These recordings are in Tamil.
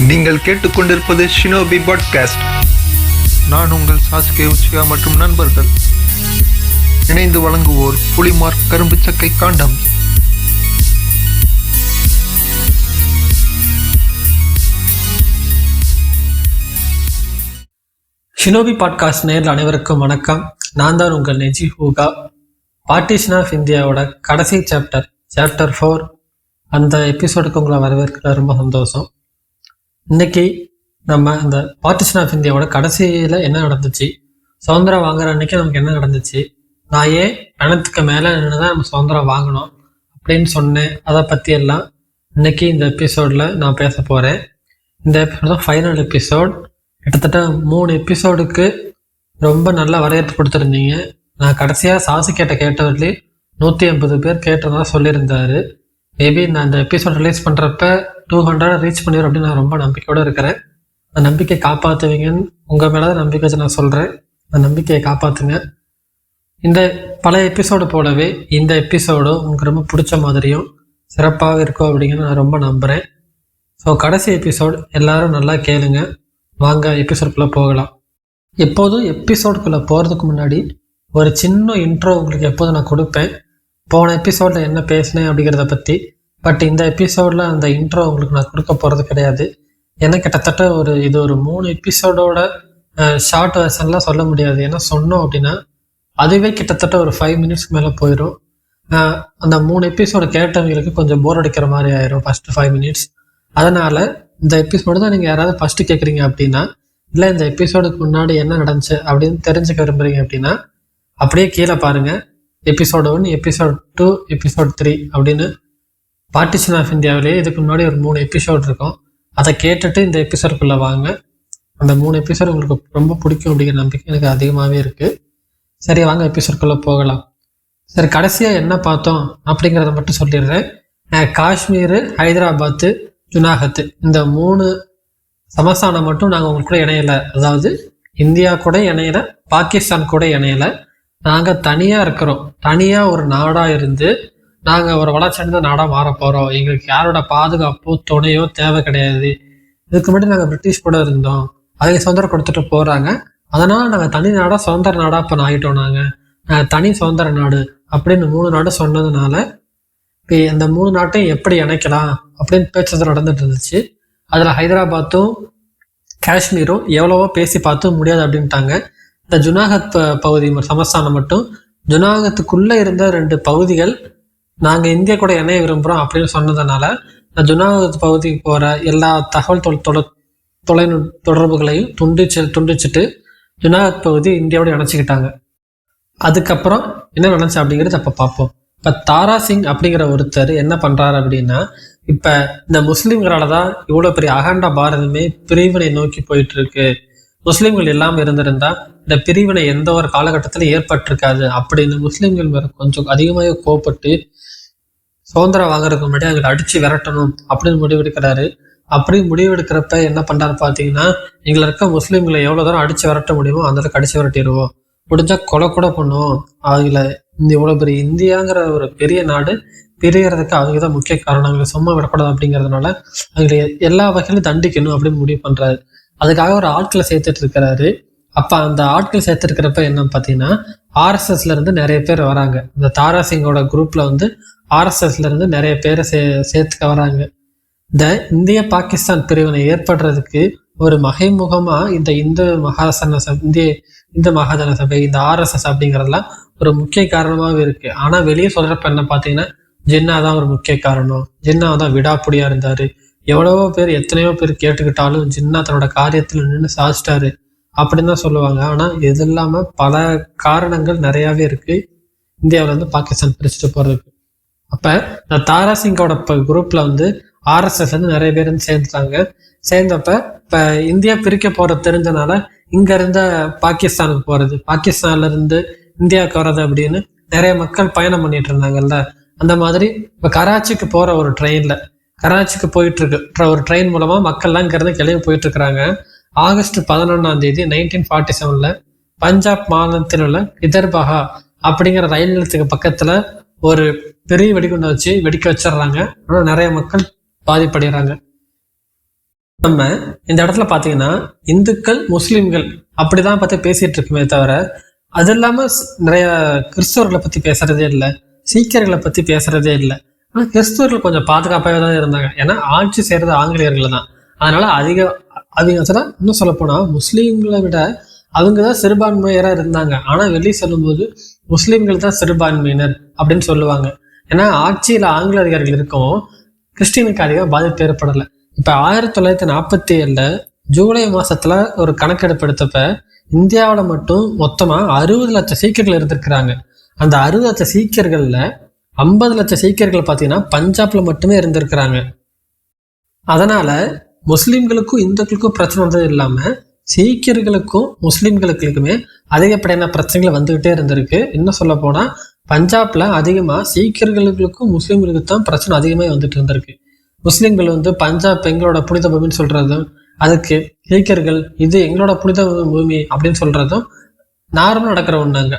நீங்கள் கேட்டுக்கொண்டிருப்பது ஷினோபி பாட்காஸ்ட். நான் உங்கள் சாஸ்கே உச்சியா மற்றும் நண்பர்கள் இணைந்து வழங்குவோர் புலிமார்க் கரும்பு சக்கை காண்டம். ஷினோபி பாட்காஸ்ட் நேரில் அனைவருக்கும் வணக்கம். நான் தான் உங்கள் நெஜி ஹூகா. பார்ட்டிஷன் ஆஃப் இந்தியாவோட கடைசி சாப்டர் 4 அந்த எபிசோடுக்கு உங்களை வரவேற்க ரொம்ப சந்தோஷம். இன்னைக்கு நம்ம இந்த பார்ட்டிஷன் ஆஃப் இந்தியாவோட கடைசியில் என்ன நடந்துச்சு, சுதந்திரம் வாங்குற அன்னைக்கு நமக்கு என்ன நடந்துச்சு, நான் ஏன் பணத்துக்கு மேலே நின்று தான் நம்ம சுதந்திரம் வாங்கணும் அப்படின்னு சொன்னேன், அதை பற்றி எல்லாம் இன்னைக்கு இந்த எபிசோடில் நான் பேச போகிறேன். இந்த எபிசோட் தான் ஃபைனல் எபிசோட். கிட்டத்தட்ட 3 எபிசோடுக்கு ரொம்ப நல்லா வரவேற்பு கொடுத்துருந்தீங்க. நான் கடைசியாக சாசிக்கிட்ட கேட்டவர்களே 150 பேர் கேட்டதாக சொல்லியிருந்தாரு. மேபி நான் இந்த எபிசோட் ரிலீஸ் பண்ணுறப்ப 200 ரீச் பண்ணிடுறோம் அப்படின்னு நான் ரொம்ப நம்பிக்கையோடு இருக்கிறேன். அந்த நம்பிக்கையை காப்பாற்றுவீங்கன்னு உங்கள் மேலே தான் நம்பிக்கை வச்சு நான் சொல்கிறேன். அந்த நம்பிக்கையை காப்பாற்றுங்க. இந்த பழைய எபிசோடு போலவே இந்த எபிசோடும் உங்களுக்கு ரொம்ப பிடிச்ச மாதிரியும் சிறப்பாக இருக்கும் அப்படிங்கிறது நான் ரொம்ப நம்புகிறேன். ஸோ கடைசி எபிசோடு எல்லோரும் நல்லா கேளுங்க. வாங்க எபிசோடுக்குள்ளே போகலாம். எப்போதும் எபிசோடுக்குள்ளே போகிறதுக்கு முன்னாடி ஒரு சின்ன இன்ட்ரோ உங்களுக்கு எப்போதும் நான் கொடுப்பேன், போன எபிசோடில் என்ன பேசினேன் அப்படிங்கிறத பற்றி. பட் இந்த எபிசோடில் அந்த இன்ட்ரோ உங்களுக்கு நான் கொடுக்க போகிறது கிடையாது. ஏன்னா கிட்டத்தட்ட இது ஒரு 3 எபிசோடோட ஷார்ட் வெர்ஷன்லாம் சொல்ல முடியாது. ஏன்னா சொன்னோம் அப்படின்னா அதுவே கிட்டத்தட்ட ஒரு 5 மினிட்ஸ்க்கு மேலே போயிடும். அந்த 3 எபிசோடு கேட்டவங்களுக்கு கொஞ்சம் போர் அடிக்கிற மாதிரி ஆயிரும் ஃபஸ்ட்டு 5 மினிட்ஸ். அதனால் இந்த எபிசோடு தான் நீங்கள் யாராவது ஃபஸ்ட்டு கேட்குறீங்க அப்படின்னா, இல்லை இந்த எபிசோடுக்கு முன்னாடி என்ன நடந்துச்சு அப்படின்னு தெரிஞ்சுக்க விரும்புகிறீங்க அப்படின்னா அப்படியே கீழே பாருங்கள். எபிசோடு 1, எபிசோட் 2, எபிசோட் 3 அப்படின்னு பார்ட்டிஷன் ஆஃப் இந்தியாவிலேயே இதுக்கு முன்னாடி ஒரு 3 எபிசோடு இருக்கும். அதை கேட்டுட்டு இந்த எபிசோடுக்குள்ளே வாங்க. அந்த 3 எபிசோடு உங்களுக்கு ரொம்ப பிடிக்கும் அப்படிங்கிற நம்பிக்கை எனக்கு அதிகமாகவே இருக்குது. சரி, வாங்க எபிசோடுக்குள்ளே போகலாம். சரி, கடைசியாக என்ன பார்த்தோம் அப்படிங்கிறத மட்டும் சொல்லிடுறேன். காஷ்மீர், ஹைதராபாத்து, ஜுனாகத்து இந்த 3 சமஸ்தானம் மட்டும் நாங்கள் உங்களுக்கு கூட இணையலை. அதாவது இந்தியா கூட இணையலை, பாகிஸ்தான் கூட இணையலை. நாங்கள் தனியாக இருக்கிறோம். தனியாக ஒரு நாடாக இருந்து நாங்கள் ஒரு வளர்ச்சியடைந்த நாடாக மாற போகிறோம். எங்களுக்கு யாரோட பாதுகாப்போ துணையோ தேவை கிடையாது. இதுக்கு முன்னாடி நாங்கள் பிரிட்டிஷ் கூட இருந்தோம், அதுக்கு சுதந்திரம் கொடுத்துட்டு போகிறாங்க. அதனால் நாங்கள் தனி நாடாக சுதந்திர நாடாக இப்போ ஆகிட்டோம். நாங்கள் தனி சுதந்திர நாடு அப்படின்னு 3 நாடு சொன்னதுனால இப்போ இந்த 3 நாட்டையும் எப்படி இணைக்கலாம் அப்படின்னு பேச்சு நடந்துட்டு இருந்துச்சு. அதில் ஹைதராபாத்தும் காஷ்மீரும் எவ்வளவோ பேசி பார்த்தும் முடியாது அப்படின்ட்டாங்க. இந்த ஜுனாகத் பகுதி சமஸ்தானம் மட்டும், ஜுனாகத்துக்குள்ளே இருந்த 2 பகுதிகள் நாங்கள் இந்தியா கூட இணைய விரும்புகிறோம் அப்படின்னு சொன்னதுனால இந்த ஜுனாகத் பகுதிக்கு போகிற எல்லா தகவல் தொடர்புகளையும் துண்டிச்சுட்டு ஜுனாகத் பகுதி இந்தியாவோட இணைச்சிக்கிட்டாங்க. அதுக்கப்புறம் என்ன நடந்துச்சு அப்படிங்கிறது அப்போ பார்ப்போம். இப்போ தாரா சிங் அப்படிங்கிற ஒருத்தர் என்ன பண்ணுறாரு அப்படின்னா, இப்போ இந்த முஸ்லீம்களால் தான் இவ்வளோ பெரிய அகண்ட பாரதமே பிரிவினை நோக்கி போயிட்டு இருக்கு. முஸ்லீம்கள் இல்லாமல் இருந்திருந்தா இந்த பிரிவினை எந்த ஒரு காலகட்டத்தில் ஏற்பட்டிருக்காது அப்படின்னு முஸ்லீம்கள் மேலே கொஞ்சம் அதிகமாக கோபப்பட்டு சுதந்திரம் வாங்குறதுக்கு முன்னாடி அவங்களை அடித்து விரட்டணும் அப்படின்னு முடிவெடுக்கிறாரு. அப்படி முடிவெடுக்கிறப்ப என்ன பண்ணுறாரு பார்த்தீங்கன்னா, எங்களை இருக்க முஸ்லீம்களை எவ்வளோ தூரம் அடித்து விரட்ட முடியுமோ அந்த அளவுக்கு அடித்து விரட்டிடுவோம், முடிஞ்சால் கொலை கூட பண்ணுவோம். அவங்கள இவ்வளோ பெரிய இந்தியாங்கிற ஒரு பெரிய நாடு பிரியறதுக்கு அவங்க தான் முக்கிய காரணம், அவங்களை சும்மா விடக்கூடாது அப்படிங்கிறதுனால அவங்களை எல்லா வகையிலும் தண்டிக்கணும் அப்படின்னு முடிவு பண்ணுறாரு. அதுக்காக ஒரு ஆட்களை சேர்த்துட்டு இருக்கிறாரு. அப்போ அந்த ஆட்கள் சேர்த்துருக்கிறப்ப என்ன பார்த்தீங்கன்னா, ஆர்எஸ்எஸ்ல இருந்து நிறைய பேர் வராங்க. இந்த தாரா சிங்கோட குரூப்ல ஆர்எஸ்எஸ்ல இருந்து நிறைய பேரை சேர்த்துக்க வராங்க. இந்த இந்திய பாகிஸ்தான் பிரிவினை ஏற்படுறதுக்கு ஒரு மறைமுகமா இந்த இந்து மகாஜன சபை, இந்த ஆர்எஸ்எஸ் அப்படிங்கிறதுலாம் ஒரு முக்கிய காரணமாகவே இருக்கு. ஆனா வெளியே சொல்றப்ப என்ன பார்த்தீங்கன்னா, ஜின்னா தான் ஒரு முக்கிய காரணம், ஜின்னா தான் விடாப்புடியா இருந்தாரு, எவ்வளவோ பேர் எத்தனையோ பேர் கேட்டுக்கிட்டாலும் ஜின்னா தன்னோட காரியத்தில் நின்று சாதிச்சிட்டாரு அப்படின்னு தான் சொல்லுவாங்க. ஆனால் இது இல்லாமல் பல காரணங்கள் நிறையாவே இருக்குது இந்தியாவில் பாகிஸ்தான் பிரிச்சுட்டு போகிறதுக்கு. அப்போ இந்த தாரா சிங்கோட குரூப்பில் ஆர்எஸ்எஸ் நிறைய பேர் சேர்ந்துட்டாங்க. சேர்ந்தப்ப இப்போ இந்தியா பிரிக்க போகிறது தெரிஞ்சனால இங்கே இருந்த பாகிஸ்தானுக்கு போகிறது, பாகிஸ்தான்ல இருந்து இந்தியாவுக்கு வர்றது அப்படின்னு நிறைய மக்கள் பயணம் பண்ணிட்டு இருந்தாங்கல்ல. அந்த மாதிரி இப்போ கராச்சிக்கு போகிற ஒரு ட்ரெயினில் கராச்சிக்கு போயிட்டு இருக்கு ஒரு ட்ரெயின் மூலமாக மக்கள்லாம் இங்கேருந்து கிளம்பி போயிட்டு இருக்கிறாங்க. ஆகஸ்ட் 11 1947 பஞ்சாப் மாநிலத்தில் உள்ள விதர்பகா அப்படிங்கிற ரயில் நிலையத்துக்கு பக்கத்துல ஒரு பெரிய வெடிகுண்டை வச்சு வெடிக்க வச்சிடுறாங்க. ஆனால் நிறைய மக்கள் பாதிப்படைகிறாங்க. நம்ம இந்த இடத்துல பார்த்தீங்கன்னா இந்துக்கள் முஸ்லீம்கள் அப்படிதான் பார்த்து பேசிட்டு இருக்குமே தவிர அது இல்லாமல் நிறைய கிறிஸ்தவர்களை பற்றி பேசுறதே இல்லை, சீக்கியர்களை பற்றி பேசுறதே இல்லை. ஆனால் கிறிஸ்தவர்கள் கொஞ்சம் பாதுகாப்பாகவே தான் இருந்தாங்க. ஏன்னா ஆட்சி செய்கிறது ஆங்கிலேயர்கள் தான். அதனால அவங்க இன்னும் சொல்லப்போனால் முஸ்லீம்களை விட அவங்க தான் சிறுபான்மையராக இருந்தாங்க. ஆனால் வெளியே சொல்லும்போது முஸ்லீம்கள் தான் சிறுபான்மையினர் அப்படின்னு சொல்லுவாங்க. ஏன்னா ஆட்சியில் ஆங்கிலேயர்கள் இருக்கவும் கிறிஸ்டினுக்கு அதிகம் பாதிப்பு ஏற்படலை. இப்போ 1947 ஜூலை மாசத்துல ஒரு கணக்கெடுப்பு எடுத்தப்ப இந்தியாவில் மட்டும் மொத்தமா 60 லட்சம் சீக்கியர்கள் இருந்திருக்கிறாங்க. அந்த 60 லட்சம் சீக்கியர்கள்ல 50 லட்சம் சீக்கியர்கள் பார்த்தீங்கன்னா பஞ்சாப்ல மட்டுமே இருந்திருக்கிறாங்க. அதனால முஸ்லிம்களுக்கும் இந்துக்களுக்கும் பிரச்சனை வந்தது இல்லாம சீக்கியர்களுக்கும் முஸ்லிம்களுக்குமே அதிகப்படியான பிரச்சனைகள் வந்துகிட்டே இருந்திருக்கு. இன்னும் சொல்ல போனா பஞ்சாப்ல அதிகமா சீக்கியர்களுக்கும் முஸ்லிம்களுக்கு தான் பிரச்சனை அதிகமாக வந்துட்டு இருந்திருக்கு. முஸ்லிம்கள் பஞ்சாப் எங்களோட புனித பூமின்னு சொல்றதும், அதுக்கு சீக்கியர்கள் இது எங்களோட புனித பூமி அப்படின்னு சொல்றதும் நார்மலா நடக்கிற ஒண்ணுங்க.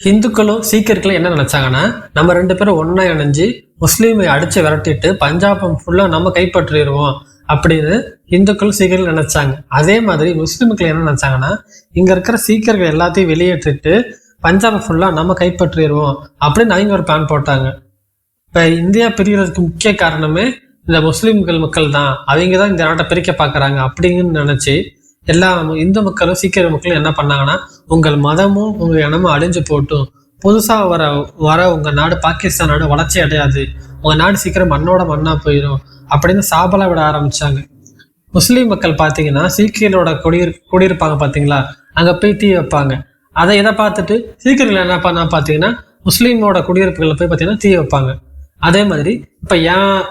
இந்துக்களும் சீக்கியர்களும் என்ன நினைச்சாங்கன்னா, நம்ம 2 பேரும் ஒன்னா இணைஞ்சு முஸ்லீமை அடிச்சு விரட்டிட்டு பஞ்சாபம் ஃபுல்லா நம்ம கைப்பற்றிடுவோம் அப்படின்னு இந்துக்களும் சீக்கியர்கள் நினைச்சாங்க. அதே மாதிரி முஸ்லிம்கள் என்ன நினைச்சாங்கன்னா, இங்க இருக்கிற சீக்கியர்கள் எல்லாத்தையும் வெளியேற்றிட்டு பஞ்சாபை ஃபுல்லா நம்ம கைப்பற்றிடுவோம் அப்படின்னு அவங்க ஒரு பிளான் போட்டாங்க. இப்ப இந்தியா பிரிகிறதுக்கு முக்கிய காரணமே இந்த முஸ்லிம்கள் மக்கள் தான். அவங்க தான் இந்த நாட்டை பிரிக்க பாக்குறாங்க அப்படின்னு நினைச்சு எல்லா இந்து மக்களும் சீக்கிய மக்களும் என்ன பண்ணாங்கன்னா, உங்கள் மதமும் உங்க இனமும் அழிஞ்சு போட்டும், புதுசா வர உங்க நாடு பாகிஸ்தான் நாடு வளர்ச்சி அடையாது, உங்க நாடு சீக்கிரம் மண்ணா போயிடும் அப்படின்னு சாபலா விட ஆரம்பிச்சாங்க. முஸ்லீம் மக்கள் பாத்தீங்கன்னா சீக்கியரோட குடியிருப்பாங்க பாத்தீங்களா, அங்க போய் தீ வைப்பாங்க. அதை இதை பார்த்துட்டு சீக்கியர்கள் என்ன பண்ணா பாத்தீங்கன்னா முஸ்லீமோட குடியிருப்புகளை போய் பாத்தீங்கன்னா தீ வைப்பாங்க. அதே மாதிரி இப்ப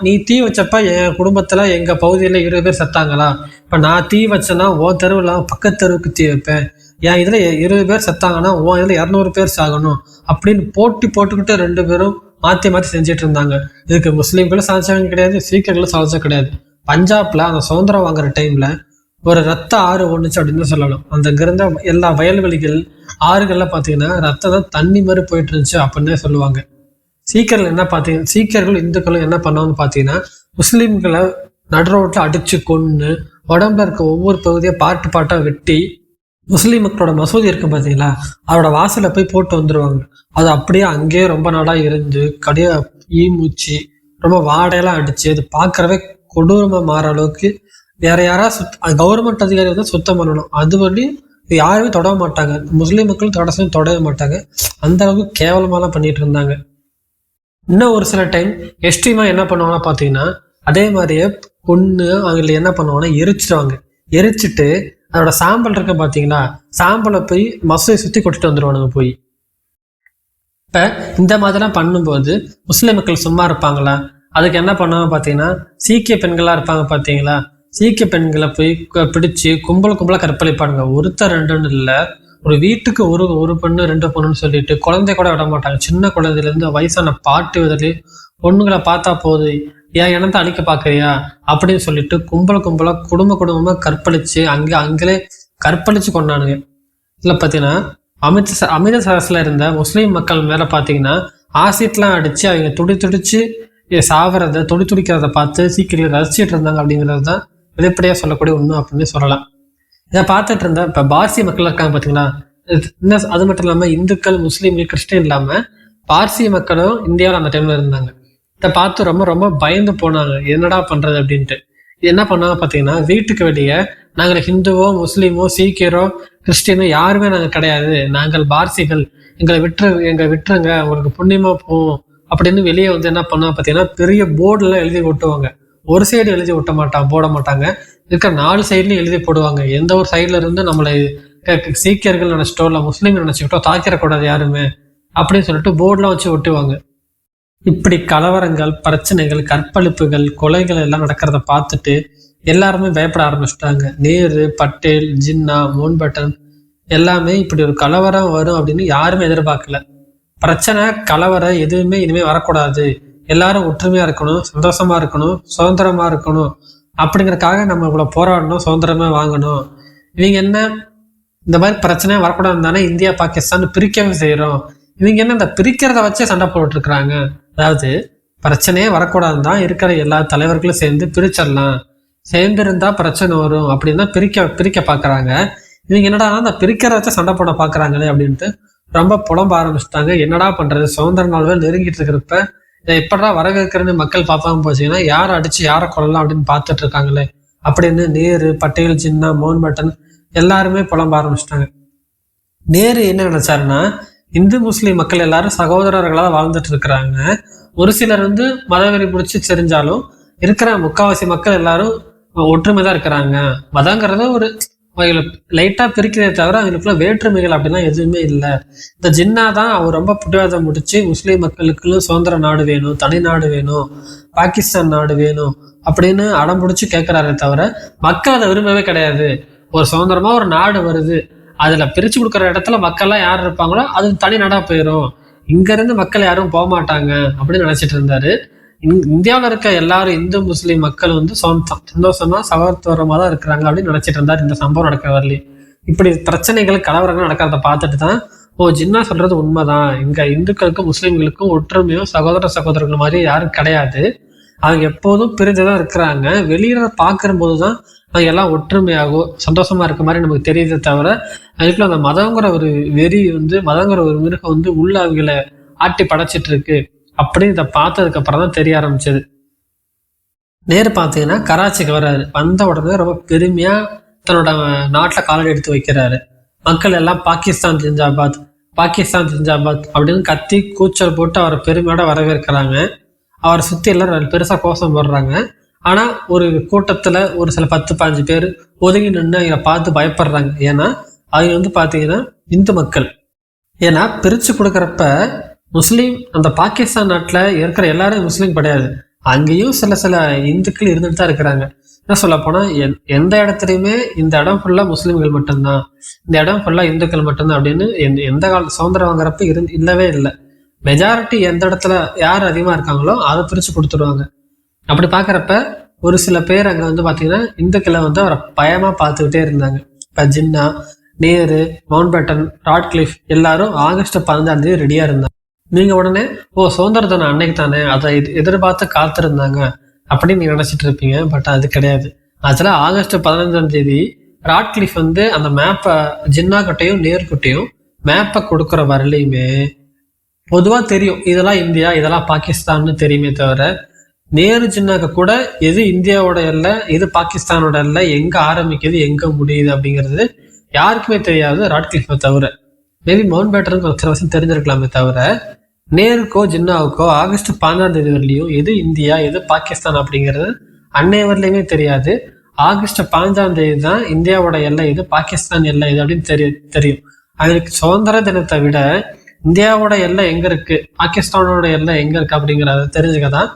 நீ தீ வச்சப்ப என் குடும்பத்துல எங்க பகுதியில 20 பேர் செத்தாங்களா, இப்ப நான் தீ வச்சேன்னா உன் தெருவில் பக்கத்து தெருவுக்கு தீ வைப்பேன், என் இதுல 20 பேர் செத்தாங்கன்னா உன் இதுல 200 பேர் சாகணும் அப்படின்னு போட்டுக்கிட்டு 2 பேரும் மாத்தி செஞ்சுட்டு இருந்தாங்க. இதுக்கு முஸ்லீம்களும் சாதிச்சவங்க கிடையாது, சீக்கியர்களும் சாதிச்ச கிடையாது. பஞ்சாப்ல அந்த சுதந்திரம் வாங்குற டைம்ல ஒரு ரத்த ஆறு ஒண்ணுச்சு அப்படின்னு சொல்லலாம். அந்த இருந்த எல்லா வயல்வெளிகள் ஆறுகள்ல பாத்தீங்கன்னா ரத்தம் தான் தண்ணி மாதிரி போயிட்டு இருந்துச்சு அப்படின்னே சொல்லுவாங்க. சீக்கியர்கள் என்ன பார்த்தீங்கன்னா, சீக்கியர்களும் இந்துக்களும் என்ன பண்ணுவாங்கன்னு பார்த்தீங்கன்னா, முஸ்லீம்களை நடு ரோட்டில் அடிச்சு கொன்று உடம்புல இருக்க ஒவ்வொரு பகுதியை பாட்டாக வெட்டி முஸ்லீம் மக்களோட மசூதி இருக்கு பார்த்தீங்களா, அதோட வாசலை போய் போட்டு வந்துடுவாங்க. அது அப்படியே அங்கேயே ரொம்ப நாளாக இருந்து கடையை மூச்சு ரொம்ப வாடையெல்லாம் அடிச்சு அது பார்க்கறவே கொடூரமாக மாற அளவுக்கு வேற யாராவது கவர்மெண்ட் அதிகாரி வந்து சுத்தம் பண்ணணும். அது பண்ணி யாருமே தொட மாட்டாங்க, முஸ்லீம் மக்களும் தொடவே மாட்டாங்க. அந்த அளவுக்கு கேவலமாலாம் பண்ணிட்டு இருந்தாங்க. இன்னும் ஒரு சில டைம் எக்ஸ்ட்ரீமா என்ன பண்ணுவாங்கன்னா பார்த்தீங்கன்னா, அதே மாதிரியே பொண்ணு அவங்கள என்ன பண்ணுவாங்கன்னா எரிச்சிடுவாங்க. எரிச்சிட்டு அதோட சாம்பல் இருக்க பார்த்தீங்களா, சாம்பலை போய் மசூதி சுற்றி கொட்டிட்டு வந்துடுவானுங்க போய். இப்போ இந்த மாதிரிலாம் பண்ணும்போது முஸ்லிம் மக்கள் சும்மா இருப்பாங்களா? அதுக்கு என்ன பண்ணுவாங்க பார்த்தீங்கன்னா, சீக்கிய பெண்களாக இருப்பாங்க பார்த்தீங்களா, சீக்கிய பெண்களை போய் பிடிச்சி கும்பலாக கற்பழிப்பானுங்க. ஒருத்தர் 2 இல்லை, ஒரு வீட்டுக்கு ஒரு பெண்ணு 2 பொண்ணுன்னு சொல்லிட்டு குழந்தை கூட விட மாட்டாங்க. சின்ன குழந்தையிலேருந்து வயசான பாட்டு விதலி பொண்ணுங்களை பார்த்தா போகுது, ஏன் இனத்தை அழிக்க பார்க்குறியா அப்படின்னு சொல்லிட்டு கும்பலாக குடும்பமாக கற்பழிச்சு அங்கே கற்பழிச்சு கொண்டானுங்க. இதில் பார்த்தீங்கன்னா அமிர்தசரஸில் இருந்த முஸ்லீம் மக்கள் மேலே பார்த்தீங்கன்னா ஆசிட்லாம் அடித்து அவங்க துடிச்சு சாவறத துடிக்கிறத பார்த்து சீக்கிரம் ரசிச்சுட்டு இருந்தாங்க அப்படிங்கிறது தான் வெளிப்படையாக சொல்லக்கூடிய உண்மை அப்படின்னு சொல்லலாம். இதை பார்த்துட்டு இருந்த இப்போ பார்சி மக்கள் இருக்காங்க பார்த்தீங்களா, இன்னும் அது மட்டும் இல்லாமல் இந்துக்கள் முஸ்லீம்கள் கிறிஸ்டின் இல்லாமல் பார்சி மக்களும் இந்தியாவில் அந்த டைமில் இருந்தாங்க. இதை பார்த்து ரொம்ப ரொம்ப பயந்து போனாங்க, என்னடா பண்ணுறது அப்படின்ட்டு. இது என்ன பண்ணாங்க பார்த்தீங்கன்னா, வீட்டுக்கு வெளியே நாங்கள் ஹிந்துவோ முஸ்லீமோ சீக்கியரோ கிறிஸ்டினோ யாருமே நாங்கள் கிடையாது, நாங்கள் பார்சிகள், எங்களை விட்டுருங்க, உங்களுக்கு புண்ணியமா போவோம் அப்படின்னு வெளியே வந்து என்ன பண்ணா பார்த்தீங்கன்னா பெரிய போர்டுலாம் எழுதி ஒட்டுவாங்க. ஒரு சைடு எழுதி போட மாட்டாங்க, இருக்கிற 4 சைட்லையும் எழுதி போடுவாங்க. எந்த ஒரு சைட்ல இருந்து நம்மளை சீக்கியர்கள் நினைச்சிட்டோ இல்லை முஸ்லீம்கள் நினைச்சுக்கிட்டோ தாக்கிடக்கூடாது யாருமே அப்படின்னு சொல்லிட்டு போர்டுலாம் வச்சு ஒட்டுவாங்க. இப்படி கலவரங்கள், பிரச்சனைகள், கற்பழிப்புகள், கொலைகள் எல்லாம் நடக்கிறத பார்த்துட்டு எல்லாருமே பயப்பட ஆரம்பிச்சிட்டாங்க. நேரு, பட்டேல், ஜின்னா, மவுண்ட் பேட்டன் எல்லாமே இப்படி ஒரு கலவரம் வரும் அப்படின்னு யாருமே எதிர்பார்க்கல. பிரச்சனை கலவரம் எதுவுமே இனிமே வரக்கூடாது, எல்லாரும் ஒற்றுமையா இருக்கணும், சந்தோஷமா இருக்கணும், சுதந்திரமா இருக்கணும் அப்படிங்கறதுக்காக நம்ம இவ்வளவு போராடணும், சுதந்திரமா வாங்கணும். இவங்க என்ன இந்த மாதிரி பிரச்சனையா வரக்கூடாதுன்னு தானே இந்தியா பாகிஸ்தான் பிரிக்கவே செய்யறோம். இவங்க என்ன இந்த பிரிக்கிறத வச்சே சண்டை போட்டு இருக்கிறாங்க. அதாவது பிரச்சனையே வரக்கூடாதுன்னு தான் இருக்கிற எல்லா தலைவர்களும் சேர்ந்து பிரிச்சிடலாம், சேர்ந்திருந்தா பிரச்சனை வரும் அப்படின்னு தான் பிரிக்க பாக்குறாங்க. இவங்க என்னடா அந்த பிரிக்கிறத சண்டை போட பாக்குறாங்களே அப்படின்ட்டு ரொம்ப புலம்ப ஆரம்பிச்சுட்டாங்க. என்னடா பண்றது, சுதந்திர நாள் நெருங்கிட்டு இருக்கிறப்ப எப்படா வரவேற்கிறேன்னு மக்கள் பார்ப்பாம போச்சுன்னா யாரை அடிச்சு யாரை கொள்ளலாம் அப்படின்னு பார்த்துட்டு இருக்காங்களே அப்படின்னு நேரு, பட்டேல், ஜின்னா, மவுண்ட் பேட்டன் எல்லாருமே புலம்ப ஆரம்பிச்சிட்டாங்க. நேரு என்ன நினைச்சாருன்னா, இந்து முஸ்லீம் மக்கள் எல்லாரும் சகோதரர்களாக வாழ்ந்துட்டு இருக்கிறாங்க. ஒரு சிலர் மதவெறி பிடிச்சி தெரிஞ்சாலும் இருக்கிற முக்காவாசி மக்கள் எல்லாரும் ஒற்றுமைதான் இருக்கிறாங்க. மதங்கிறத ஒரு லைட்டா பிரிக்கிறதே தவிர அவங்களுக்குள்ள வேற்றுமைகள் அப்படிலாம் எதுவுமே இல்லை. இந்த ஜின்னா தான் அவர் ரொம்ப புட்டிவாதம் முடிச்சு முஸ்லீம் மக்களுக்குள்ள சுதந்திர நாடு வேணும், தனி நாடு வேணும், பாகிஸ்தான் நாடு வேணும் அப்படின்னு அடம் பிடிச்சி கேட்கிறாரே தவிர மக்கள் அதை விரும்பவே கிடையாது. ஒரு சுதந்திரமா ஒரு நாடு வருது, அதுல பிரிச்சு கொடுக்குற இடத்துல மக்கள்லாம் யார் இருப்பாங்களோ அது தனி நாடா போயிடும், இங்க இருந்து மக்கள் யாரும் போக மாட்டாங்க அப்படின்னு நினைச்சிட்டு இருந்தாரு. இந்தியாவில் இருக்க எல்லாரும் இந்து முஸ்லீம் மக்கள் சந்தோஷமா சகோதரமா தான் இருக்கிறாங்க அப்படின்னு நினைச்சிட்டு இருந்தாரு. இந்த சம்பவம் நடக்கிற வரலையும் இப்படி பிரச்சனைகள் கலவரங்கள் நடக்கிறத பார்த்துட்டு தான் ஜின்னா சொல்றது உண்மைதான், இங்க இந்துக்களுக்கும் முஸ்லீம்களுக்கும் ஒற்றுமையும் சகோதரர்கள் மாதிரி யாரும் கிடையாது, அவங்க எப்போதும் பிரிந்துதான் இருக்கிறாங்க, வெளியில பாக்குற போதுதான் அவங்க எல்லாம் ஒற்றுமையாகும் சந்தோஷமா இருக்க மாதிரி நமக்கு தெரியுதே தவிர அதுக்குள்ள அந்த மதங்கிற ஒரு வெறி மதங்கிற ஒரு மிருகம் உள்ள அவங்கள ஆட்டி படைச்சிட்டு இருக்கு அப்படின்னு இதை பார்த்ததுக்கு அப்புறம் தான் தெரிய ஆரம்பிச்சது. நேரு பார்த்தீங்கன்னா கராச்சிக்கு வர்றாரு. வந்த உடனே ரொம்ப பெருமையா தன்னோட நாட்டுல காலடி எடுத்து வைக்கிறாரு. மக்கள் எல்லாம் பாகிஸ்தான் ஜிந்தாபாத் அப்படின்னு கத்தி கூச்சல் போட்டு அவரை பெருமையோட வரவேற்கிறாங்க. அவரை சுத்தி எல்லாரும் பெருசா கோஷம் போடுறாங்க. ஆனா ஒரு கூட்டத்துல ஒரு சில 10-15 பேர் ஒதுங்கி நின்று அவங்களை பார்த்து பயப்படுறாங்க. ஏன்னா அவங்க பாத்தீங்கன்னா இந்து மக்கள். ஏன்னா பிரிச்சு கொடுக்கறப்ப முஸ்லீம் அந்த பாகிஸ்தான் நாட்டுல இருக்கிற எல்லாரும் முஸ்லீம் கிடையாது, அங்கேயும் சில இந்துக்கள் இருந்துட்டு தான் இருக்கிறாங்க. என்ன சொல்ல போனா எந்த இடத்துலையுமே இந்த இடம் ஃபுல்லா முஸ்லீம்கள் மட்டும்தான், இந்த இடம் ஃபுல்லா இந்துக்கள் மட்டும்தான் அப்படின்னு எந்த கால சுதந்திரம் வாங்குறப்ப இல்லவே இல்லை. மெஜாரிட்டி எந்த இடத்துல யார் அதிகமா இருக்காங்களோ அதை பிரிச்சு கொடுத்துருவாங்க. அப்படி பாக்குறப்ப ஒரு சில பேர் அங்க பாத்தீங்கன்னா இந்துக்களை அவரை பயமா பார்த்துக்கிட்டே இருந்தாங்க. இப்ப Jinnah, Nehru, Mountbatten, Radcliffe எல்லாரும் ஆகஸ்ட் 15 ரெடியா இருந்தாங்க. நீங்க உடனே சுதந்திர தினம் அன்னைக்கு தானே அதை எதிர்பார்த்து காத்திருந்தாங்க அப்படின்னு நீங்க நினைச்சிட்டு இருப்பீங்க. பட் அது கிடையாது. அதுல ஆகஸ்ட் 15 ராட்கிளிஃப் அந்த மேப்பை ஜின்னா கிட்டையும் நேரு கிட்டையும் மேப்பை கொடுக்குற வரலையுமே பொதுவா தெரியும் இதெல்லாம் இந்தியா இதெல்லாம் பாகிஸ்தான்னு தெரியுமே தவிர நேரு ஜின்னாக்கு கூட எது இந்தியாவோட எல்லை எது பாகிஸ்தானோட எல்லை, எங்க ஆரம்பிக்குது எங்க முடியுது அப்படிங்கிறது யாருக்குமே தெரியாது ராட்கிளிஃபை தவிர. மேபி மவுண்ட் பேட்டனுக்கு சில வருஷம் தெரிஞ்சிருக்கலாமே தவிர நேருக்கோ ஜின்னாவுக்கோ ஆகஸ்ட் 15 வரலையும் எது இந்தியா எது பாகிஸ்தான் அப்படிங்கிறது அன்னைய வரலையுமே தெரியாது. ஆகஸ்ட் 15 தான் இந்தியாவோட எல்லை எது பாகிஸ்தான் எல்லை எது அப்படின்னு தெரியும். அவங்களுக்கு சுதந்திர தினத்தை விட இந்தியாவோட எல்லை எங்க இருக்கு பாகிஸ்தானோட எல்லை எங்க இருக்கு அப்படிங்கிறத தெரிஞ்சுக்கதான்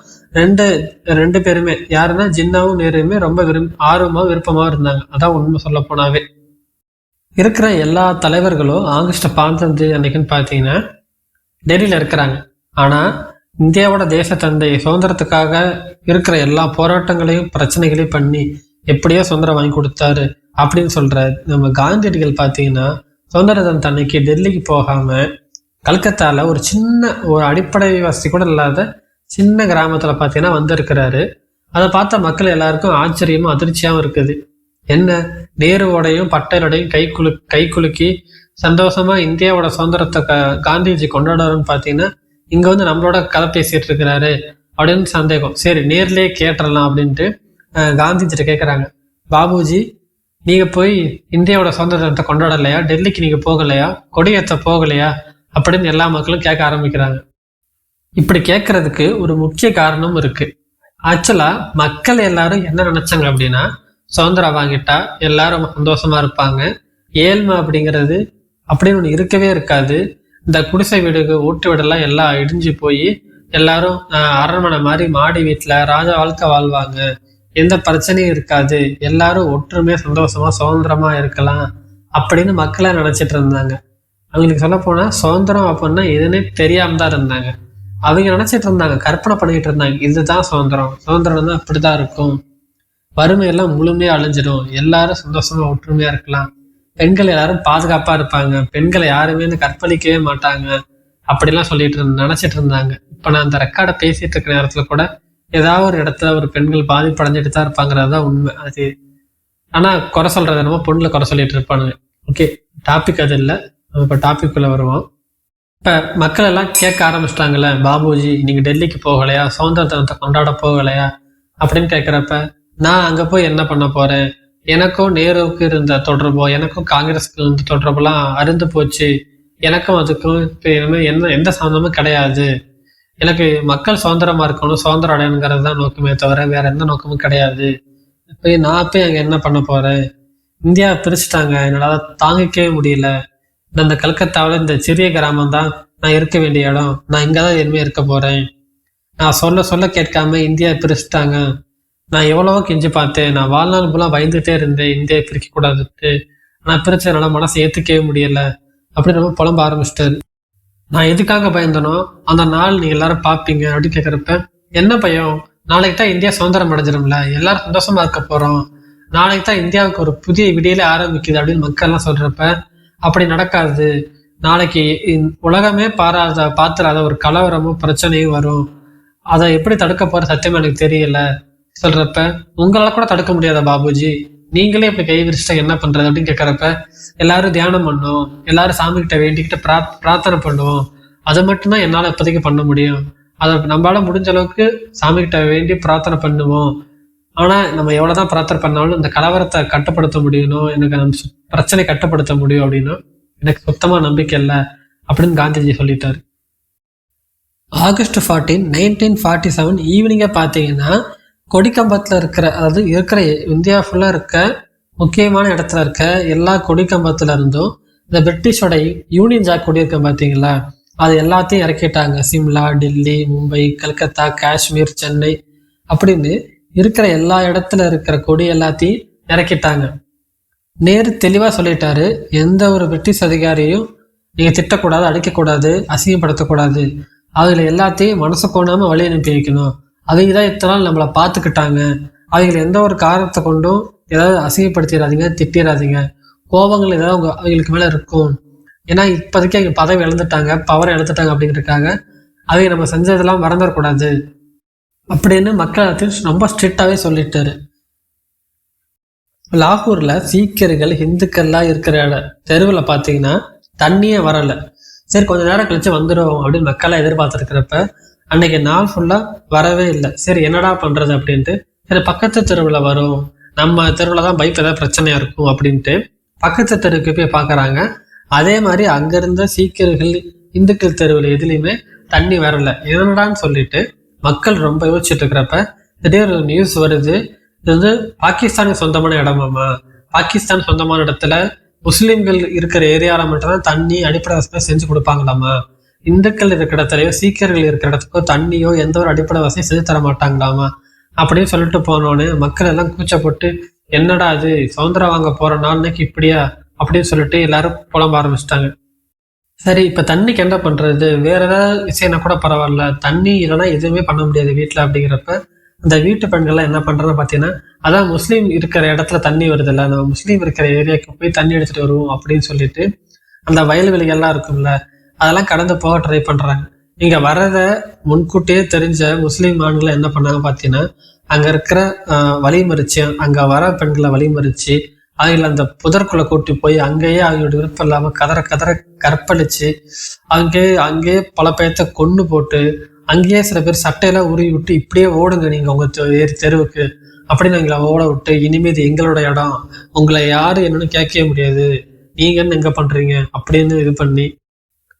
ரெண்டு பேருமே யாருன்னா ஜின்னாவும் நேருமே ரொம்ப ஆர்வமா விருப்பமா இருந்தாங்க. அதான் உண்மை சொல்ல போனாவே. இருக்கிற எல்லா தலைவர்களும் ஆகஸ்ட் 15 அன்னைக்குன்னு பாத்தீங்கன்னா டெல்லியில இருக்கிறாங்க. ஆனா இந்தியாவோட தேச தந்தை சுதந்திரத்துக்காக இருக்கிற எல்லா போராட்டங்களையும் பிரச்சனைகளையும் பண்ணி எப்படியோ சுதந்திரம் வாங்கி கொடுத்தாரு அப்படின்னு சொல்ற நம்ம காந்தியடிகள் பாத்தீங்கன்னா சுதந்திர தினத்து அன்னைக்கு டெல்லிக்கு போகாம கல்கத்தால ஒரு அடிப்படை வசதி கூட இல்லாத சின்ன கிராமத்துல பாத்தீங்கன்னா வந்திருக்கிறாரு. அதை பார்த்த மக்கள் எல்லாருக்கும் ஆச்சரியமும் அதிர்ச்சியாவும் இருக்குது. என்ன நேருவோடையும் பட்டேலோடையும் கை குலுக்கி சந்தோஷமா இந்தியாவோட சுதந்திரத்தை காந்திஜி கொண்டாடுறாருன்னு பாத்தீங்கன்னா இங்க நம்மளோட கதை பேசிட்டு இருக்கிறாரு அப்படின்னு சந்தேகம். சரி நேர்லயே கேட்டுடலாம் அப்படின்ட்டு காந்திஜிட்ட கேட்கறாங்க, பாபுஜி நீங்க போய் இந்தியாவோட சுதந்திர தினத்தை கொண்டாடலையா, டெல்லிக்கு நீங்க போகலையா, கொடியேற்ற போகலையா அப்படின்னு எல்லா மக்களும் கேட்க ஆரம்பிக்கிறாங்க. இப்படி கேட்கறதுக்கு ஒரு முக்கிய காரணம் இருக்கு. ஆக்சுவலா மக்கள் எல்லாரும் என்ன நினைச்சாங்க அப்படின்னா சுதந்திரம் வாங்கிட்டா எல்லாரும் சந்தோஷமா இருப்பாங்க, ஏழ்மை அப்படிங்கிறது அப்படின்னு ஒண்ணு இருக்கவே இருக்காது, இந்த குடிசை வீடு ஓட்டு வீடெல்லாம் எல்லாம் இடிஞ்சு போய் எல்லாரும் அரண்மனை மாதிரி மாடி வீட்டுல ராஜா வாழ்க்கை வாழ்வாங்க, எந்த பிரச்சனையும் இருக்காது, எல்லாரும் ஒற்றுமையா சந்தோஷமா சுதந்திரமா இருக்கலாம் அப்படின்னு மக்களா நினைச்சிட்டு இருந்தாங்க. அவங்களுக்கு சொல்ல போனா சுதந்திரம் அப்படின்னா எதுனே தெரியாம தான் இருந்தாங்க. அவங்க நினைச்சிட்டு இருந்தாங்க, கற்பனை பண்ணிட்டு இருந்தாங்க, இதுதான் சுதந்திரம் தான் அப்படிதான் இருக்கும், வறுமையெல்லாம் முழுமையா அழிஞ்சிடும், எல்லாரும் சந்தோஷமா ஒற்றுமையா இருக்கலாம், பெண்கள் எல்லாரும் பாதுகாப்பா இருப்பாங்க, பெண்களை யாருமே கற்பழிக்கவே மாட்டாங்க அப்படிலாம் நினைச்சிட்டு இருந்தாங்க. இப்ப நான் அந்த ரெக்கார்டை பேசிட்டு இருக்கிற நேரத்துல கூட ஏதாவது ஒரு இடத்துல ஒரு பெண்கள் பாதிப்படைஞ்சிட்டு தான் இருப்பாங்கிறது தான் உண்மை. அது ஆனால் குறை சொல்கிறது என்னமோ பொண்ணில் குறை சொல்லிட்டு இருப்பானுங்க. ஓகே, டாபிக் அது இல்லை, இப்போ டாபிக் உள்ள வருவோம். இப்போ மக்கள் எல்லாம் கேட்க ஆரம்பிச்சிட்டாங்கல்ல, பாபுஜி நீங்கள் டெல்லிக்கு போகலையா, சுதந்திர தினத்தை கொண்டாட போகலையா அப்படின்னு கேட்குறப்ப, நான் அங்கே போய் என்ன பண்ண போகிறேன், எனக்கும் நேருவுக்கு இருந்த தொடர்போ எனக்கும் காங்கிரஸுக்கு இருந்த தொடர்புலாம் அருந்து போச்சு, எனக்கும் அதுக்கும் இப்போ இனிமேல் எந்த சம்மந்தமும் கிடையாது, எனக்கு மக்கள் சுதந்திரமா இருக்கணும், சுதந்திரம் அடையணுங்கிறது தான் நோக்கமே தவிர வேற எந்த நோக்கமும் கிடையாது, இப்போ நான் போய் அங்கே என்ன பண்ண போகிறேன், இந்தியா பிரிச்சுட்டாங்க, என்னால் தாங்கிக்கவே முடியல, இந்த கல்கத்தாவில் இந்த சிறிய கிராமம் தான் நான் இருக்க வேண்டிய இடம், நான் இங்கே தான் இனிமேல் இருக்க போகிறேன், நான் சொல்ல கேட்காம இந்தியா பிரிச்சுட்டாங்க, நான் எவ்வளவோ கெஞ்சி பார்த்தேன், நான் வாழ்நாள் ஃபுல்லாக பயந்துகிட்டே இருந்தேன் இந்தியாவை பிரிக்கக்கூடாதுட்டு, ஆனால் பிரிச்சதுனால மனசை ஏற்றுக்கவே முடியலை அப்படின்னு ரொம்ப புலம்ப ஆரம்பிச்சிட்டாரு. நான் எதுக்காக பயந்தனோ அந்த நாள் நீங்கள் எல்லாரும் பார்ப்பீங்க அப்படின்னு கேட்குறப்ப, என்ன பயம், நாளைக்கு தான் இந்தியா சுதந்திரம் அடைஞ்சிடும்ல, எல்லாரும் சந்தோஷமா இருக்க போகிறோம், நாளைக்கு தான் இந்தியாவுக்கு ஒரு புதிய விடியலே ஆரம்பிக்குது அப்படின்னு மக்கள்லாம் சொல்கிறப்ப, அப்படி நடக்காது, நாளைக்கு உலகமே பார்த்துறாத ஒரு கலவரமும் பிரச்சனையும் வரும், அதை எப்படி தடுக்க போற சத்தியமா எனக்கு தெரியல சொல்றப்ப, உங்களால கூட தடுக்க முடியாத பாபுஜி, நீங்களே இப்படி கை விரிச்சிட்டா என்ன பண்றது அப்படின்னு கேட்கறப்ப, எல்லாரும் தியானம் பண்ணுவோம், எல்லாரும் சாமி கிட்ட வேண்டிக்கிட்டு பிரார்த்தனை பண்ணுவோம், அதை மட்டும்தான் என்னால இப்போதைக்கு பண்ண முடியும், அதை நம்மளால முடிஞ்ச அளவுக்கு சாமி கிட்ட வேண்டி பிரார்த்தனை பண்ணுவோம், ஆனா நம்ம எவ்வளவுதான் பிரார்த்தனை பண்ணாலும் இந்த கலவரத்தை கட்டுப்படுத்த முடியணும், எனக்கு நம்ம பிரச்சனை கட்டுப்படுத்த முடியும் அப்படின்னா எனக்கு சுத்தமா நம்பிக்கை இல்லை அப்படின்னு காந்திஜி சொல்லிட்டாரு. ஆகஸ்ட் 14, 1947 ஈவினிங்கா பார்த்தீங்கன்னா கொடிக்கம்பத்தில் இருக்கிற இந்தியா ஃபுல்லாக இருக்க முக்கியமான இடத்துல இருக்க எல்லா கொடிக்கம்பத்துல இருந்தும் இந்த பிரிட்டிஷோட யூனியன் ஜாக் கொடி இருக்க பார்த்தீங்களா, அது எல்லாத்தையும் இறக்கிட்டாங்க. சிம்லா, டெல்லி, மும்பை, கல்கத்தா, காஷ்மீர், சென்னை அப்படின்னு இருக்கிற எல்லா இடத்துல இருக்கிற கொடி எல்லாத்தையும் இறக்கிட்டாங்க. நேரு தெளிவாக சொல்லிட்டாரு, எந்த ஒரு பிரிட்டிஷ் அதிகாரியும் நீங்கள் திட்டக்கூடாது, அடிக்கக்கூடாது, அசிங்கப்படுத்தக்கூடாது, அவங்களை எல்லாத்தையும் மனசு கோணாமல் வழி அனுப்பி வைக்கணும், அவங்க தான் இத்தனை நாள் நம்மளை பார்த்துக்கிட்டாங்க, அவங்களை எந்த ஒரு காரணத்தை கொண்டும் ஏதாவது அசிங்கப்படுத்திடாதீங்க, திட்டிடாதீங்க, கோபங்கள் ஏதாவது அவங்களுக்கு மேலே இருக்கும், ஏன்னா இப்போதைக்கு அவங்க பதவி இழந்துட்டாங்க, பவர் இழந்துட்டாங்க அப்படிங்கிறதுக்காக அவங்க நம்ம செஞ்சதெல்லாம் மறந்துடக்கூடாது அப்படின்னு மக்கள் ரொம்ப ஸ்ட்ரிக்டாகவே சொல்லிட்டாரு. லாகூர்ல சீக்கியர்கள் இந்துக்கள்லாம் இருக்கிற தெருவில் பார்த்தீங்கன்னா தண்ணியே வரலை. சரி கொஞ்ச நேரம் கழிச்சு வந்துடும் அப்படின்னு மக்கள்லாம் எதிர்பார்த்துருக்கிறப்ப அன்னைக்கு நாள் ஃபுல்லாக வரவே இல்லை. சரி என்னடா பண்ணுறது அப்படின்ட்டு, சரி பக்கத்து தெருவில் வரும், நம்ம தெருவில் தான் பைப் ஏதாவது பிரச்சனையாக இருக்கும் அப்படின்ட்டு பக்கத்து தெருவுக்கு போய் பார்க்குறாங்க. அதே மாதிரி அங்கேருந்த சீக்கியர்கள் இந்துக்கள் தெருவில் எதுலேயுமே தண்ணி வரலை. என்னடான்னு சொல்லிட்டு மக்கள் ரொம்ப யோசிச்சுட்டு இருக்கிறப்ப திடீர் ஒரு நியூஸ் வருது, இது வந்து பாகிஸ்தானுக்கு சொந்தமான இடமாமா, பாகிஸ்தான் சொந்தமான இடத்துல முஸ்லீம்கள் இருக்கிற ஏரியாவில் மட்டும்தான் தண்ணி அடிப்படை வசதியாக செஞ்சு கொடுப்பாங்களாமா, இந்துக்கள் இருக்கிற இடத்துலையோ சீக்கியர்கள் இருக்கிற இடத்துக்கோ தண்ணியோ எந்த ஒரு அடிப்படை வசதியும் செஞ்சு தர மாட்டாங்களாமா அப்படின்னு சொல்லிட்டு போனோன்னு மக்கள் எல்லாம் கூச்சப்பட்டு, என்னடா அது சுதந்திரம் வாங்க போற நாளைக்கு இப்படியா அப்படின்னு சொல்லிட்டு எல்லாரும் புலம்ப ஆரம்பிச்சிட்டாங்க. சரி இப்போ தண்ணிக்கு என்ன பண்றது, வேற ஏதாவது விஷயம்னா கூட பரவாயில்ல, தண்ணி இல்லைன்னா எதுவுமே பண்ண முடியாது வீட்டில் அப்படிங்கிறப்ப அந்த வீட்டு பெண்கள்லாம் என்ன பண்றதுன்னு பார்த்தீங்கன்னா, அதான் முஸ்லீம் இருக்கிற இடத்துல தண்ணி வருது இல்லை, நம்ம முஸ்லீம் இருக்கிற ஏரியாவுக்கு போய் தண்ணி எடுத்துட்டு வருவோம் அப்படின்னு சொல்லிட்டு அந்த வயல்வெளிகள்லாம் இருக்கும்ல அதெல்லாம் கடந்து போக ட்ரை பண்றாங்க. இங்க வர்றத முன்கூட்டியே தெரிஞ்ச முஸ்லீம் ஆண்களை என்ன பண்ணாங்க பார்த்தீங்கன்னா, அங்க இருக்கிற வழிமறிச்சு அங்க வர பெண்களை வழிமறிச்சு அவங்கள அந்த புதற்குள்ள கூட்டி போய் அங்கேயே அவங்களோட விருப்பம் இல்லாம கதற கற்பழிச்சு அங்கேயே பல பேர்த்த கொண்டு போட்டு அங்கேயே சில பேர் சட்டையெல்லாம் உருவி விட்டு இப்படியே ஓடுங்க நீங்க உங்க தெருவுக்கு அப்படின்னு எங்களை ஓட விட்டு, இனிமே இது எங்களோட இடம், உங்களை யாரு என்னன்னு கேட்கவே முடியாது, நீங்க என்ன எங்க பண்றீங்க அப்படின்னு இது பண்ணி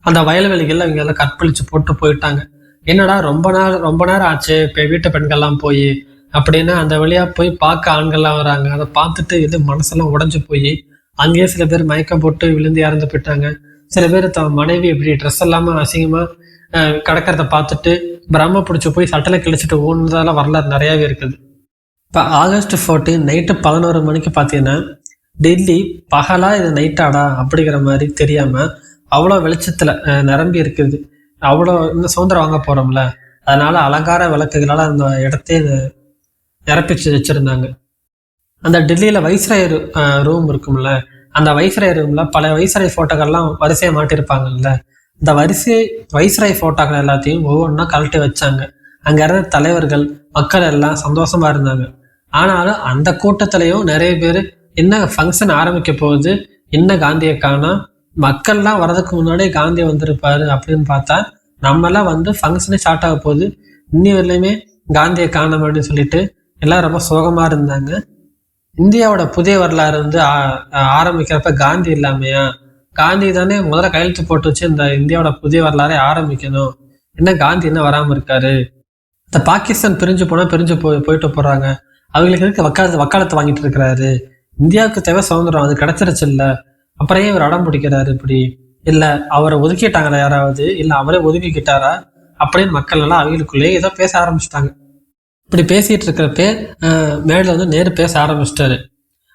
அந்த வயல்வெளிகள்ல அவங்க எல்லாம் கற்பழிச்சு போட்டு போயிட்டாங்க. என்னடா ரொம்ப நேரம் ஆச்சு இப்போ வீட்டு பெண்கள்லாம் போய் அப்படின்னு அந்த வழியா போய் பார்க்க ஆண்கள்லாம் வராங்க. அதை பார்த்துட்டு இது மனசெல்லாம் உடஞ்சு போய் அங்கேயே சில பேர் மயக்கம் போட்டு விழுந்து இறந்து போயிட்டாங்க. சில பேர் தன் மனைவி இப்படி ட்ரெஸ் இல்லாம அசிங்கமா கிடக்கிறத பார்த்துட்டு பிரம்ம பிடிச்சி போய் சட்டலை கிழிச்சிட்டு ஓடுனதால வரலாறு நிறையாவே இருக்குது. இப்போ ஆகஸ்ட் 14 நைட்டு 11 மணிக்கு பார்த்தீங்கன்னா டெல்லி பகலா இது நைட்டாடா அப்படிங்கிற மாதிரி தெரியாம அவ்வளோ வெளிச்சத்துல நிரம்பி இருக்குது. அவ்வளோ இன்னும் சுதந்திரம் வாங்க போறோம்ல, அதனால அலங்கார விளக்குகளால் அந்த இடத்தையே நிரப்பிச்சு வச்சிருந்தாங்க. அந்த டெல்லியில வைஸ்ராய் ரூம் இருக்கும்ல, அந்த வைஸ்ராய் ரூம்ல பல வைஸ்ராய் போட்டோக்கள்லாம் வரிசையை மாட்டிருப்பாங்கல்ல, இந்த வைஸ்ராய் போட்டோக்கள் எல்லாத்தையும் ஒவ்வொன்றா கழட்டி வச்சாங்க. அங்க இருந்த தலைவர்கள் மக்கள் எல்லாம் சந்தோஷமா இருந்தாங்க. ஆனாலும் அந்த கூட்டத்திலையும் நிறைய பேர் என்ன ஃபங்க்ஷன் ஆரம்பிக்க போகுது, என்ன காந்தியை காணோம், மக்கள்லாம் வர்றதுக்கு முன்னாடியே காந்தி வந்திருப்பாரு அப்படின்னு பார்த்தா நம்மலாம் ஃபங்க்ஷனே ஸ்டார்ட் ஆக போகுது, இன்னி வரலையுமே காந்தியை காணோம் அப்படின்னு சொல்லிட்டு எல்லாம் ரொம்ப சோகமா இருந்தாங்க. இந்தியாவோட புதிய வரலாறு ஆரம்பிக்கிறப்ப காந்தி இல்லாமையா, காந்தி தானே முதல்ல கையெழுத்து போட்டு வச்சு இந்த இந்தியாவோட புதிய வரலாறை ஆரம்பிக்கணும், என்ன காந்தி என்ன வராம இருக்காரு, இந்த பாகிஸ்தான் பிரிஞ்சு போயிட்டு போறாங்க, அவங்களுக்கு இருக்க வக்காலத்தை வாங்கிட்டு இருக்கிறாரு, இந்தியாவுக்கு தேவை சுதந்திரம், அது கிடைச்சிருச்சு இல்ல, அப்புறம் ஏன் இவர் அடம் பிடிக்கிறாரு, இப்படி இல்ல அவரை ஒதுக்கிட்டாங்களா யாராவது, இல்ல அவரே ஒதுக்கிக்கிட்டாரா அப்படின்னு மக்கள் எல்லாம் அவங்களுக்குள்ளேயே ஏதோ பேச ஆரம்பிச்சிட்டாங்க. இப்படி பேசிட்டு இருக்கிறப்ப மேல நேரு பேச ஆரம்பிச்சிட்டாரு.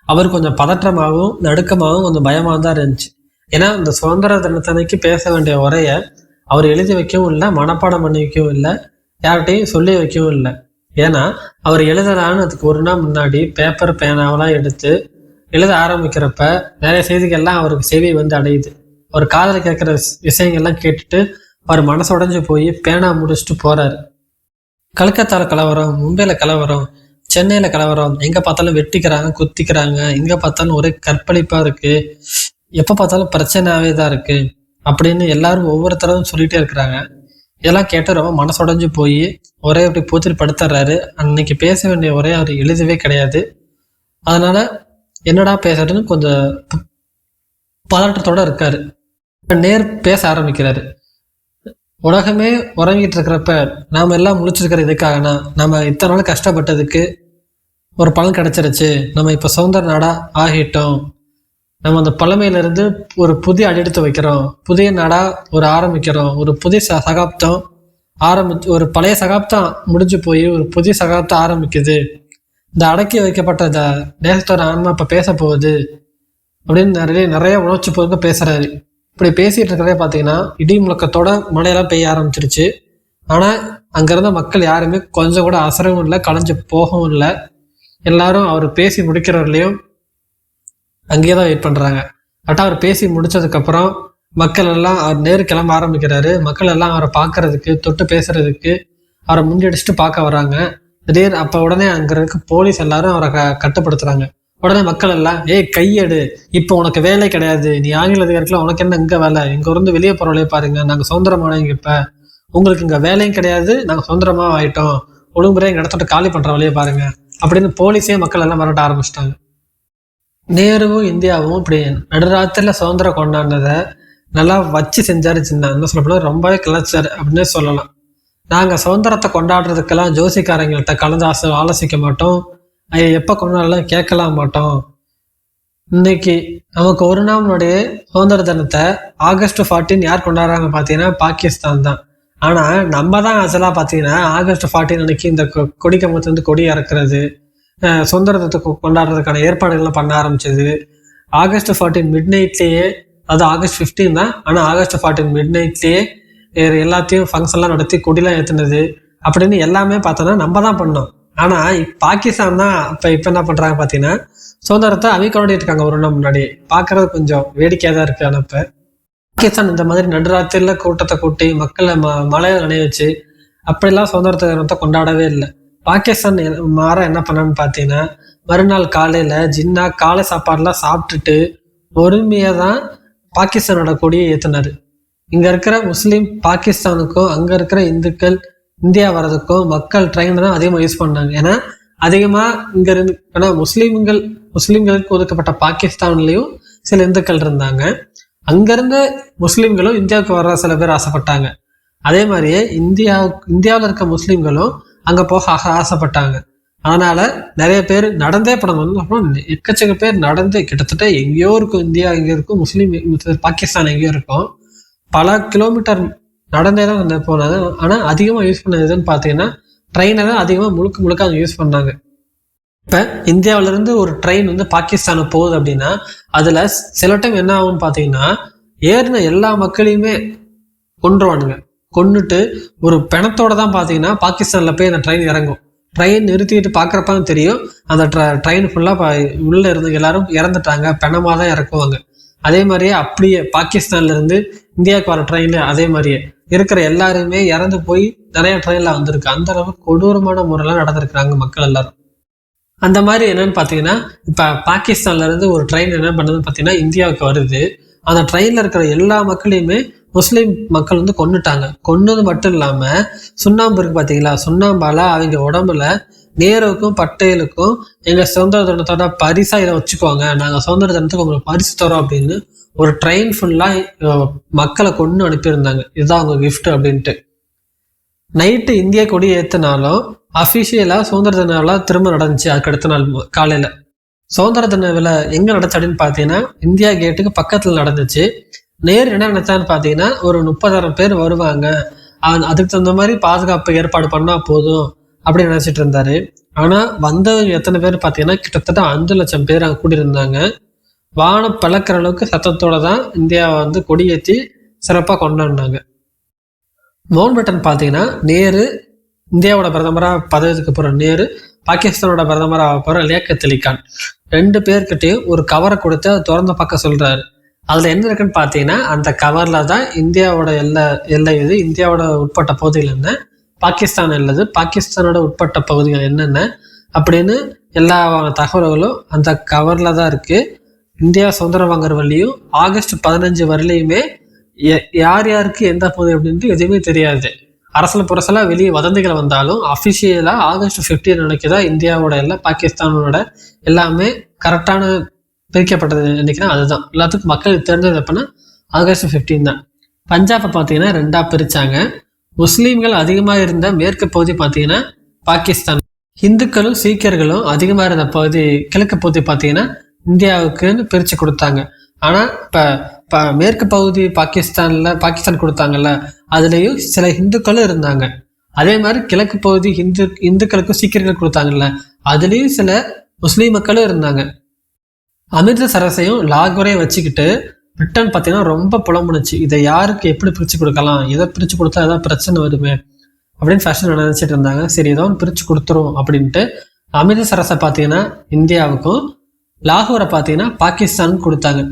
அவர் கொஞ்சம் பதற்றமாகவும் நடுக்கமாகவும் கொஞ்சம் பயமா தான் இருந்துச்சு. ஏன்னா இந்த சுதந்திர தினத்தன்னைக்கு பேச வேண்டிய உரைய அவர் எழுதி வைக்கவும் இல்லை, மனப்பாடம் பண்ணி வைக்கவும் இல்லை, யார்கிட்டையும் சொல்லி வைக்கவும் இல்லை. ஏன்னா அவர் எழுதலான்னு அதுக்கு ஒரு நாள் முன்னாடி பேப்பர் பேனாவெல்லாம் எடுத்து எழுத ஆரம்பிக்கிறப்ப நிறைய செய்திகள்லாம் அவருக்கு செவி அடையுது. அவர் காதல கேட்குற விஷயங்கள்லாம் கேட்டுட்டு அவர் மனசு உடைஞ்சு போய் பேனா முடிச்சுட்டு போறாரு. கல்கத்தால கலவரம், மும்பையில கலவரம், சென்னையில கலவரம், எங்க பார்த்தாலும் வெட்டிக்கிறாங்க, குத்திக்கிறாங்க, எங்க பார்த்தாலும் ஒரே கற்பழிப்பா இருக்கு, எப்ப பார்த்தாலும் பிரச்சனையாவே தான் இருக்கு அப்படின்னு எல்லாரும் ஒவ்வொருத்தரும் சொல்லிட்டே இருக்கிறாங்க. இதெல்லாம் கேட்டு ரொம்ப மனசுடைஞ்சு போய் ஒரே அப்படி பூச்சிட்டு படுத்துறாரு. அன்னைக்கு பேச வேண்டிய ஒரே அவர் எழுதவே கிடையாது. அதனால என்னடா பேசுறதுன்னு கொஞ்சம் பதற்றத்தோட இருக்காரு. நேர் பேச ஆரம்பிக்கிறாரு. உலகமே உறங்கிட்டு இருக்கிறப்ப நாம எல்லாம் முழிச்சிருக்கிற இதுக்காகனா, நம்ம இத்தனை நாள் கஷ்டப்பட்டதுக்கு ஒரு பலன் கிடைச்சிருச்சு, நம்ம இப்ப சுதந்திர நாடா ஆகிட்டோம், நம்ம அந்த பழமையிலிருந்து ஒரு புதிய அடியெடுத்து வைக்கிறோம், புதிய நாடா ஒரு ஆரம்பிக்கிறோம், ஒரு புதிய சகாப்தம் ஒரு பழைய சகாப்தம் முடிஞ்சு போய் ஒரு புதிய சகாப்தம் ஆரம்பிக்குது, இந்த அடக்கி வைக்கப்பட்ட இந்த தேசத்தோட ஆன்மா இப்ப பேச போகுது அப்படின்னு நிறைய உணர்ச்சி பொருட்கள் பேசுறாரு. இப்படி பேசிட்டு இருக்கிறதே பார்த்தீங்கன்னா இடி முழக்கத்தோட மழையெல்லாம் பெய்ய ஆரம்பிச்சிருச்சு. ஆனா அங்க இருந்த மக்கள் யாருமே கொஞ்சம் கூட அசரவும் இல்லை, களைஞ்சு போகவும் இல்லை. எல்லாரும் அவர் பேசி முடிக்கிறவர்களையும் அங்கேயே தான் வெயிட் பண்றாங்க. கரெக்டாக அவர் பேசி முடிச்சதுக்கு அப்புறம் மக்கள் எல்லாம் அவர் நேரு கிளம்ப ஆரம்பிக்கிறாரு. மக்கள் எல்லாம் அவரை பார்க்கறதுக்கு, தொட்டு பேசுறதுக்கு, அவரை முன்னெடிச்சுட்டு பார்க்க வராங்க. திடீர் அப்ப உடனே அங்க இருக்க போலீஸ் எல்லாரும் அவரை கட்டுப்படுத்துறாங்க. உடனே மக்கள் எல்லாம் கையெடு, இப்ப உனக்கு வேலை கிடையாது, நீ ஆங்கில அதிகாரத்துல உனக்கு என்ன இங்க வேலை, இங்க இருந்து வெளியே போறவளையே பாருங்க, நாங்க சுதந்திரமானவங்க, இப்ப உங்களுக்கு இங்க வேலையும் கிடையாது, நாங்க சுதந்திரமா ஆயிட்டோம், ஒழுங்குமுறை எங்க இடத்தோட காலி பண்ற வழியே பாருங்க அப்படின்னு போலீஸே மக்கள் எல்லாம் மிரட்ட ஆரம்பிச்சிட்டாங்க. நேருவும் இந்தியாவும் இப்படி நடுராத்திரில சுதந்திரம் கொண்டாடினதை நல்லா வச்சு செஞ்சாரு. என்ன சொல்லப்போனா ரொம்பவே கிளச்சாரு அப்படின்னு சொல்லலாம். நாங்க சுதந்திரத்தை கொண்டாடுறதுக்கெல்லாம் ஜோசிக்காரங்கள்ட்ட கலந்து ஆலோசிக்க மாட்டோம், எப்ப கொண்டாடலாம் கேட்கலாம் மாட்டோம். இன்னைக்கு நமக்கு ஒரு நாள் முன்னாடியே சுதந்திர தினத்தை August 14 யார் கொண்டாடுறாங்க பாத்தீங்கன்னா பாகிஸ்தான் தான். ஆனா நம்ம தான் அசலா பாத்தீங்கன்னா August 14 அன்னைக்கு இந்த கொடி கம்பத்துல கொடி இறக்குறது, சுதந்திரத்தை கொண்டாடுறதுக்கான ஏற்பாடுகள்லாம் பண்ண ஆரம்பிச்சது. August 14 மிட் நைட்லயே, அது August 15 தான், ஆனா August 14 மிட் நைட்லயே எல்லாத்தையும் ஃபங்க்ஷன்லாம் நடத்தி கொடிலாம் ஏத்துனது அப்படின்னு எல்லாமே பார்த்தோன்னா நம்ம தான் பண்ணோம். ஆனா பாகிஸ்தான் தான் இப்ப என்ன பண்றாங்க பாத்தீங்கன்னா சுதந்திரத்தை அவங்க கொண்டாடிட்டு இருக்காங்க. ஒரு நாள் முன்னாடி பாக்குறது கொஞ்சம் வேடிக்கையா தான் இருக்கு. ஆனா இப்ப பாகிஸ்தான் இந்த மாதிரி நடுராத்திரில கூட்டத்தை கூட்டி மக்களை மழையை நினைய வச்சு அப்படிலாம் சுதந்திர தினத்தை கொண்டாடவே இல்லை. பாகிஸ்தான் மாற என்ன பண்ணான்னு பாத்தீங்கன்னா மறுநாள் காலையில ஜின்னா காலை சாப்பாடுலாம் சாப்பிட்டுட்டு பொறுமையா தான் பாகிஸ்தானோட கொடியை ஏத்துனாரு. இங்க இருக்கிற முஸ்லீம் பாகிஸ்தானுக்கும் அங்க இருக்கிற இந்துக்கள் இந்தியா வர்றதுக்கும் மக்கள் ட்ரெயின் தான் அதிகமாக யூஸ் பண்ணாங்க. ஏன்னா அதிகமா இங்க இருந்து, ஏன்னா முஸ்லீம்களுக்கு ஒதுக்கப்பட்ட பாகிஸ்தான்லயும் சில இந்துக்கள் இருந்தாங்க, அங்கிருந்து முஸ்லீம்களும் இந்தியாவுக்கு வர சில பேர் ஆசைப்பட்டாங்க. அதே மாதிரியே இந்தியாவில் இருக்க முஸ்லீம்களும் அங்க போக ஆசைப்பட்டாங்க. அதனால நிறைய பேர் நடந்தே படம் எக்கச்சக்க பேர் நடந்து, கிட்டத்தட்ட எங்கேயோ இருக்கும் இந்தியா, எங்கேயோ இருக்கும் முஸ்லீம் பாகிஸ்தான் எங்கேயோ இருக்கும், பல கிலோமீட்டர் நடந்தே தான் போனாங்க. ஆனா அதிகமா யூஸ் பண்ணதுன்னு பாத்தீங்கன்னா ட்ரெயினை தான் அதிகமா முழுக்க அவங்க யூஸ் பண்ணாங்க. இப்ப இந்தியாவில இருந்து ஒரு ட்ரெயின் பாகிஸ்தானுக்கு போகுது அப்படின்னா அதுல சில டைம் என்ன ஆகும்னு பாத்தீங்கன்னா ஏறின எல்லா மக்களையுமே கொன்றுவானுங்க. கொன்னுட்டு ஒரு பிணத்தோட தான் பாத்தீங்கன்னா பாகிஸ்தான்ல போய் அந்த ட்ரெயின் இறங்கும். ட்ரெயின் நிறுத்திட்டு பாக்குறப்பதான் தெரியும் அந்த ட்ரெயின் ஃபுல்லா உள்ள இருந்து எல்லாரும் இறந்துட்டாங்க, பிணமா தான் இறக்குவாங்க. அதே மாதிரியே அப்படியே பாகிஸ்தான்ல இருந்து இந்தியாவுக்கு வர ட்ரெயின்ல அதே மாதிரியே இருக்கிற எல்லாருமே இறந்து போய் நிறைய ட்ரெயின்ல வந்திருக்கு. அந்த அளவுக்கு கொடூரமான முறையெல்லாம் நடந்திருக்கிறாங்க மக்கள் எல்லாரும். அந்த மாதிரி என்னன்னு பார்த்தீங்கன்னா, இப்போ பாகிஸ்தான்ல இருந்து ஒரு ட்ரெயின் என்ன பண்ணுதுன்னு பார்த்தீங்கன்னா இந்தியாவுக்கு வருது. அந்த ட்ரெயினில் இருக்கிற எல்லா மக்களையுமே முஸ்லீம் மக்கள் வந்து கொன்னுட்டாங்க. கொன்னது மட்டும் இல்லாமல் சுண்ணாம்பு இருக்கு பார்த்தீங்களா, சுண்ணாம்பால் அவங்க உடம்புல நேருவுக்கும் பட்டேலுக்கும் எங்கள் சுதந்திர தினத்தோட பரிசாக இதை வச்சுக்கோங்க, நாங்கள் சுதந்திர தினத்துக்கு உங்களுக்கு பரிசு தரோம் அப்படின்னு ஒரு ட்ரெயின் ஃபுல்லாக மக்களை கொன்று அனுப்பியிருந்தாங்க. இதுதான் அவங்க கிஃப்ட் அப்படின்ட்டு. நைட்டு இந்திய கொடி ஏற்றினாலும் அஃபிஷியலாக சுதந்திர தின விழா திரும்ப நடந்துச்சு. அதுக்கு அடுத்த நாள் காலையில் சுதந்திர தின விழா எங்கே நடந்துச்சு அப்படின்னு பார்த்தீங்கன்னா இந்தியா கேட்டுக்கு பக்கத்தில் நடந்துச்சு. நேரு என்ன நினைச்சான்னு பார்த்தீங்கன்னா ஒரு 30,000 பேர் வருவாங்க, அதுக்கு தகுந்த மாதிரி பாதுகாப்பு ஏற்பாடு பண்ணால் போதும் அப்படின்னு நினச்சிட்டு இருந்தாரு. ஆனால் வந்தவங்க எத்தனை பேர் பார்த்தீங்கன்னா கிட்டத்தட்ட 5 லட்சம் பேர் அங்கே கூடியிருந்தாங்க. வானம் பிளக்கிற அளவுக்கு சத்தத்தோட தான் இந்தியாவை வந்து கொடியேற்றி சிறப்பாக கொண்டாடினாங்க. மவுண்ட் பேட்டன் பார்த்தீங்கன்னா நேரு இந்தியாவோட பிரதமராக பதவிக்கு போகிற நேரு, பாகிஸ்தானோட பிரதமராக போகிற லியாக்கத் அலி கான் 2 பேர்கிட்டையும் ஒரு கவரை கொடுத்து அதை திறந்து பார்க்க சொல்கிறாரு. அதில் என்ன இருக்குன்னு பார்த்தீங்கன்னா அந்த கவரில் தான் இந்தியாவோட எல்லை இது, இந்தியாவோட உட்பட்ட பகுதிகள் என்ன, பாகிஸ்தான் இல்லது, பாகிஸ்தானோட உட்பட்ட பகுதிகள் என்னென்ன அப்படின்னு எல்லா தகவல்களும் அந்த கவரில் தான் இருக்குது. இந்தியா சுதந்திரம் வாங்குற வரலையும் ஆகஸ்ட் 15 வரலையுமே யார் யாருக்கு எந்த பகுதி அப்படின்ட்டு எதுவுமே தெரியாது. அரசியல் புரசலாக வெளியே வதந்திகள் வந்தாலும் அஃபிஷியலாக ஆகஸ்ட் 15 அன்னைக்கு தான் இந்தியாவோட எல்லாம் பாகிஸ்தானோட எல்லாமே கரெக்டான பிரிக்கப்பட்டது. நினைக்கிறேன் அதுதான் எல்லாத்துக்கும் மக்களுக்கு தெரிஞ்சது அப்படின்னா ஆகஸ்ட் 15 தான். பஞ்சாபை பார்த்தீங்கன்னா 2ஆக பிரித்தாங்க. முஸ்லீம்கள் அதிகமாக இருந்த மேற்கு பகுதி பார்த்தீங்கன்னா பாகிஸ்தான், இந்துக்களும் சீக்கியர்களும் அதிகமாக இருந்த பகுதி கிழக்கு பகுதி பார்த்தீங்கன்னா இந்தியாவுக்குன்னு பிரித்து கொடுத்தாங்க. ஆனால் இப்போ மேற்கு பகுதி பாகிஸ்தான் கொடுத்தாங்கல்ல, அதுலேயும் சில இந்துக்களும் இருந்தாங்க. அதே மாதிரி கிழக்கு பகுதி இந்துக்களுக்கும் சீக்கியர்கள் கொடுத்தாங்கல்ல, அதுலேயும் சில முஸ்லீம் மக்களும் இருந்தாங்க. அமிர்தசரஸையும் லாகூரையும் வச்சுக்கிட்டு பிரிட்டன் பார்த்தீங்கன்னா ரொம்ப புலம்புனுச்சு. இதை யாருக்கு எப்படி பிரித்து கொடுக்கலாம், இதை பிரித்து கொடுத்தா ஏதாவது பிரச்சனை வருமே அப்படின்னு ஃபர்ஸ்ட் நினச்சிட்டு இருந்தாங்க. சரி ஏதோ ஒன்று பிரித்து கொடுத்துரும் அப்படின்ட்டு அமிர்தசரஸை பார்த்தீங்கன்னா இந்தியாவுக்கும், லாகூரை பார்த்தீங்கன்னா பாகிஸ்தானுக்கும் கொடுத்தாங்க.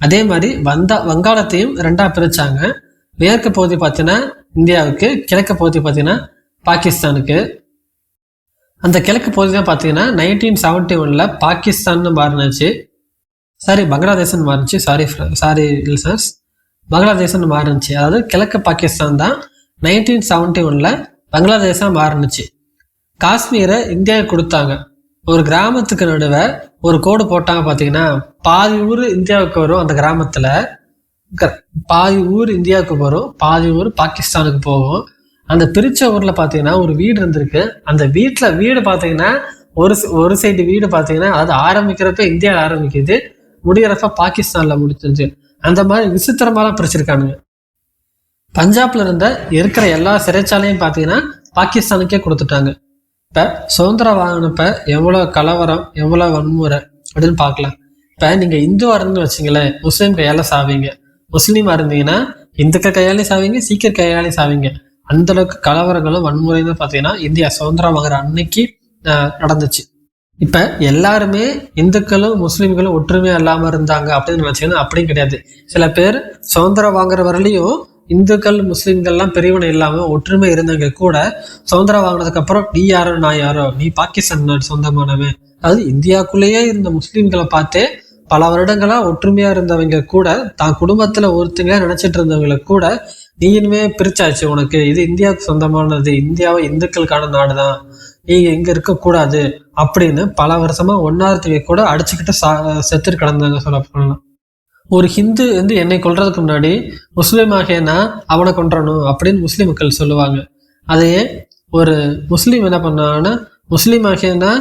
அதே மாதிரி வங்காளத்தையும் 2ஆக பிரித்தாங்க. மேற்கு பகுதி பார்த்தீங்கன்னா இந்தியாவுக்கு, கிழக்கு பகுதி பார்த்தீங்கன்னா பாகிஸ்தானுக்கு. அந்த கிழக்கு பகுதி தான் பார்த்தீங்கன்னா 1971 பாகிஸ்தான் மாறினுச்சு, பங்களாதேஷ்னு மாறிச்சு, லிசனர்ஸ், பங்களாதேஷ்னு மாறினுச்சு. அதாவது கிழக்கு பாகிஸ்தான் தான் 1971 பங்களாதேஷாக மாறினுச்சு. காஷ்மீரை இந்தியாவுக்கு கொடுத்தாங்க. ஒரு கிராமத்துக்கு நடுவே ஒரு கோடு போட்டாங்க பார்த்தீங்கன்னா, பாதி ஊர் இந்தியாவுக்கு வரும், அந்த கிராமத்தில் பாதி ஊர் இந்தியாவுக்கு வரும், பாதி ஊர் பாகிஸ்தானுக்கு போகும். அந்த பிரித்த ஊரில் பார்த்தீங்கன்னா ஒரு வீடு இருந்திருக்கு. அந்த வீடு பார்த்தீங்கன்னா ஒரு சைடு வீடு பார்த்தீங்கன்னா அது ஆரம்பிக்கிறப்ப இந்தியாவில் ஆரம்பிக்குது, முடிகிறப்ப பாகிஸ்தானில் முடிச்சிருச்சு. அந்த மாதிரி விசித்திரமாலாம் பிரிச்சிருக்கானுங்க. பஞ்சாப்ல இருந்த இருக்கிற எல்லா சிறைச்சாலையும் பார்த்தீங்கன்னா பாகிஸ்தானுக்கே கொடுத்துட்டாங்க. இப்போ சுதந்திரம் வாங்கினப்ப எவ்வளோ கலவரம், எவ்வளோ வன்முறை அப்படின்னு பார்க்கலாம். இப்போ நீங்கள் இந்துவாக இருந்து வச்சிங்களேன், முஸ்லீம் கையால் சாவீங்க. முஸ்லீமாக இருந்தீங்கன்னா இந்துக்கள் கையாலையும் சாவீங்க, சீக்கியர் கையாலையும் சாவீங்க. அந்த அளவுக்கு கலவரங்களும் வன்முறையும் பார்த்தீங்கன்னா இந்தியா சுதந்திரம் வாங்குற அன்னைக்கு நடந்துச்சு. இப்போ எல்லாருமே இந்துக்களும் முஸ்லீம்களும் ஒற்றுமையாக இல்லாமல் இருந்தாங்க அப்படின்னு நினச்சிங்கன்னா அப்படியும் கிடையாது. சில பேர் சுதந்திரம் வாங்குற வரலையும் இந்துக்கள் முஸ்லீம்கள்லாம் பிரிவினை இல்லாமல் ஒற்றுமை இருந்தவங்க கூட சுதந்திரம் வாங்கினதுக்கு அப்புறம் நீ யாரோ நான் யாரோ, நீ பாகிஸ்தான் நாடு சொந்தமானவன், அதாவது இந்தியாவுக்குள்ளேயே இருந்த முஸ்லீம்களை பார்த்தே பல வருடங்களா ஒற்றுமையா இருந்தவங்க கூட தான் குடும்பத்துல ஒருத்தங்க நினைச்சிட்டு இருந்தவங்களை கூட நீ இனிமே பிரிச்சாச்சு, உனக்கு இது இந்தியாவுக்கு சொந்தமானது, இந்தியாவை இந்துக்களுக்கான நாடுதான், நீங்க இங்க இருக்கக்கூடாது அப்படின்னு பல வருஷமா ஒன்னாரத்துக்கு கூட அடிச்சுக்கிட்டு செத்துட்டு கிடந்தாங்க. சொல்ல போனலாம் ஒரு ஹிந்து வந்து என்னை கொல்றதுக்கு முன்னாடி முஸ்லீம் ஆகியனா அவனை கொன்றணும் அப்படின்னு முஸ்லீம் மக்கள் சொல்லுவாங்க. அதையே ஒரு முஸ்லீம் என்ன பண்ணான்னா, முஸ்லீம் ஆகியனா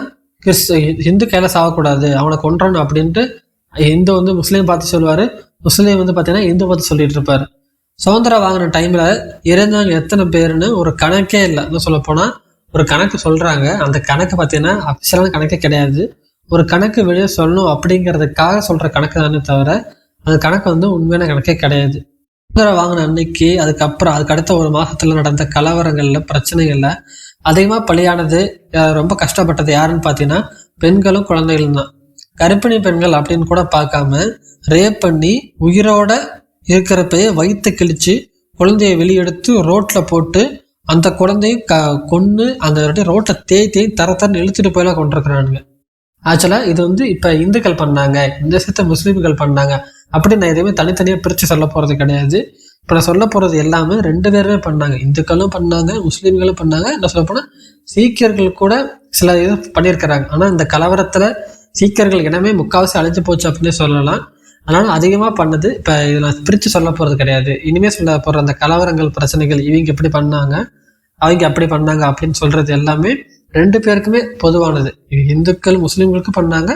ஹிந்து கையில சாகக்கூடாது, அவனை கொன்றணும் அப்படின்ட்டு இந்து வந்து முஸ்லீம் பார்த்து சொல்லுவாரு, முஸ்லீம் வந்து பார்த்தீங்கன்னா இந்து பார்த்து சொல்லிட்டு இருப்பாரு. சுதந்திரம் வாங்கின டைம்ல இறந்தவங்க எத்தனை பேருன்னு ஒரு கணக்கே இல்லை. இன்னும் சொல்ல போனா ஒரு கணக்கு சொல்றாங்க. அந்த கணக்கு பார்த்தீங்கன்னா அபிஷியலான கணக்கே கிடையாது. ஒரு கணக்கு வெளியே சொல்லணும் அப்படிங்கிறதுக்காக சொல்ற கணக்கு தானே தவிர அந்த கணக்கு வந்து உண்மையான கணக்கே கிடையாது. சுதந்திரம் வாங்கின அன்னைக்கு அதுக்கப்புறம் அதுக்கு அடுத்த ஒரு மாசத்துல நடந்த கலவரங்கள்ல பிரச்சனைகள்ல அதிகமா பலியானது, ரொம்ப கஷ்டப்பட்டது யாருன்னு பார்த்தீங்கன்னா பெண்களும் குழந்தைகளும் தான். கர்ப்பிணி பெண்கள் அப்படின்னு கூட பார்க்காம ரேப் பண்ணி உயிரோட இருக்கிறப்பயே வயிற்று கிழிச்சு குழந்தைய வெளியெடுத்து ரோட்ல போட்டு அந்த குழந்தையும் கொன்று அந்த ரோட்டை தேய் தரத்தரன்னு இழுத்துட்டு போயெல்லாம் கொண்டிருக்கிறானுங்க. ஆக்சுவலாக இது வந்து இப்போ இந்துக்கள் பண்ணாங்க, இந்த விஷயத்த முஸ்லீம்கள் பண்ணாங்க அப்படி நான் எதுவுமே தனித்தனியாக பிரித்து சொல்ல போகிறது கிடையாது. இப்போ நான் சொல்ல போகிறது எல்லாமே 2 பேருமே பண்ணாங்க. இந்துக்களும் பண்ணாங்க, முஸ்லீம்களும் பண்ணாங்க. என்ன சொல்ல போனால் சீக்கியர்கள் கூட சில இது பண்ணியிருக்கிறாங்க. ஆனால் இந்த கலவரத்தில் சீக்கியர்கள் இனமே முக்கால்வாசி அழிஞ்சு போச்சு அப்படின்னு சொல்லலாம். அதனால அதிகமாக பண்ணது இப்போ இதை நான் பிரித்து சொல்ல போகிறது கிடையாது. இனிமேல் சொல்ல போகிற அந்த கலவரங்கள் பிரச்சனைகள் இவங்க எப்படி பண்ணாங்க அவங்க அப்படி பண்ணாங்க அப்படின்னு சொல்கிறது எல்லாமே 2 பேருக்குமே பொதுவானது. இந்துக்கள் முஸ்லீம்களுக்கும் பண்ணாங்க,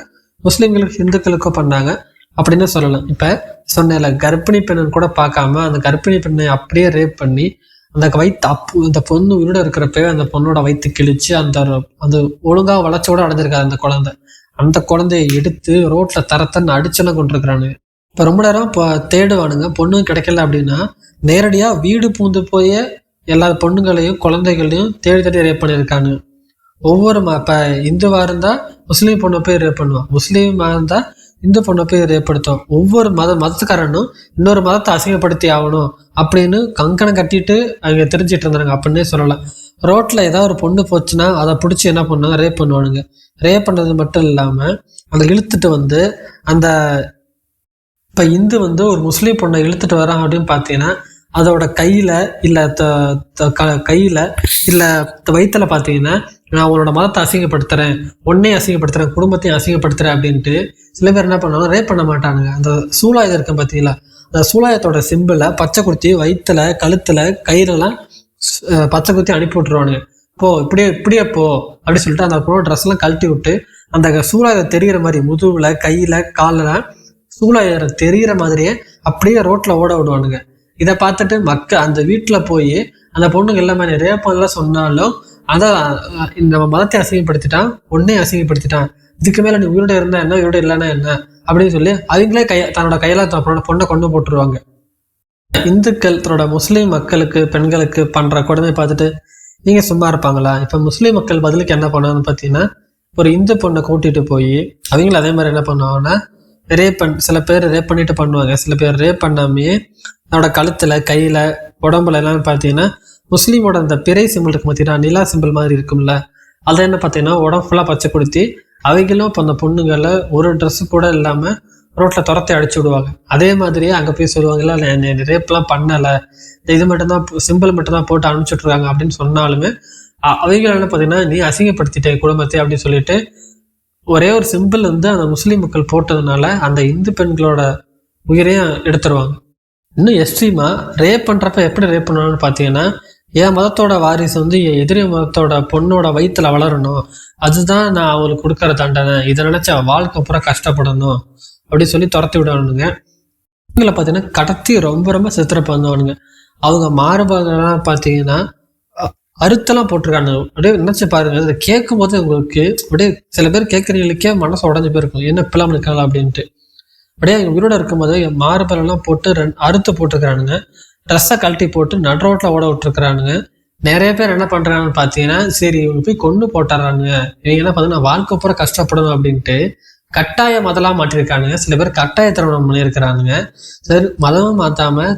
முஸ்லீம்களுக்கு இந்துக்களுக்கும் பண்ணாங்க அப்படின்னு சொல்லலாம். இப்போ சொன்னேன்ல, கர்ப்பிணி பெண்ணை கூட பார்க்காம அந்த கர்ப்பிணி பெண்ணை அப்படியே ரேப் பண்ணி அந்த வயிற்று அந்த பொண்ணு உயிரோட இருக்கிறப்ப அந்த பொண்ணோட வயிற்று கிழிச்சு அந்த ஒழுங்காக வளர்ச்சியோட அடைஞ்சிருக்காது அந்த குழந்தை. அந்த குழந்தைய எடுத்து ரோட்ல தரத்தன்னு அடிச்செல்லாம் கொண்டிருக்கிறானுங்க. இப்போ ரொம்ப நேரம் இப்போ தேடுவானுங்க, பொண்ணு கிடைக்கல அப்படின்னா நேரடியாக வீடு பூந்து போய் எல்லா பொண்ணுங்களையும் குழந்தைகளையும் தேடி ரேப் பண்ணியிருக்காங்க. ஒவ்வொரு இப்போ இந்துவாக இருந்தால் முஸ்லீம் பொண்ணை போய் ரேப் பண்ணுவான், முஸ்லீமாக இருந்தால் இந்து பொண்ணை போய் ரேப்படுத்தும். ஒவ்வொரு மதத்துக்காரனும் இன்னொரு மதத்தை அசிங்கப்படுத்தி ஆகணும் அப்படின்னு கங்கணம் கட்டிட்டு அவங்க தெரிஞ்சிட்டு இருந்தாங்க அப்படின்னே சொல்லலாம். ரோட்டில் ஏதாவது ஒரு பொண்ணு போச்சுன்னா அதை பிடிச்சி என்ன பண்ணுவாங்க, ரேப் பண்ணுவானுங்க. ரேப் பண்ணது மட்டும் இல்லாமல் அதை இழுத்துட்டு வந்து அந்த இப்போ இந்து வந்து ஒரு முஸ்லீம் பொண்ணை இழுத்துட்டு வரான் அப்படின்னு பார்த்தீங்கன்னா அதோட கையில் இல்லை கையில் இல்லை வயிற்றுல பார்த்தீங்கன்னா நான் உன்னோட மதத்தை அசிங்கப்படுத்துகிறேன், உன்னையும் அசிங்கப்படுத்துகிறேன், குடும்பத்தையும் அசிங்கப்படுத்துகிறேன் அப்படின்ட்டு சில பேர் என்ன பண்ணுவாங்க, ரேப் பண்ண மாட்டானுங்க. அந்த சூலாயுதம் இருக்கும் பார்த்தீங்களா, அந்த சூலாயத்தோட சிம்பிளை பச்சை குத்தி வயிற்றுல கழுத்தில் கையிலலாம் பச்சை குத்தி அனுப்பி விட்டுருவானுங்க. இப்படியே போ அப்படின்னு சொல்லிட்டு அந்த பொண்ணோட ட்ரெஸ்லாம் கழட்டி விட்டு அந்த சூலாயுதம் தெரிகிற மாதிரி முதுகுல கையில் காலில் சூலாயுதம் தெரிகிற மாதிரியே அப்படியே ரோட்டில் ஓட விடுவானுங்க. இதை பார்த்துட்டு அந்த வீட்டில் போய் அந்த பொண்ணுங்க எல்லாமே நிறைய பண்ணலாம் சொன்னாலும் அதான் இந்த மதத்தை அசிங்கப்படுத்திட்டான், ஒன்னே அசிங்கப்படுத்திட்டான், இதுக்கு மேலே நீ உயிரோட இருந்தா என்ன உயிரோட இல்லைன்னா என்ன அப்படின்னு சொல்லி அவங்களே தன்னோட கையில தன்னோட பொண்ணை கொண்டு போட்டுருவாங்க. இந்துக்கள் தன்னோட முஸ்லீம் மக்களுக்கு பெண்களுக்கு பண்ற கொடுமை பார்த்துட்டு நீங்க சும்மா இருப்பாங்களா? இப்போ முஸ்லீம் மக்கள் பதிலுக்கு என்ன பண்ணுவாங்கன்னு பார்த்தீங்கன்னா, ஒரு இந்து பொண்ணை கூட்டிட்டு போய் அவங்களும் அதே மாதிரி என்ன பண்ணுவாங்கன்னா சில பேர் ரேப் பண்ணிட்டு பண்ணுவாங்க, சில பேர் ரேப் பண்ணாமையே அதோட கழுத்துல கையில உடம்புல எல்லாம் பார்த்தீங்கன்னா முஸ்லீமோட அந்த பிறை சிம்பிள் இருக்கு பார்த்தீங்கன்னா, நிலா சிம்பிள் மாதிரி இருக்கும்ல, அதை என்ன பார்த்தீங்கன்னா உடம்பு ஃபுல்லாக பச்சை கொடுத்தி அவங்களும் இப்போ அந்த பொண்ணுங்களை ஒரு ட்ரெஸ்ஸு கூட இல்லாமல் ரோட்டில் துரத்தி அடிச்சு விடுவாங்க. அதே மாதிரியே அங்கே போய் சொல்லுவாங்கல்ல, ரேப்லாம் பண்ணலை, இது மட்டும்தான் சிம்பிள் மட்டும்தான் போட்டு அனுப்பிச்சுட்ருக்காங்க அப்படின்னு சொன்னாலுமே அவங்க என்ன பார்த்தீங்கன்னா நீ அசிங்கப்படுத்திட்டேன் குடும்பத்தை அப்படின்னு சொல்லிட்டு ஒரே ஒரு சிம்பிள் வந்து அந்த முஸ்லீம் மக்கள் போட்டதுனால அந்த இந்து பெண்களோட உயிரையும் எடுத்துருவாங்க. இன்னும் எக்ஸ்ட்ரீமா ரேப் பண்ணுறப்ப எப்படி ரேப் பண்ணுவாங்கன்னு பார்த்தீங்கன்னா, என் மதத்தோட வாரிசு வந்து என் எதிரி மதத்தோட பொண்ணோட வயிற்றுல வளரணும், அதுதான் நான் அவங்களுக்கு கொடுக்குற தண்டனை, இதை நினச்சி வாழ்க்கை பூரா கஷ்டப்படணும் அப்படின்னு சொல்லி துரத்தி விடுவானுங்க. இவங்களை பார்த்தீங்கன்னா கடத்தி ரொம்ப ரொம்ப சித்திர பண்ணுவானுங்க. அவங்க மாறுபாடுலாம் பார்த்தீங்கன்னா அறுத்தெல்லாம் போட்டிருக்காங்க. அப்படியே நினச்சி பாருங்க, அதை கேட்கும் போது உங்களுக்கு அப்படியே சில பேர் கேட்குறவங்களுக்கே மனசு உடஞ்சி போயிருக்கும், என்ன இப்பெல்லாம் இருக்காங்களா அப்படின்ட்டு. அப்படியே அவங்க உயிரோட இருக்கும்போது மாறுபலெல்லாம் போட்டு அறுத்து போட்டிருக்கிறானுங்க, ட்ரெஸ்ஸை கழட்டி போட்டு நடு ரோட்டில் ஓட விட்டுருக்குறானுங்க. நிறைய பேர் என்ன பண்ணுறாங்கன்னு பார்த்தீங்கன்னா, சரி இவங்க போய் கொண்டு போட்டுறானுங்க, இவங்க என்ன பார்த்தீங்கன்னா வாழ்க்கை பூரா கஷ்டப்படணும் அப்படின்ட்டு கட்டாய மதலாம் மாட்டிருக்கானுங்க. சில பேர் கட்டாய திருமணம் பண்ணியிருக்கிறானுங்க. சரி மதமும் மாற்றாமல்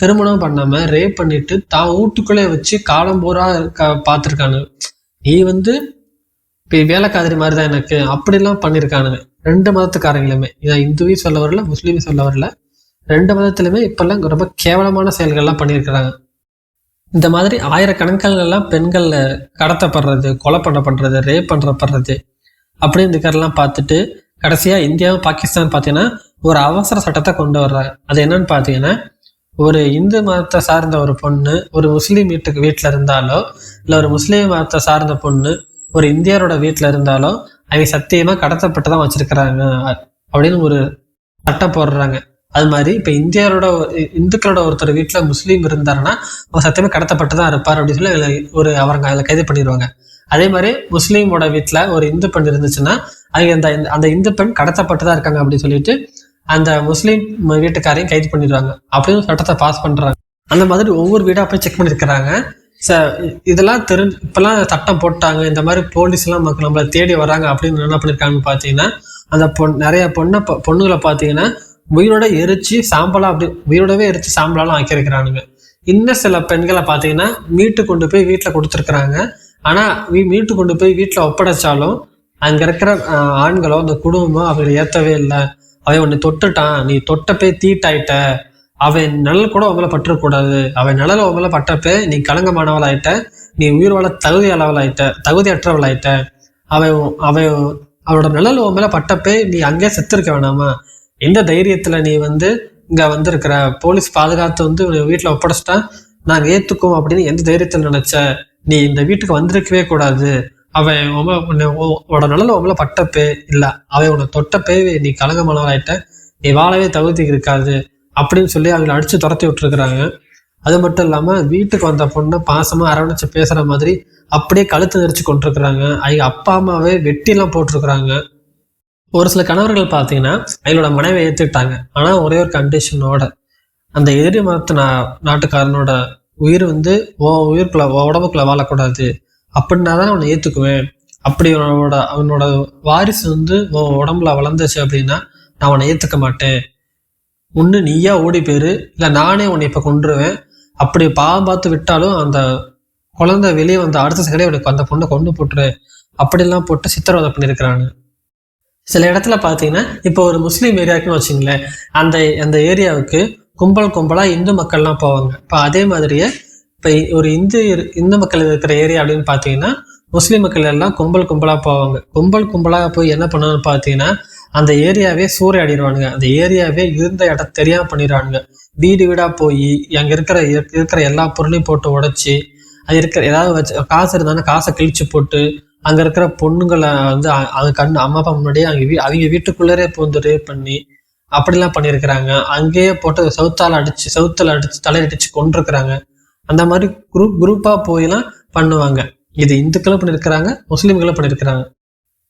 திருமணம் பண்ணாமல் ரேப் பண்ணிட்டு தான் வீட்டுக்குள்ளே வச்சு காலம் பூரா பார்த்துருக்கானுங்க. நீ வந்து இப்போ வேலைக்காதிரி மாதிரி தான் எனக்கு அப்படிலாம் பண்ணியிருக்கானுங்க. 2 மதத்துக்காரங்களுமே, இதான் இந்துவையும் சொல்ல வரல முஸ்லீமையும் சொல்ல வரல, 2 மதத்துலையுமே இப்பெல்லாம் ரொம்ப கேவலமான செயல்கள்லாம் பண்ணியிருக்கிறாங்க. இந்த மாதிரி ஆயிரக்கணக்கிலெல்லாம் பெண்கள் கடத்தப்படுறது, கொலை பண்ணப்படுறது, ரேப் பண்ணுறப்படுறது அப்படின்னு இருக்கிறதெல்லாம் பார்த்துட்டு கடைசியாக இந்தியாவும் பாகிஸ்தான் பார்த்தீங்கன்னா ஒரு அவசர சட்டத்தை கொண்டு வர்றாங்க. அது என்னன்னு பார்த்தீங்கன்னா, ஒரு இந்து மதத்தை சார்ந்த ஒரு பொண்ணு ஒரு முஸ்லீம் வீட்டில் இருந்தாலோ இல்லை ஒரு முஸ்லீம் மதத்தை சார்ந்த பொண்ணு ஒரு இந்தியரோட வீட்டில் இருந்தாலோ அவங்க சத்தியமாக கடத்தப்பட்டு தான் வச்சிருக்கிறாங்க அப்படின்னு ஒரு சட்டம் போடுறாங்க. அது மாதிரி இப்போ இந்துக்களோட ஒருத்தர் வீட்டில் முஸ்லீம் இருந்தாருன்னா அவர் சத்தியமாக கடத்தப்பட்டு தான் இருப்பார் அப்படின்னு சொல்லி அவங்க அதில் கைது பண்ணிடுவாங்க. அதே மாதிரி முஸ்லீமோட வீட்டில் ஒரு இந்து பெண் இருந்துச்சுன்னா அவங்க அந்த இந்து பெண் கடத்தப்பட்டு தான் இருக்காங்க அப்படின்னு சொல்லிட்டு அந்த முஸ்லீம் வீட்டுக்காரையும் கைது பண்ணிடுவாங்க அப்படின்னு சட்டத்தை பாஸ் பண்ணுறாங்க. அந்த மாதிரி ஒவ்வொரு வீடாக போய் செக் பண்ணியிருக்கிறாங்க. இதெல்லாம் இப்பெல்லாம் சட்டம் போட்டாங்க, இந்த மாதிரி போலீஸ்லாம் நம்மளை தேடி வராங்க அப்படின்னு என்ன பண்ணியிருக்காங்கன்னு பார்த்தீங்கன்னா, அந்த நிறைய பொண்ணுகளை பார்த்தீங்கன்னா உயிரோட எரிச்சு சாம்பலா அப்படி உயிரோடவே எரிச்சு சாம்பலாலாம் ஆக்கியிருக்கிறானுங்க. இன்னும் சில பெண்களை பார்த்தீங்கன்னா மீட்டு கொண்டு போய் வீட்டில் கொடுத்துருக்குறாங்க. ஆனால் மீட்டு கொண்டு போய் வீட்டில் ஒப்படைச்சாலும் அங்கே இருக்கிற ஆண்களோ அந்த குடும்பமோ அவங்களை ஏற்றவே இல்லை. அவன் உன்னை தொட்டுட்டான், நீ தொட்ட போய் தீட்டாயிட்ட, அவன் நிழல் கூட உங்களை பற்றக்கூடாது, அவன் நிழல் உங்களை பட்டப்பே நீ களங்கமானவளாயிட்ட, நீ உயிர் வாழ தகுதியற்றவளாயிட்ட, அவனோட நிழல் உங்களை பட்டப்பே நீ அங்கே செத்துருக்க வேணாமா, எந்த தைரியத்துல நீ இங்க வந்திருக்கிற, போலீஸ் பாதுகாத்து வீட்டுல ஒப்படைச்சிட்டா நாங்க ஏத்துக்குவோம் அப்படின்னு எந்த தைரியத்துல நினைச்ச, நீ இந்த வீட்டுக்கு வந்திருக்கவே கூடாது, அவன் உன்னோட நிழல் உங்களை பட்டப்பே இல்ல, அவன் உன்னை தொட்டப்பே நீ களங்கமானவளாயிட்ட, நீ வாழவே தகுதி இருக்காது அப்படின்னு சொல்லி அவங்களை அடிச்சு துரத்தி விட்டுருக்குறாங்க. அது மட்டும் இல்லாம வீட்டுக்கு வந்த பொண்ணை பாசமா அரவணைச்சு பேசுற மாதிரி அப்படியே கழுத்து நெரிச்சு கொண்டிருக்கிறாங்க. அவங்க அப்பா அம்மாவே வெட்டிலாம் போட்டிருக்கிறாங்க. ஒரு சில கணவர்கள் பார்த்தீங்கன்னா அவங்களோட மனைவியை ஏற்றுக்கிட்டாங்க. ஆனால் ஒரே ஒரு கண்டிஷனோட, அந்த எதிரி மதத்து நாட்டுக்காரனோட உயிர் உயிருக்குள்ள உடம்புக்குள்ள வாழக்கூடாது அப்படின்னா தான் அவனை ஏற்றுக்குவேன். அப்படி அவனோட வாரிசு உடம்புல வளர்ந்துச்சு அப்படின்னா நான் அவனை ஏற்றுக்க மாட்டேன். ஒன்று நீயா ஓடி போயிரு, இல்லை நானே உன்னை இப்போ கொண்டுருவேன். அப்படி பாவம் பார்த்து விட்டாலும் அந்த குழந்தை வெளியே அடுத்த செகண்டே உனக்கு அந்த பொண்ணை கொண்டு போட்டுரு அப்படிலாம் போட்டு சித்திரவதை பண்ணியிருக்கிறாங்க. சில இடத்துல பார்த்தீங்கன்னா இப்போ ஒரு முஸ்லீம் ஏரியாவுக்குன்னு வச்சுங்களேன், அந்த ஏரியாவுக்கு கும்பலாக இந்து மக்கள்லாம் போவாங்க. இப்போ அதே மாதிரியே இப்போ ஒரு இந்து மக்கள் இருக்கிற ஏரியா அப்படின்னு பார்த்தீங்கன்னா முஸ்லீம் மக்கள் எல்லாம் கும்பலாக போவாங்க. கும்பலாக போய் என்ன பண்ணணும்னு பார்த்தீங்கன்னா அந்த ஏரியாவே சூறையாடிடுவானுங்க. அந்த ஏரியாவே இருந்த இடம் தெரியாம பண்ணிடுவானுங்க. வீடு வீடா போய் அங்கே இருக்கிற எல்லா பொருளையும் போட்டு உடைச்சி, அது இருக்கிற ஏதாவது வச்சு காசு இருந்தாலும் காசை கிழிச்சு போட்டு, அங்க இருக்கிற பொண்ணுங்களை அம்மா அப்பா முன்னாடியே அவங்க வீட்டுக்குள்ளரே பூந்து ரேப் பண்ணி அப்படிலாம் பண்ணியிருக்கிறாங்க. அங்கேயே போட்டு செவுத்துல அடிச்சு தலையடிச்சு கொண்டிருக்கிறாங்க. அந்த மாதிரி குரூப்பா போயெல்லாம் பண்ணுவாங்க. இது இந்துக்களும் பண்ணியிருக்கிறாங்க, முஸ்லீம்களும் பண்ணியிருக்கிறாங்க.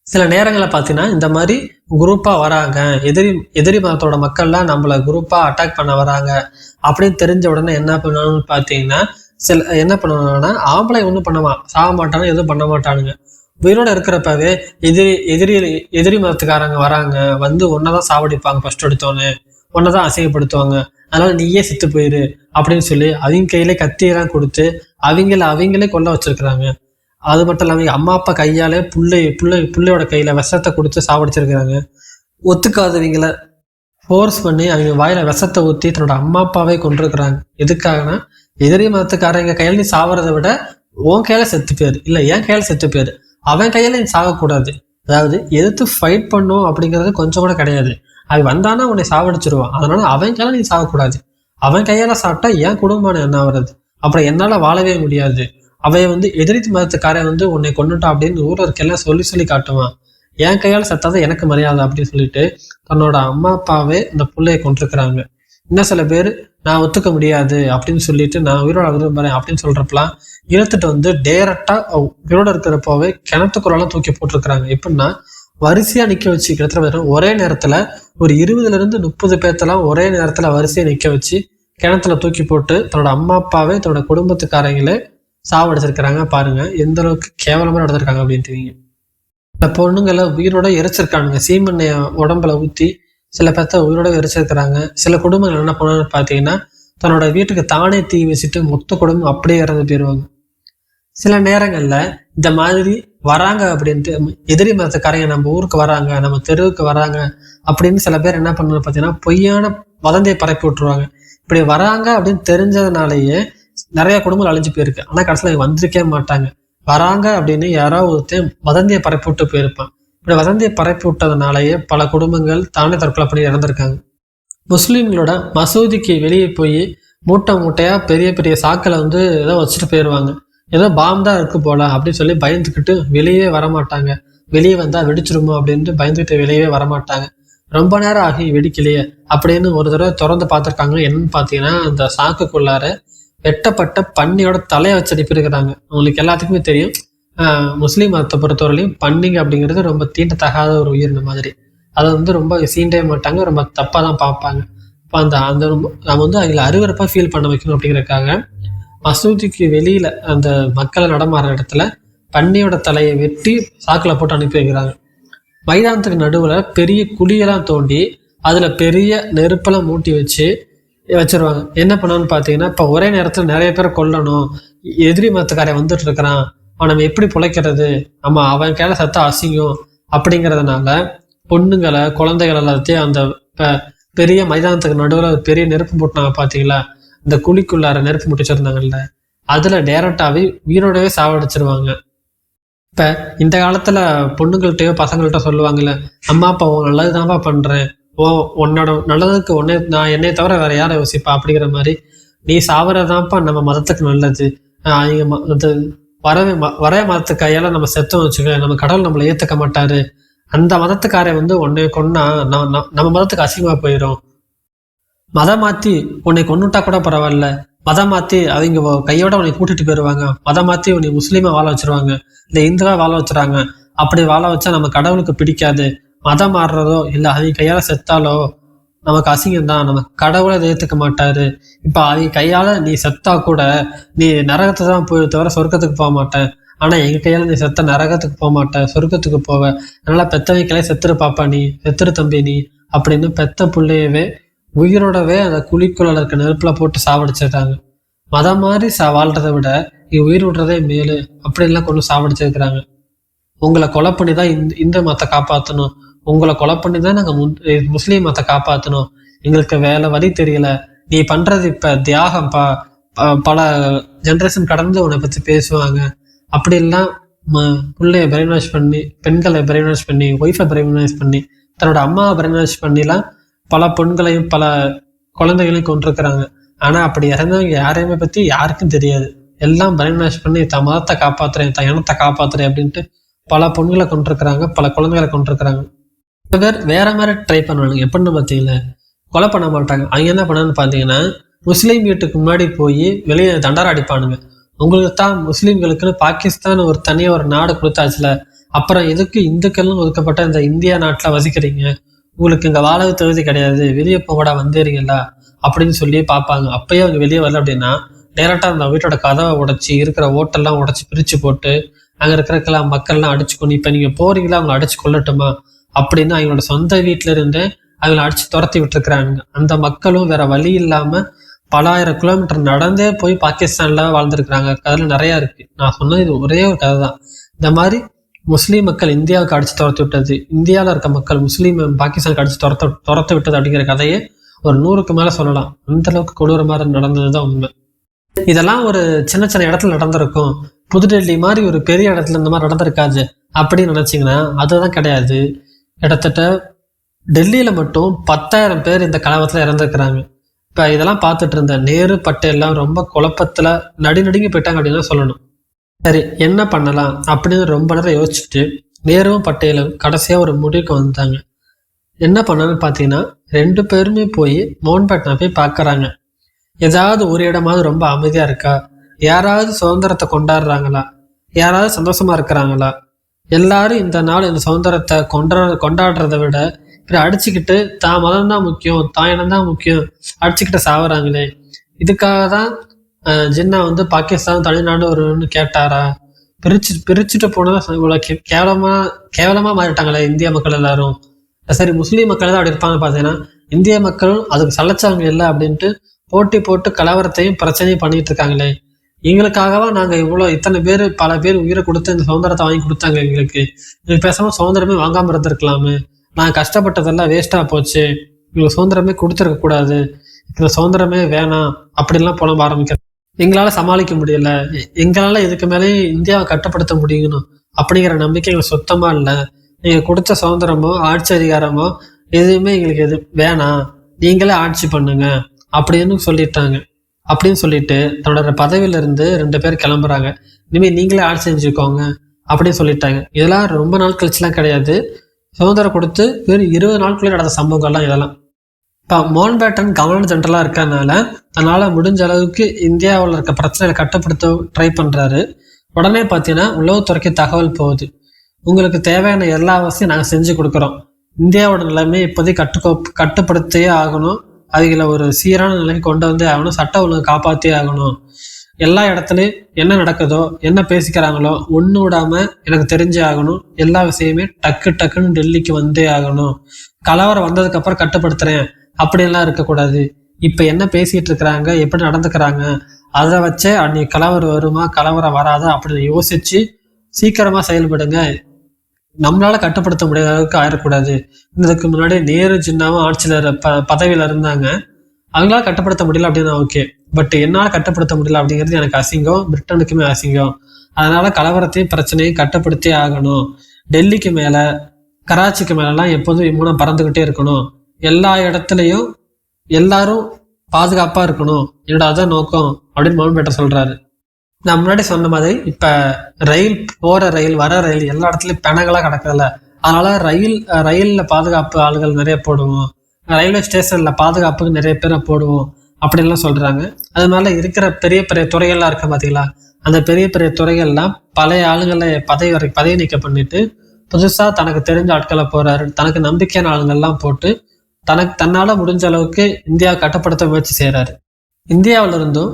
சில நேரங்களில் பார்த்தீங்கன்னா இந்த மாதிரி குரூப்பாக வராங்க, எதிரி மதத்தோட மக்கள்லாம் நம்மளை குரூப்பாக அட்டாக் பண்ண வராங்க அப்படின்னு தெரிஞ்ச உடனே என்ன பண்ணணும்னு பார்த்தீங்கன்னா என்ன பண்ணணும்னா ஆம்பளை ஒன்றும் சாக மாட்டானு எதுவும் பண்ண மாட்டானுங்க. உயிரோட இருக்கிறப்பவே எதிரி மதத்துக்காரங்க வராங்க, ஒன்னதான் சாவடிப்பாங்க, ஃபர்ஸ்ட் எடுத்தோன்னு ஒன்னதான் அசிங்கப்படுத்துவாங்க, அதனால நீயே செத்து போயிரு அப்படின்னு சொல்லி அவங்க கையிலே கத்தியெல்லாம் கொடுத்து அவங்களே கொல்ல வச்சிருக்கிறாங்க. அது மட்டும் இல்லாமல் அம்மா அப்பா கையாலே பிள்ளையோட கையில விஷத்தை கொடுத்து சாவடிச்சிருக்கிறாங்க. ஒத்துக்காதவங்களை ஃபோர்ஸ் பண்ணி அவங்க வாயில விஷத்தை ஊற்றி தன்னோட அம்மா அப்பாவே கொண்டிருக்கிறாங்க. எதுக்காகனா எதிரி மதத்துக்காரங்க கையில நீ சாவறதை விட உன் கையில செத்து பேர், இல்லை என் கையில செத்து பேர், அவன் கையில நீ சாகக்கூடாது. அதாவது எதிர்த்து ஃபைட் பண்ணும் அப்படிங்கிறது கொஞ்சம் கூட கிடையாது. அவன் வந்தானா உன்னை சாவடிச்சிருவான், அதனால அவன் கையில நீ சாகக்கூடாது. அவன் கையால சாப்பிட்டா என் குடும்பம் என்ன ஆகுறது, அப்புறம் என்னால வாழவே முடியாது. அவன் எதிரி மதத்துக்காரன் உன்னை கொண்டுட்டான் அப்படின்னு ஊரருக்கெல்லாம் சொல்லி காட்டுவான். என் கையால் செத்தாதான் எனக்கு மரியாதை அப்படின்னு சொல்லிட்டு தன்னோட அம்மா அப்பாவே அந்த பிள்ளைய கொண்டிருக்கிறாங்க. இன்னும் சில பேர் நான் ஒத்துக்க முடியாது அப்படின்னு சொல்லிட்டு நான் உயிரோட விரும்புறேன் அப்படின்னு சொல்றப்பெல்லாம் இழுத்துட்டு டேரக்டா உயிரோட இருக்கிறப்பவே கிணத்துக்குறெல்லாம் தூக்கி போட்டிருக்கிறாங்க. எப்படின்னா வரிசையா நிக்க வச்சு கிணத்துல ஒரே நேரத்துல ஒரு 20-30 பேர்த்தெல்லாம் ஒரே நேரத்துல வரிசையா நிக்க வச்சு கிணத்துல தூக்கி போட்டு தன்னோட அம்மா அப்பாவே தன்னோட குடும்பத்துக்காரங்களே சாவடிச்சிருக்கிறாங்க. பாருங்க எந்த அளவுக்கு கேவலமா நடந்திருக்காங்க அப்படின்னு தெரியுங்க. இந்த பொண்ணுங்களை உயிரோட எரிச்சிருக்கானுங்க, சீமெண்ணைய உடம்புல ஊத்தி சில பேர்த்த உயிரோட எரிச்சிருக்கிறாங்க. சில குடும்பங்கள் என்ன பண்ணு பார்த்தீங்கன்னா தன்னோட வீட்டுக்கு தானே தீ வச்சுட்டு மொத்த குடும்பம் அப்படியே இறந்து போயிடுவாங்க. சில நேரங்கள்ல இந்த மாதிரி வராங்க அப்படின்ட்டு எதிரி மதத்துக்காரங்க நம்ம ஊருக்கு வராங்க, நம்ம தெருவுக்கு வராங்க அப்படின்னு சில பேர் என்ன பண்ணு பார்த்தீங்கன்னா பொய்யான வதந்தியை பரப்பி விட்டுருவாங்க. இப்படி வராங்க அப்படின்னு தெரிஞ்சதுனாலேயே நிறைய குடும்பங்கள் அழிஞ்சு போயிருக்கு. ஆனா கடைசியில் வந்திருக்கவே மாட்டாங்க. வராங்க அப்படின்னு யாராவது ஒருத்தர் வதந்தியை பரப்பி விட்டு போயிருப்பான். இப்படி வதந்தியை பரப்பி விட்டதுனாலேயே பல குடும்பங்கள் தானே தற்கொலை பண்ணி இறந்திருக்காங்க. முஸ்லீம்களோட மசூதிக்கு வெளியே போய் மூட்டையா பெரிய பெரிய சாக்களை ஏதோ வச்சுட்டு போயிடுவாங்க. ஏதோ பாம் தான் இருக்கு போல அப்படின்னு சொல்லி பயந்துக்கிட்டு வெளியே வரமாட்டாங்க. வெளியே வந்தா வெடிச்சிருமோ அப்படின்ட்டு பயந்துக்கிட்டு வெளியே வரமாட்டாங்க. ரொம்ப நேரம் ஆகி வெடிக்கலையே அப்படின்னு ஒரு தடவை திறந்து பார்த்துருக்காங்க. என்னன்னு பார்த்தீங்கன்னா அந்த சாக்குக்குள்ளார வெட்டப்பட்ட பன்னியோட தலையை வச்சு அனுப்பியிருக்கிறாங்க. உங்களுக்கு எல்லாத்துக்குமே தெரியும், முஸ்லீம் மதத்தை பொறுத்தவரையிலையும் பன்னிங்க அப்படிங்கிறது ரொம்ப தீண்டத்தகாத ஒரு உயிரின மாதிரி. அதை ரொம்ப சீண்டவே மாட்டாங்க, ரொம்ப தப்பாக தான் பார்ப்பாங்க. இப்போ அந்த நம்ம அதில் அருவருப்பாக ஃபீல் பண்ண வைக்கணும் அப்படிங்கிறதுக்காக மசூதிக்கு வெளியில அந்த மக்களை நடமாற இடத்துல பன்னியோட தலையை வெட்டி சாக்கில் போட்டு அனுப்பி வைக்கிறாங்க. மைதானத்துக்கு நடுவில் பெரிய குழியெல்லாம் தோண்டி அதில் பெரிய நெருப்பெல்லாம் மூட்டி வச்சு வச்சிருவாங்க. என்ன பண்ணணும்னு பார்த்தீங்கன்னா, இப்போ ஒரே நேரத்தில் நிறைய பேரை கொல்லணும், எதிரி மதத்துக்காரன் வந்துட்டு இருக்கிறான், அவன் நம்ம எப்படி பிழைக்கிறது, ஆமா அவன் கையில சத்த அசிங்கம் அப்படிங்கிறதுனால பொண்ணுங்களை குழந்தைகள் எல்லாத்தையும் அந்த பெரிய மைதானத்துக்கு நடுவில் பெரிய நெருப்பு மூட்டினாங்க பார்த்தீங்களா, இந்த குழிக்குள்ளார நெருப்பு முட்டிச்சிருந்தாங்கல்ல, அதுல டைரக்டாவே உயிரோடவே சாவடிச்சிருவாங்க. இப்ப இந்த காலத்துல பொண்ணுங்கள்ட்டயோ பசங்கள்ட்ட சொல்லுவாங்கல்ல, அம்மா அப்பா நல்லதுதான்ப்பா பண்றேன், உன்னோட நல்லதுக்கு நான் என்னை தவிர வேற யாரை யோசிப்பா அப்படிங்கிற மாதிரி, நீ சாவறதான்ப்பா நம்ம மதத்துக்கு நல்லது. வரவே மதத்து கையால நம்ம செத்தோம் வச்சுக்க, நம்ம கடவுள் நம்மளை ஏத்துக்க மாட்டாரு, அந்த மதத்துக்காரன் உன்னை கொன்னா நம்ம மதத்துக்கு அசிங்கமா போயிடும், மதம் மாத்தி உன்னை கொன்னுட்டா கூட பரவாயில்ல, மதம் மாத்தி அவங்க கையோட உன்னை கூட்டிட்டு போயிடுவாங்க, மதம் மாத்தி உன்னை முஸ்லீமா வாழ வச்சிருவாங்க, இல்ல இந்துவா வாழ வச்சுறாங்க, அப்படி வாழ வச்சா நம்ம கடவுளுக்கு பிடிக்காது, மதம் மாறுறதோ இல்ல அவங்க கையால செத்தாலோ நமக்கு அசிங்கம் தான், நம்ம கடவுளை ஏத்துக்க மாட்டாரு, இப்ப அவங்க கையால நீ செத்தா கூட நீ நரகத்தை தான் போய் தவிர சொர்க்கத்துக்கு போக மாட்டேன், ஆனா எங்க கையால நீ செத்த நரகத்துக்கு போக மாட்டேன், சொர்க்கத்துக்கு போவ, அதனால பெத்தவங்க கையில செத்துரு பாப்பா, நீ செத்துரு தம்பி நீ அப்படின்னு பெத்த பிள்ளையவே உயிரோடவே அந்த குழிக்குள்ள இருக்க நெருப்புல போட்டு சாவடிச்சிருக்காங்க. மதம் மாதிரி வாழ்றதை விட நீ உயிர் விடுறதே மேலு அப்படின்லாம் கொண்டு சாவடிச்சிருக்கிறாங்க. உங்களை கொலை பண்ணி தான் இந்து மதத்தை காப்பாற்றணும், உங்களை கொலை பண்ணி தான் நாங்கள் முஸ்லீம் மதத்தை காப்பாற்றணும், எங்களுக்கு வேலை வழி தெரியல, நீ பண்றது இப்ப தியாகம்ப்பா, பல ஜென்ரேஷன் கடந்து உன்னை பத்தி பேசுவாங்க அப்படின்லாம் பிள்ளைய பிரெயின் வாஷ் பண்ணி, பெண்களை பிரெயின் வாஷ் பண்ணி, ஒய்ஃபை பிரெயின் வாஷ் பண்ணி, தன்னோட அம்மாவை பிரெயின் வாஷ் பண்ணிலாம் பல பெண்களையும் பல குழந்தைகளையும் கொண்டிருக்கிறாங்க. ஆனா அப்படி இறந்தவங்க யாரையுமே பத்தி யாருக்கும் தெரியாது, எல்லாம் பிரெயின் வாஷ் பண்ணி தன் மதத்தை காப்பாத்துறேன், தன் இனத்தை காப்பாத்துறேன் அப்படின்ட்டு பல பொண்களை கொண்டிருக்கிறாங்க, பல குழந்தைகளை கொண்டிருக்கிறாங்க. சில பேர் வேற மாதிரி ட்ரை பண்ணுவாங்க. எப்படின்னு பார்த்தீங்கன்னா, கொலை பண்ண மாட்டாங்க. அவங்க என்ன பண்ணான்னு பார்த்தீங்கன்னா, முஸ்லீம் வீட்டுக்கு முன்னாடி போய் வெளியே தண்டரை அடிப்பானுங்க. உங்களுக்கு தான் முஸ்லீம்களுக்குன்னு பாகிஸ்தான் ஒரு தனியாக ஒரு நாடு கொடுத்தாச்சுல, அப்புறம் எதுக்கு இந்துக்கள்னு ஒதுக்கப்பட்ட இந்த இந்தியா நாட்டில் வசிக்கிறீங்க, உங்களுக்கு இங்கே வாழ தகுதி கிடையாது, வெளியே போகடா வந்துடுறீங்களா அப்படின்னு சொல்லி பார்ப்பாங்க. அப்பயே அவங்க வெளியே வரல அப்படின்னா டேரெக்டாக அந்த வீட்டோட கதவை உடைச்சி இருக்கிற ஓட்டெல்லாம் உடைச்சி பிரித்து போட்டு அங்கே இருக்கிறக்கெல்லாம் மக்கள்லாம் அடிச்சு கொண்டு, இப்போ நீங்கள் போறீங்களா அவங்களை அடிச்சு கொள்ளட்டுமா அப்படின்னு அவங்களோட சொந்த வீட்டில இருந்து அவங்களை அடிச்சு துரத்தி விட்டுருக்குறாங்க. அந்த மக்களும் வேற வழி இல்லாமல் பல ஆயிரம் கிலோமீட்டர் நடந்தே போய் பாகிஸ்தான்ல வாழ்ந்துருக்குறாங்க. கதையில நிறையா இருக்கு. நான் சொன்னது இது ஒரே ஒரு கதை தான். இந்த மாதிரி முஸ்லீம் மக்கள் இந்தியாவுக்கு அடிச்சு துரத்து விட்டது, இந்தியாவில் இருக்க மக்கள் முஸ்லீம் பாகிஸ்தானுக்கு அடிச்சு துரத்து விட்டது அப்படிங்கிற கதையை ஒரு 100க்கு மேலே சொல்லலாம். அந்த அளவுக்கு கொடூரமாக நடந்ததுதான் உண்மை. இதெல்லாம் ஒரு சின்ன சின்ன இடத்துல நடந்திருக்கும், புதுடெல்லி மாதிரி ஒரு பெரிய இடத்துல இந்த மாதிரி நடந்திருக்காது அப்படின்னு நினைச்சிங்கன்னா அதுதான் கிடையாது. கிட்டத்தட்ட டெல்லியில மட்டும் 10,000 பேர் இந்த கலவரத்தில் இறந்துருக்கிறாங்க. இப்போ இதெல்லாம் பார்த்துட்டு இருந்த நேரு பட்டேல்லாம் ரொம்ப குழப்பத்தில் நடுங்கி போயிட்டாங்க அப்படின்னு சொல்லணும். சரி என்ன பண்ணலாம் அப்படின்னு ரொம்ப நேரம் யோசிச்சுட்டு நேருவும் பட்டேலும் கடைசியாக ஒரு முடிவுக்கு வந்தாங்க. என்ன பண்ணான்னு பார்த்தீங்கன்னா, 2 பேருமே போய் மவுண்ட் பேட்டனை போய் பார்க்குறாங்க. ஏதாவது ஒரு இடமாவது ரொம்ப அமைதியாக இருக்கா, யாராவது சுதந்திரத்தை கொண்டாடுறாங்களா, யாராவது சந்தோஷமா இருக்கிறாங்களா, எல்லாரும் இந்த நாள் இந்த சுதந்திரத்தை கொண்டாடுறதை விட இப்படி அடிச்சுக்கிட்டு தான் மதம் தான் முக்கியம், தான் இனம் தான் முக்கியம் அடிச்சுக்கிட்டு சாவுறாங்களே, இதுக்காக தான் ஜின்னா பாகிஸ்தான் தனிநாடு ஒருன்னு கேட்டாரா, பிரிச்சுட்டு போனதான் இவ்வளவு கேவலமா மாறிட்டாங்களே இந்திய மக்கள் எல்லாரும். சரி முஸ்லீம் மக்கள் தான் அப்படி இருப்பாங்க பார்த்தீங்கன்னா, இந்திய மக்களும் அதுக்கு சலைச்சவங்க இல்லை அப்படின்ட்டு போட்டி போட்டு கலவரத்தையும் பிரச்சனையும் பண்ணிட்டு இருக்காங்களே, எங்களுக்காகவா நாங்க இத்தனை பேர் பல பேர் உயிரை கொடுத்து இந்த சுதந்திரத்தை வாங்கி கொடுத்தாங்க, எங்களுக்கு பேசாம சுதந்திரமே வாங்காம இருந்திருக்கலாமே, நான் கஷ்டப்பட்டதெல்லாம் வேஸ்டா போச்சு, எங்களுக்கு சுதந்திரமே கொடுத்துருக்க கூடாது, இந்த சுதந்திரமே வேணாம் அப்படின்லாம் புலம்ப ஆரம்பிக்கிறேன். எங்களால சமாளிக்க முடியல, எங்களால இதுக்கு மேலே இந்தியாவை கட்டுப்படுத்த முடியணும் அப்படிங்கிற நம்பிக்கை எங்களுக்கு சுத்தமா இல்லை, நீங்க கொடுத்த சுதந்திரமோ ஆட்சி அதிகாரமோ எதுவுமே எங்களுக்கு எது வேணாம், நீங்களே ஆட்சி பண்ணுங்க அப்படின்னு சொல்லிட்டாங்க. அப்படின்னு சொல்லிட்டு தன்னோட பதவியில இருந்து 2 பேர் கிளம்புறாங்க. இனிமேல் நீங்களே ஆட்சி செஞ்சுக்கோங்க அப்படின்னு சொல்லிட்டாங்க. இதெல்லாம் ரொம்ப நாள் கழிச்சுலாம் கிடையாது, சுதந்திரம் கொடுத்து வெறும் 20 நாட்களே நடந்த சம்பவங்கள்லாம் இதெல்லாம். இப்போ மவுண்ட் பேட்டன் கவர்னர் ஜெனரலாக இருக்கறனால தன்னால் முடிஞ்ச அளவுக்கு இந்தியாவில் இருக்க பிரச்சனைகளை கட்டுப்படுத்த ட்ரை பண்ணுறாரு. உடனே பார்த்தீங்கன்னா உளவுத்துறைக்கு தகவல் போகுது, உங்களுக்கு தேவையான எல்லா அவசியம் நாங்கள் செஞ்சு கொடுக்குறோம், இந்தியாவோட நிலைமை இப்போதைக்கு கட்டுப்படுத்தியே ஆகணும், அதுல ஒரு சீரான நிலைக்கு கொண்டு வந்தே ஆகணும், சட்ட ஒழுங்கு காப்பாற்றியே ஆகணும், எல்லா இடத்துலையும் என்ன நடக்குதோ என்ன பேசிக்கிறாங்களோ ஒன்று விடாம எனக்கு தெரிஞ்சே ஆகணும், எல்லா விஷயமே டக்குன்னு டெல்லிக்கு வந்தே ஆகணும், கலவரம் வந்ததுக்கு அப்புறம் கட்டுப்படுத்துறேன் அப்படின்லாம் இருக்கக்கூடாது, இப்போ என்ன பேசிகிட்டு இருக்கிறாங்க, எப்படி நடந்துக்கிறாங்க, அதை வச்சே அன்னைக்கு கலவரம் வருமா கலவரம் வராதா அப்படின்னு யோசித்து சீக்கிரமாக செயல்படுங்க. நம்மளால கட்டுப்படுத்த முடியாத அளவுக்கு ஆயிடக்கூடாது. இதுக்கு முன்னாடி நேரு ஜின்னாவும் ஆட்சியில் பதவியில் இருந்தாங்க, அவங்களால கட்டுப்படுத்த முடியல அப்படின்னா ஓகே, பட் என்னால் கட்டுப்படுத்த முடியல அப்படிங்கிறது எனக்கு அசிங்கம், பிரிட்டனுக்குமே அசிங்கம். அதனால கலவரத்தையும் பிரச்சனையும் கட்டுப்படுத்தி ஆகணும். டெல்லிக்கு மேலே கராச்சிக்கு மேலெல்லாம் எப்போதும் விமானம் பறந்துக்கிட்டே இருக்கணும். எல்லா இடத்துலையும் எல்லாரும் பாதுகாப்பாக இருக்கணும், என்னோட அதான் நோக்கம் அப்படின்னு மோகன்பேட்டை சொல்கிறாரு. நான் முன்னாடி சொன்ன மாதிரி இப்போ ரயில் போகிற ரயில் வர ரயில் எல்லா இடத்துலையும் பிணங்களாக கிடக்குதுல்ல, அதனால ரயிலில் பாதுகாப்பு ஆளுகள் நிறைய போடுவோம், ரயில்வே ஸ்டேஷனில் பாதுகாப்புக்கு நிறைய பேரை போடுவோம் அப்படின்லாம் சொல்கிறாங்க. அது மாதிரி இருக்கிற பெரிய பெரிய துறைகள்லாம் இருக்க பார்த்தீங்களா, அந்த பெரிய பெரிய துறைகள்லாம் பழைய ஆளுங்களை பதவி நீக்கம் பண்ணிட்டு புதுசாக தனக்கு தெரிஞ்ச ஆட்களை போகிறாரு, தனக்கு நம்பிக்கையான ஆளுங்கள்லாம் போட்டு தன்னால் முடிஞ்ச அளவுக்கு இந்தியாவை கட்டுப்படுத்த முயற்சி செய்கிறாரு. இந்தியாவில இருந்தும்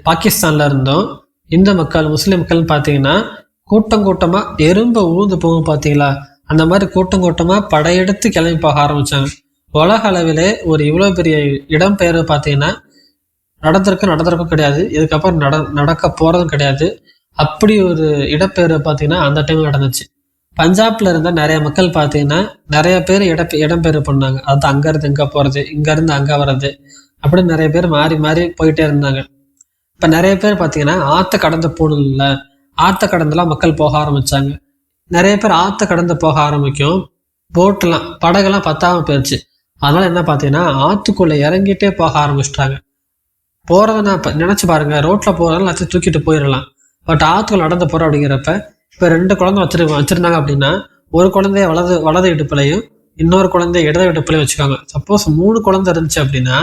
பாகிஸ்தான்ல இருந்தும் இந்து மக்கள் முஸ்லீம் மக்கள்னு பார்த்தீங்கன்னா கூட்டம் கூட்டமாக எறும்பு ஊழ்ந்து போகும் பார்த்தீங்களா, அந்த மாதிரி கூட்டம் கூட்டமாக படையெடுத்து கிளம்பி போக ஆரம்பித்தாங்க. உலக அளவிலே ஒரு இவ்வளோ பெரிய இடம்பெயர்வு பார்த்தீங்கன்னா நடந்திருக்கும் கிடையாது, இதுக்கப்புறம் நடக்க போகிறதும் கிடையாது. அப்படி ஒரு இடப்பெயர்வு பார்த்தீங்கன்னா அந்த டைம் நடந்துச்சு. பஞ்சாப்ல இருந்த நிறைய மக்கள் பார்த்தீங்கன்னா நிறைய பேர் இடம்பெயர்வு பண்ணாங்க. அது அங்கேருந்து இங்கே போகிறது, இங்கேருந்து அங்கே வர்றது, அப்படி நிறைய பேர் மாறி மாறி போயிட்டே இருந்தாங்க. இப்போ நிறைய பேர் பார்த்தீங்கன்னா ஆற்ற கடந்து போகணும்ல, ஆற்ற கடந்துலாம் மக்கள் போக ஆரம்பித்தாங்க. நிறைய பேர் ஆற்ற கடந்து போக ஆரம்பிக்கும், போட்டெல்லாம் படகெல்லாம் பத்தாமல் போயிடுச்சு. அதனால என்ன பார்த்தீங்கன்னா ஆற்றுக்குள்ளே இறங்கிட்டே போக ஆரம்பிச்சிட்டாங்க. போகிறதுனா இப்போ நினச்சி பாருங்கள், ரோட்டில் போகிறதால எல்லாத்தையும் தூக்கிட்டு போயிடலாம், பட் ஆற்றுக்குள்ள நடந்து போகிறோம் அப்படிங்கிறப்ப இப்போ 2 குழந்தை வச்சுருந்தாங்க அப்படின்னா ஒரு குழந்தைய வலது இடுப்புலையும் இன்னொரு குழந்தைய இடது இடுப்புலையும் வச்சுக்காங்க. சப்போஸ் 3 குழந்தை இருந்துச்சு அப்படின்னா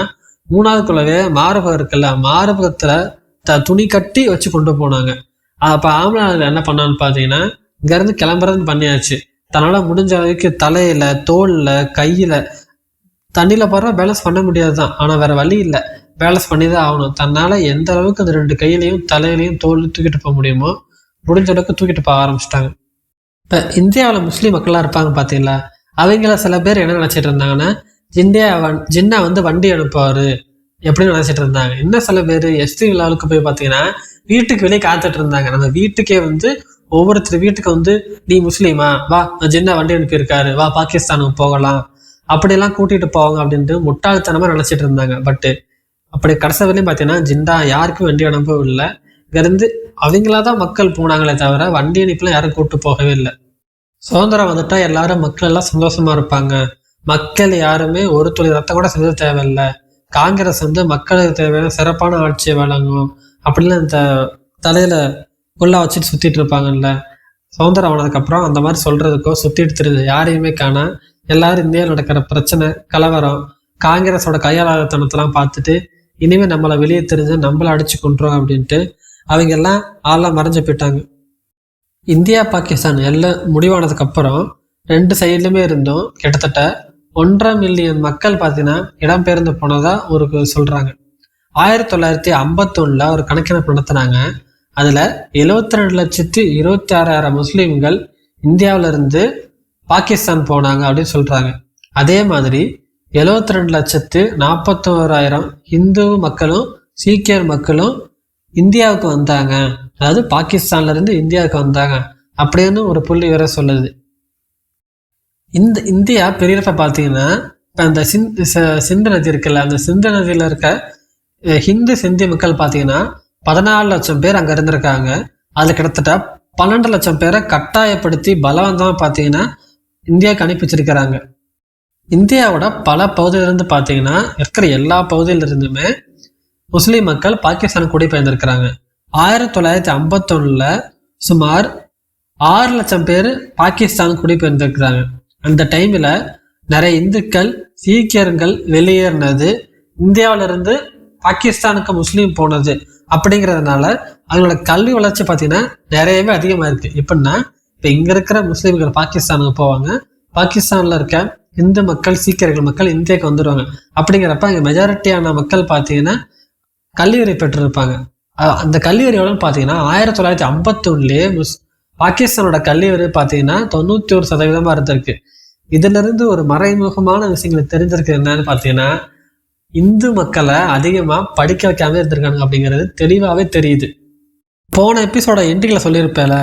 3வது குழந்தைய மார்பகம் இருக்குல்ல, மார்பகத்தில் துணி கட்டி வச்சு கொண்டு போனாங்க. அப்போ ஆம்பளை என்ன பண்ணான்னு பார்த்தீங்கன்னா இங்கேருந்து கிளம்புறதுன்னு பண்ணியாச்சு. தன்னால் முடிஞ்ச அளவுக்கு தலையில் தோலில் கையில் தண்ணியில் போடுற பேலன்ஸ் பண்ண முடியாது தான், ஆனால் வேறு வழி இல்லை, பேலன்ஸ் பண்ணி தான் ஆகணும். தன்னால் எந்த அளவுக்கு அந்த 2 கையிலையும் தலையிலையும் தோல் தூக்கிட்டு போக முடியுமோ முடிஞ்ச அளவுக்கு தூக்கிட்டு போக ஆரம்பிச்சிட்டாங்க. இப்போ இந்தியாவில் முஸ்லீம் மக்கள்லாம் இருப்பாங்க பார்த்தீங்களா, அவங்கள சில பேர் என்ன நினச்சிட்டு இருந்தாங்கன்னா ஜின்னா வந்து வண்டி அனுப்புவார் எப்படின்னு நினச்சிட்டு இருந்தாங்க. இன்னும் சில பேர் எஸ்டி விழாவுக்கு போய் பார்த்தீங்கன்னா வீட்டுக்கு வெளியே காத்துட்டு இருந்தாங்க. நம்ம வீட்டுக்கே வந்து ஒவ்வொருத்தர் வீட்டுக்கு வந்து நீ முஸ்லீமா வா, ஜின்னா வண்டி அனுப்பியிருக்காரு வா பாகிஸ்தானுக்கு போகலாம் அப்படியெல்லாம் கூட்டிகிட்டு போவாங்க அப்படின்ட்டு முட்டாள்தனமாக நினச்சிட்டு இருந்தாங்க. பட்டு அப்படி கடைசி வரையும் பார்த்தீங்கன்னா ஜின்னா யாருக்கும் வண்டி அனுப்பவும் இல்லை. இங்கேருந்து அவங்களாதான் மக்கள் போனாங்களே தவிர வண்டி அனுப்பிலாம் யாரும் கூப்பிட்டு போகவே இல்லை. சுதந்திரம் வந்துட்டா எல்லாரும் மக்கள் எல்லாம் சந்தோஷமா இருப்பாங்க, மக்கள் யாருமே ஒரு துளி ரத்தம் கூட செஞ்சு தேவையில்லை, காங்கிரஸ் வந்து மக்களுக்கு தேவையான சிறப்பான ஆட்சியை வழங்கும் அப்படின்லாம் இந்த தலையில குள்ளா வச்சுட்டு சுத்திட்டு இருப்பாங்கல்ல. சுதந்திரம் ஆனதுக்கப்புறம் அந்த மாதிரி சொல்றதுக்கோ சுத்திட்டு தெரியுது யாரையுமே காணா. எல்லாரும் இந்தியாவில் நடக்கிற பிரச்சனை கலவரம் காங்கிரஸோட கையாளத்தனத்தெல்லாம் பார்த்துட்டு இனிமே நம்மளை வெளியே தெரிஞ்சு நம்மளை அடிச்சு கொண்டுறோம் அப்படின்ட்டு அவங்க எல்லாம் ஆளாக மறைஞ்சு போயிட்டாங்க. இந்தியா பாகிஸ்தான் எல்லாம் முடிவானதுக்கு அப்புறம் 2 சைட்லுமே இருந்தும் கிட்டத்தட்ட 1.5 மில்லியன் மக்கள் பார்த்தீங்கன்னா இடம்பெயர்ந்து போனதா ஒரு சொல்றாங்க. 1951 ஒரு கணக்கெடுப்பு நடத்தினாங்க. அதுல 72,26,000 முஸ்லீம்கள் இந்தியாவில இருந்து பாகிஸ்தான் போனாங்க அப்படின்னு சொல்றாங்க. அதே மாதிரி 72,41,000 இந்து மக்களும் சீக்கியர் மக்களும் இந்தியாவுக்கு வந்தாங்க, அதாவது பாகிஸ்தான்ல இருந்து இந்தியாவுக்கு வந்தாங்க அப்படின்னு ஒரு புள்ளி வேற சொல்லுது. இந்த இந்தியா பெரியப்ப பார்த்தீங்கன்னா இப்போ அந்த சிந்து நதி இருக்குல்ல, அந்த சிந்து நதியில் இருக்க ஹிந்து சிந்தி மக்கள் பார்த்தீங்கன்னா 14 லட்சம் பேர் அங்கே இருந்திருக்காங்க. அதில் கிட்டத்தட்ட 12 லட்சம் பேரை கட்டாயப்படுத்தி பலவந்தமாக பார்த்தீங்கன்னா இந்தியாவுக்கு அனுப்பி வச்சிருக்கிறாங்க. இந்தியாவோட பல பகுதியிலிருந்து பார்த்தீங்கன்னா இருக்கிற எல்லா பகுதியிலிருந்துமே முஸ்லீம் மக்கள் பாகிஸ்தான் குடிபெயர்ந்திருக்கிறாங்க. 1951 சுமார் 6 லட்சம் பேர் பாகிஸ்தான் குடிபெயர்ந்திருக்கிறாங்க. அந்த டைமில் நிறைய இந்துக்கள் சீக்கியர்கள் வெளியேறினது, இந்தியாவிலிருந்து பாகிஸ்தானுக்கு முஸ்லீம் போனது அப்படிங்கிறதுனால அவங்களோட கல்வி வளர்ச்சி பார்த்தீங்கன்னா நிறையவே அதிகமாக இருக்குது. எப்படின்னா இப்போ இங்கே இருக்கிற முஸ்லீம்கள் பாகிஸ்தானுக்கு போவாங்க, பாகிஸ்தானில் இருக்க இந்து மக்கள் சீக்கியர்கள் மக்கள் இந்தியாவுக்கு வந்துடுவாங்க. அப்படிங்கிறப்ப அங்கே மெஜாரிட்டியான மக்கள் பார்த்தீங்கன்னா கல்வியறை பெற்றிருப்பாங்க. அந்த கல்வியறை எவ்வளோன்னு பார்த்தீங்கன்னா 1951 பாகிஸ்தானோட கல்வியறை பார்த்தீங்கன்னா 91% இருந்திருக்கு. இதுல இருந்து ஒரு மறைமுகமான விஷயங்களை தெரிஞ்சிருக்கு. என்னன்னு பார்த்தீங்கன்னா இந்து மக்களை அதிகமா படிக்க வைக்காம இருந்திருக்காங்க அப்படிங்கிறது தெளிவாகவே தெரியுது. போன எபிசோட எண்டிங்கில் சொல்லியிருப்பேல,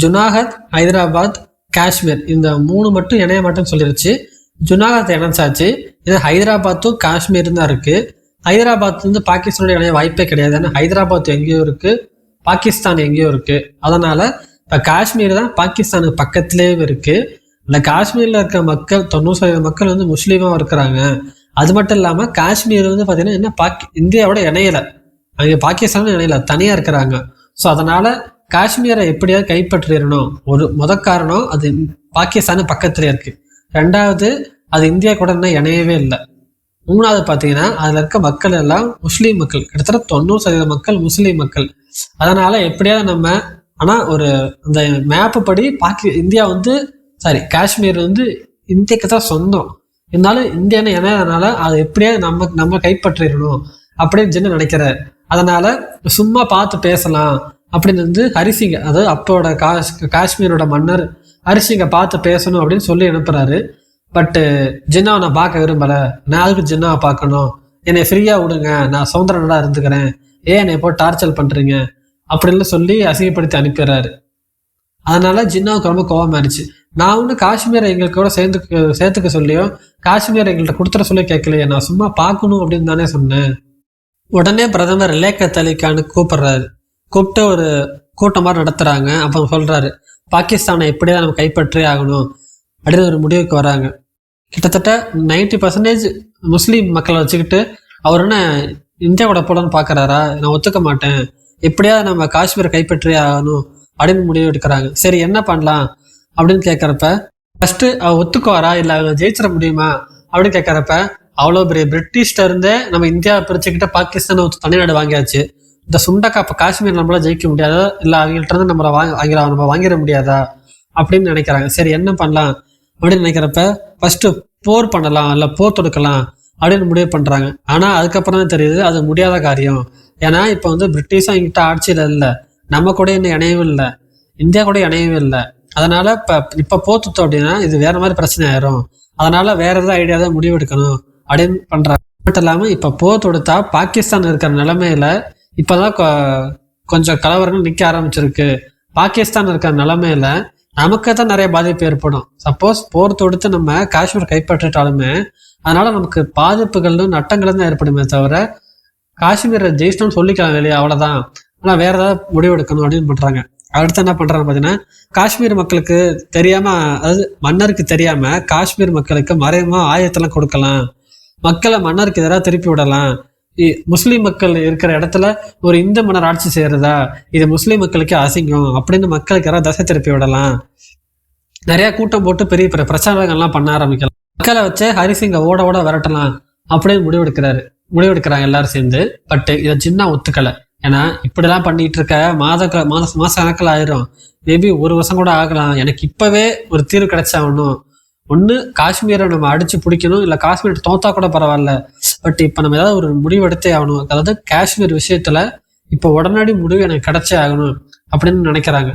ஜுனாகத், ஹைதராபாத், காஷ்மீர் இந்த 3 மட்டும் இணைய மாட்டேன்னு சொல்லிருச்சு. ஜுனாகத் இணைச்சாச்சு. இது ஹைதராபாத்தும் காஷ்மீரும் தான் இருக்கு. ஹைதராபாத் வந்து பாகிஸ்தானோட இணைய வாய்ப்பே கிடையாது. ஏன்னா ஹைதராபாத் எங்கேயோ இருக்கு, பாகிஸ்தான் எங்கேயோ இருக்கு. அதனால இப்போ காஷ்மீர் தான் பாகிஸ்தானுக்கு பக்கத்திலேயே இருக்கு. இந்த காஷ்மீர்ல இருக்க மக்கள் 90% மக்கள் வந்து முஸ்லீமா இருக்கிறாங்க. அது மட்டும் இல்லாமல் காஷ்மீர் வந்து பார்த்தீங்கன்னா என்ன இந்தியாவோட இணையலை, அங்கே பாகிஸ்தானும் இணையலை, தனியாக இருக்கிறாங்க. ஸோ அதனால காஷ்மீரை எப்படியாவது கைப்பற்றிடணும். முத காரணம் அது பாகிஸ்தானு பக்கத்துல இருக்கு. 2வது அது இந்தியா கூட இன்னும் இணையவே இல்லை. 3வது பார்த்தீங்கன்னா அதில் இருக்க மக்கள் எல்லாம் முஸ்லீம் மக்கள், கிட்டத்தட்ட 90% மக்கள் முஸ்லீம் மக்கள். அதனால எப்படியாவது நம்ம ஆனால் ஒரு அந்த மேப்பு படி இந்தியா வந்து காஷ்மீர் வந்து இந்தியாவுக்கு தான் சொந்தம். இருந்தாலும் இந்தியான்னு இணையதுனால அதை எப்படியாவது நம்ம கைப்பற்றிடணும் அப்படின்னு ஜின்னு நினைக்கிறார். அதனால சும்மா பார்த்து பேசலாம் அப்படின்னு வந்து ஹரிசிங்க, அதாவது அப்போட காஷ்மீரோட மன்னர் ஹரிசிங்க பார்த்து பேசணும் அப்படின்னு சொல்லி அனுப்புறாரு. பட்டு ஜின்னாவை நான் பார்க்க விரும்பல, நான் அதுக்கு ஜின்னாவை பார்க்கணும், என்னை ஃப்ரீயா விடுங்க, நான் சுதந்திர நாடா இருந்துக்கிறேன், ஏன் என்னை போய் டார்ச்சர் பண்றீங்க அப்படின்னு சொல்லி அசிங்கப்படுத்தி அனுப்பிடுறாரு. அதனால ஜின்னாவுக்கு ரொம்ப கோபம் ஆயிடுச்சு. நான் ஒன்று காஷ்மீரை எங்களுக்கு கூட சேர்த்துக்க சொல்லியோ காஷ்மீரை எங்கள்கிட்ட கொடுத்துட சொல்லி கேட்கலையே, நான் சும்மா பார்க்கணும் அப்படின்னு தானே சொன்னேன். உடனே பிரதமர் லியாகத் அலி கான் கூப்பிட்டு ஒரு கூட்டம் மாதிரி நடத்துறாங்க. அப்போ சொல்றாரு, பாகிஸ்தானை எப்படியா நம்ம கைப்பற்றி ஆகணும் அப்படின்னு ஒரு முடிவுக்கு வராங்க. கிட்டத்தட்ட 90% முஸ்லீம் மக்களை வச்சுக்கிட்டு அவர் என்ன இந்தியா கூட போலன்னு பார்க்குறாரா? நான் ஒத்துக்க மாட்டேன், எப்படியா நம்ம காஷ்மீரை கைப்பற்றி ஆகணும் அப்படின்னு முடிவு எடுக்கிறாங்க. சரி என்ன பண்ணலாம் அப்படின்னு கேட்குறப்ப ஃபர்ஸ்ட் அவர் ஒத்துக்குவாரா இல்லை அவங்க ஜெயிச்சிட முடியுமா அப்படின்னு கேட்குறப்ப, அவ்வளோ பெரிய பிரிட்டிஷ்ட இருந்தே நம்ம இந்தியாவை பிரிச்சுக்கிட்ட பாகிஸ்தானை தனிநாடு வாங்கியாச்சு, இந்த சுண்டக்கா இப்போ காஷ்மீர் நம்மளால ஜெயிக்க முடியாதா, இல்லை அவங்கள்ட்ட இருந்து நம்ம வாங்கிட முடியாதா அப்படின்னு நினைக்கிறாங்க. சரி என்ன பண்ணலாம் அப்படின்னு நினைக்கிறப்ப ஃபர்ஸ்ட் போர் பண்ணலாம், இல்லை போர் தொடுக்கலாம் அப்படின்னு முடிவு பண்றாங்க. ஆனா அதுக்கப்புறம் தான் தெரியுது அது முடியாத காரியம். ஏன்னா இப்போ வந்து பிரிட்டிஷும் எங்கிட்ட ஆட்சியில இல்லை, நம்ம கூட இன்னும் இணையவும் இல்லை, இந்தியா கூட இணையவும் இல்லை. அதனால இப்போ போர் தொடுத்தோம் அப்படின்னா இது வேற மாதிரி பிரச்சனை ஆயிரும். அதனால வேற ஏதாவது ஐடியா தான் முடிவு எடுக்கணும் அப்படின்னு பண்றாங்க. மட்டும் இல்லாம இப்ப போர் தொடுத்தா பாகிஸ்தான் இருக்கிற நிலைமையில இப்பதான் கொஞ்சம் கலவரங்கள் நிக்க ஆரம்பிச்சிருக்கு. பாகிஸ்தான் இருக்கிற நிலைமையில நமக்கு தான் நிறைய பாதிப்பு ஏற்படும். சப்போஸ் போர் தொடுத்து நம்ம காஷ்மீர் கைப்பற்றிட்டாலுமே அதனால நமக்கு பாதிப்புகளும் நட்டங்களும் தான் ஏற்படுமே தவிர காஷ்மீரை ஜெயிச்சிட்டோம்னு சொல்லிக்கலாம் இல்லையா, அவ்வளவுதான். ஆனா வேற ஏதாவது முடிவு எடுக்கணும் அப்படின்னு பண்றாங்க. அடுத்து என்ன பண்றாங்க பாத்தீங்கன்னா, காஷ்மீர் மக்களுக்கு தெரியாம, அதாவது மன்னருக்கு தெரியாம காஷ்மீர் மக்களுக்கு மறைமுகமா ஆயுதத்தெல்லாம் கொடுக்கலாம், மக்களை மன்னருக்கு எதிராக திருப்பி விடலாம். முஸ்லீம் மக்கள் இருக்கிற இடத்துல ஒரு இந்து மன்னர் ஆட்சி செய்யறதா, இது முஸ்லீம் மக்களுக்கு அசிங்கம் அப்படின்னு மக்களுக்கு யாராவது தசை திருப்பி விடலாம். நிறைய கூட்டம் போட்டு பெரிய பெரிய பிரச்சாரங்கள்லாம் பண்ண ஆரம்பிக்கலாம். மக்களை வச்சு ஹரிசிங்க ஓட விரட்டலாம் அப்படின்னு முடிவெடுக்கிறாங்க எல்லாரும் சேர்ந்து. பட் இதை சின்ன ஒத்துக்கலை. ஏன்னா இப்படிலாம் பண்ணிட்டு இருக்க மாச கணக்கில் ஆயிரும், மேபி 1 வருஷம் கூட ஆகலாம். எனக்கு இப்பவே ஒரு தீர்வு கிடைச்சாகணும். ஒன்று காஷ்மீரை நம்ம அடிச்சு பிடிக்கணும், இல்லை காஷ்மீர் தோத்தா கூட பரவாயில்ல, பட் இப்போ நம்ம ஏதாவது ஒரு முடிவு எடுத்தே ஆகணும். அதாவது காஷ்மீர் விஷயத்துல இப்போ உடனடி முடிவு எனக்கு கிடைச்சே ஆகணும் அப்படின்னு நினைக்கிறாங்க.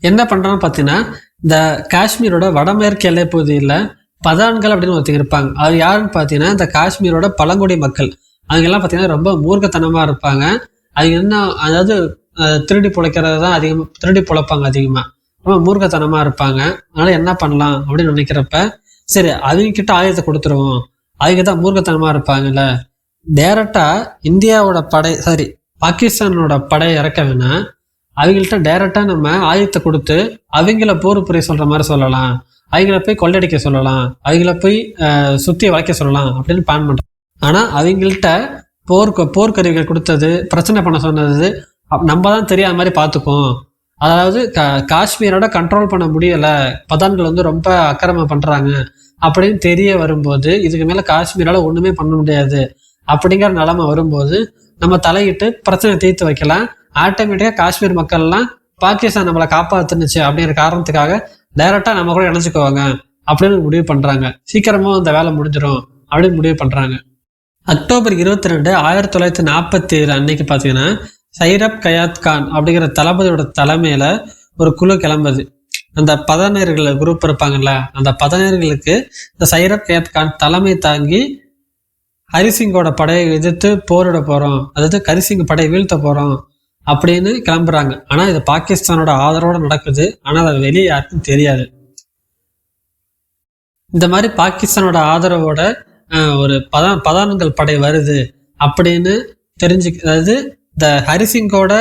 என்ன பண்றான்னு பார்த்தீங்கன்னா, இந்த காஷ்மீரோட வடமேற்கு எல்லை பகுதியில் பதான்கள் அப்படின்னு ஒருத்தங்க இருப்பாங்க. அது யாருன்னு பார்த்தீங்கன்னா இந்த காஷ்மீரோட பழங்குடி மக்கள். அவங்க எல்லாம் பார்த்தீங்கன்னா ரொம்ப மூர்க்கத்தனமா இருப்பாங்க. அவங்க என்ன, அதாவது திருடி பிழைக்கிறது தான் அதிகமாக, திருடி பிழைப்பாங்க அதிகமாக, ரொம்ப மூர்க்கத்தனமா இருப்பாங்க. அதனால என்ன பண்ணலாம் அப்படின்னு நினைக்கிறப்ப, சரி அவங்க கிட்ட ஆயுதத்தை கொடுத்துருவோம், அவங்க தான் மூர்க்கத்தனமா இருப்பாங்கல்ல, டைரக்டா இந்தியாவோட பாகிஸ்தானோட படை இறக்க வேணா, அவங்கள்ட்ட டைரக்டா நம்ம ஆயுதத்தை கொடுத்து அவங்கள போர் புரிய சொல்ற மாதிரி சொல்லலாம், அவங்கள போய் கொள்ளடிக்க சொல்லலாம், அவங்கள போய் சுத்தி வளைக்க சொல்லலாம் அப்படின்னு பிளான் பண்றோம். ஆனா அவங்கள்ட்ட போர்க்கருவிகள் கொடுத்தது, பிரச்சனை பண்ண சொன்னது நம்ம தான் தெரியாத மாதிரி பார்த்துப்போம். அதாவது காஷ்மீரோட கண்ட்ரோல் பண்ண முடியல, பதான்கள் வந்து ரொம்ப அக்கிரமம் பண்றாங்க அப்படின்னு தெரிய வரும்போது, இதுக்கு மேல காஷ்மீரால ஒண்ணுமே பண்ண முடியாது அப்படிங்கிற நிலைமை வரும்போது நம்ம தலையிட்டு பிரச்சனை தீர்த்து வைக்கலாம். ஆட்டோமேட்டிக்கா காஷ்மீர் மக்கள் எல்லாம் பாகிஸ்தான் நம்மளை காப்பாத்துனுச்சு அப்படிங்கிற காரணத்துக்காக டைரக்டா நம்ம கூட இணைச்சுக்குவாங்க அப்படின்னு முடிவு பண்றாங்க. சீக்கிரமா அந்த வேலை முடிஞ்சிடும் அப்படின்னு முடிவு பண்றாங்க. அக்டோபர் 22, 1947 அன்னைக்கு பாத்தீங்கன்னா சைரப் கயாத் கான் அப்படிங்கிற தளபதியோட தலைமையில ஒரு குழு கிளம்புது. அந்த பதநேர்கள் குரூப் இருப்பாங்கல்ல, அந்த பதநேர்களுக்கு இந்த சைரப் கயாத் கான் தலைமை தாங்கி ஹரிசிங்கோட படையை எதிர்த்து போரிட போகிறோம், அதாவது ஹரிசிங் படையை வீழ்த்த போகிறோம் அப்படின்னு கிளம்புறாங்க. ஆனால் இது பாகிஸ்தானோட ஆதரவோடு நடக்குது. ஆனால் அது வெளியே யாருக்கும் தெரியாது. இந்த மாதிரி பாகிஸ்தானோட ஆதரவோட ஒரு பதான்கள் படை வருது அப்படின்னு அதாவது இந்த ஹரிசிங்கோட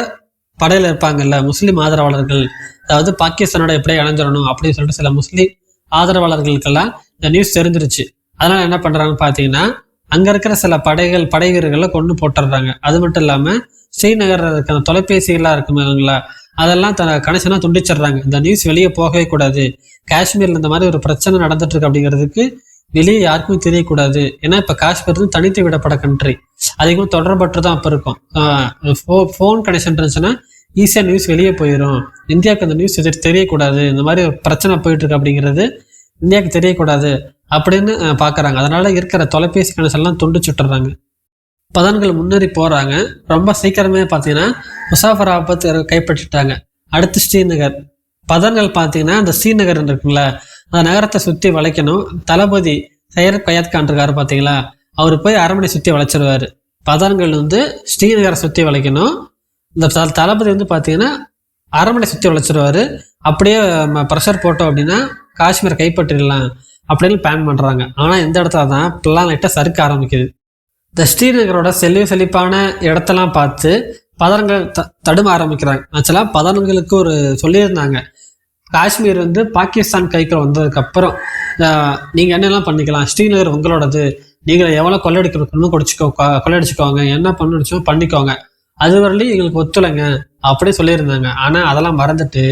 படையில் இருப்பாங்கல்ல முஸ்லீம் ஆதரவாளர்கள், அதாவது பாகிஸ்தானோட எப்படியே இணைஞ்சிடணும் அப்படின்னு சொல்லிட்டு சில முஸ்லீம் ஆதரவாளர்களுக்கெல்லாம் இந்த நியூஸ் தெரிஞ்சிருச்சு. அதனால என்ன பண்றாங்கன்னு பார்த்தீங்கன்னா, அங்க இருக்கிற சில படை வீரர்களை கொண்டு போட்டுடுறாங்க. அது மட்டும் இல்லாமல் ஸ்ரீநகர் இருக்கிற தொலைபேசிகள்லாம் இருக்குங்களா, அதெல்லாம் கனெக்ஷனாக துண்டிச்சிடுறாங்க. இந்த நியூஸ் வெளியே போகவே கூடாது. காஷ்மீரில் இந்த மாதிரி ஒரு பிரச்சனை நடந்துட்டு இருக்கு அப்படிங்கிறதுக்கு வெளியே யாருக்கும் தெரியக்கூடாது. ஏன்னா இப்போ காஷ்மீர் வந்து தனித்து விடப்பட கண்ட்ரி, அதிகமாக தொடர்பற்று தான் அப்போ இருக்கும். ஃபோன் கனெக்ஷன் இருந்துச்சுன்னா ஈஸியாக நியூஸ் வெளியே போயிடும். இந்தியாவுக்கு அந்த நியூஸ் தெரியக்கூடாது, இந்த மாதிரி ஒரு பிரச்சனை போயிட்டு இருக்கு அப்படிங்கிறது இந்தியாவுக்கு தெரியக்கூடாது அப்படின்னு பார்க்குறாங்க. அதனால இருக்கிற தொலைபேசி கனெக்ஷன்லாம் துண்டிச்சுட்டுறாங்க. பதான்கள் முன்னேறி போகிறாங்க. ரொம்ப சீக்கிரமே பார்த்தீங்கன்னா முசாஃபராபாத் கைப்பற்றிட்டாங்க. அடுத்து ஸ்ரீநகர். பதான்கள் பார்த்தீங்கன்னா அந்த ஸ்ரீநகர் இருக்குங்களா, அந்த நகரத்தை சுற்றி வளைக்கணும். தளபதி சையத் கயாத் கான் இருக்காரு பார்த்தீங்களா, அவர் போய் அரண்மனை சுற்றி வளைச்சிருவாரு. பதான்கள் வந்து ஸ்ரீநகரை சுற்றி வளைக்கணும். இந்த தளபதி வந்து பார்த்தீங்கன்னா அரண்மனை சுற்றி வளைச்சிருவாரு. அப்படியே ப்ரெஷர் போட்டோம் அப்படின்னா காஷ்மீரை கைப்பற்றிடலாம் அப்படின்னு பிளான் பண்ணுறாங்க. ஆனால் இந்த இடத்துல தான் பிளான் லைட்டாக சறுக்க ஆரம்பிக்குது. இந்த ஸ்ரீநகரோட செழிப்பான இடத்தெல்லாம் பார்த்து பதான்கள் தடும ஆரம்பிக்கிறாங்க. ஆக்சுவலாக பதான்களுக்கு ஒரு சொல்லியிருந்தாங்க, காஷ்மீர் வந்து பாகிஸ்தான் கைக்கு வந்ததுக்கு அப்புறம் நீங்கள் என்னெல்லாம் பண்ணிக்கலாம், ஸ்ரீநகர் உங்களோடது, நீங்கள் எவ்வளோ கொள்ளையடிக்கணும் கொள்ளையடிச்சுக்கோங்க, என்ன பண்ணிச்சோ பண்ணிக்கோங்க, அது வரலையும் எங்களுக்கு ஒத்துழைங்க அப்படி சொல்லியிருந்தாங்க. ஆனால் அதெல்லாம் மறந்துட்டு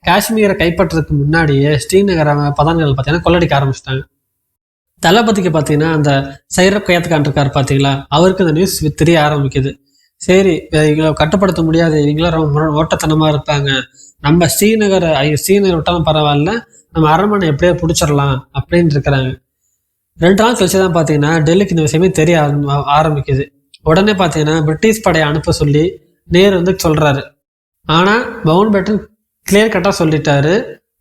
காஷ்மீரை கைப்பற்றதுக்கு முன்னாடியே ஸ்ரீநகர பதான்கள் பார்த்தீங்கன்னா கொள்ளடிக்க ஆரம்பிச்சிட்டாங்க. தளபதிக்கு பார்த்தீங்கன்னா அந்த சைரப் கயாத் கான் இருக்கார் பார்த்தீங்களா, அவருக்கு அந்த நியூஸ் தெரிய ஆரம்பிக்குது. சரி, இவங்களை கட்டுப்படுத்த முடியாது, இவங்களாம் ரொம்ப ஓட்டத்தனமாக இருப்பாங்க, நம்ம ஸ்ரீநகர் விட்டாலும் பரவாயில்ல, நம்ம அரண்மனை எப்படியோ பிடிச்சிடலாம் அப்படின்னு இருக்கிறாங்க. 2 நாள் கழிச்சு தான் பார்த்தீங்கன்னா டெல்லிக்கு இந்த விஷயமே தெரிய ஆரம்பிக்குது. உடனே பார்த்தீங்கன்னா பிரிட்டிஷ் படையை அனுப்ப சொல்லி நேரு வந்து சொல்கிறாரு. ஆனால் மவுண்ட் பேட்டன் கிளியர் கட்டாக சொல்லிட்டாரு,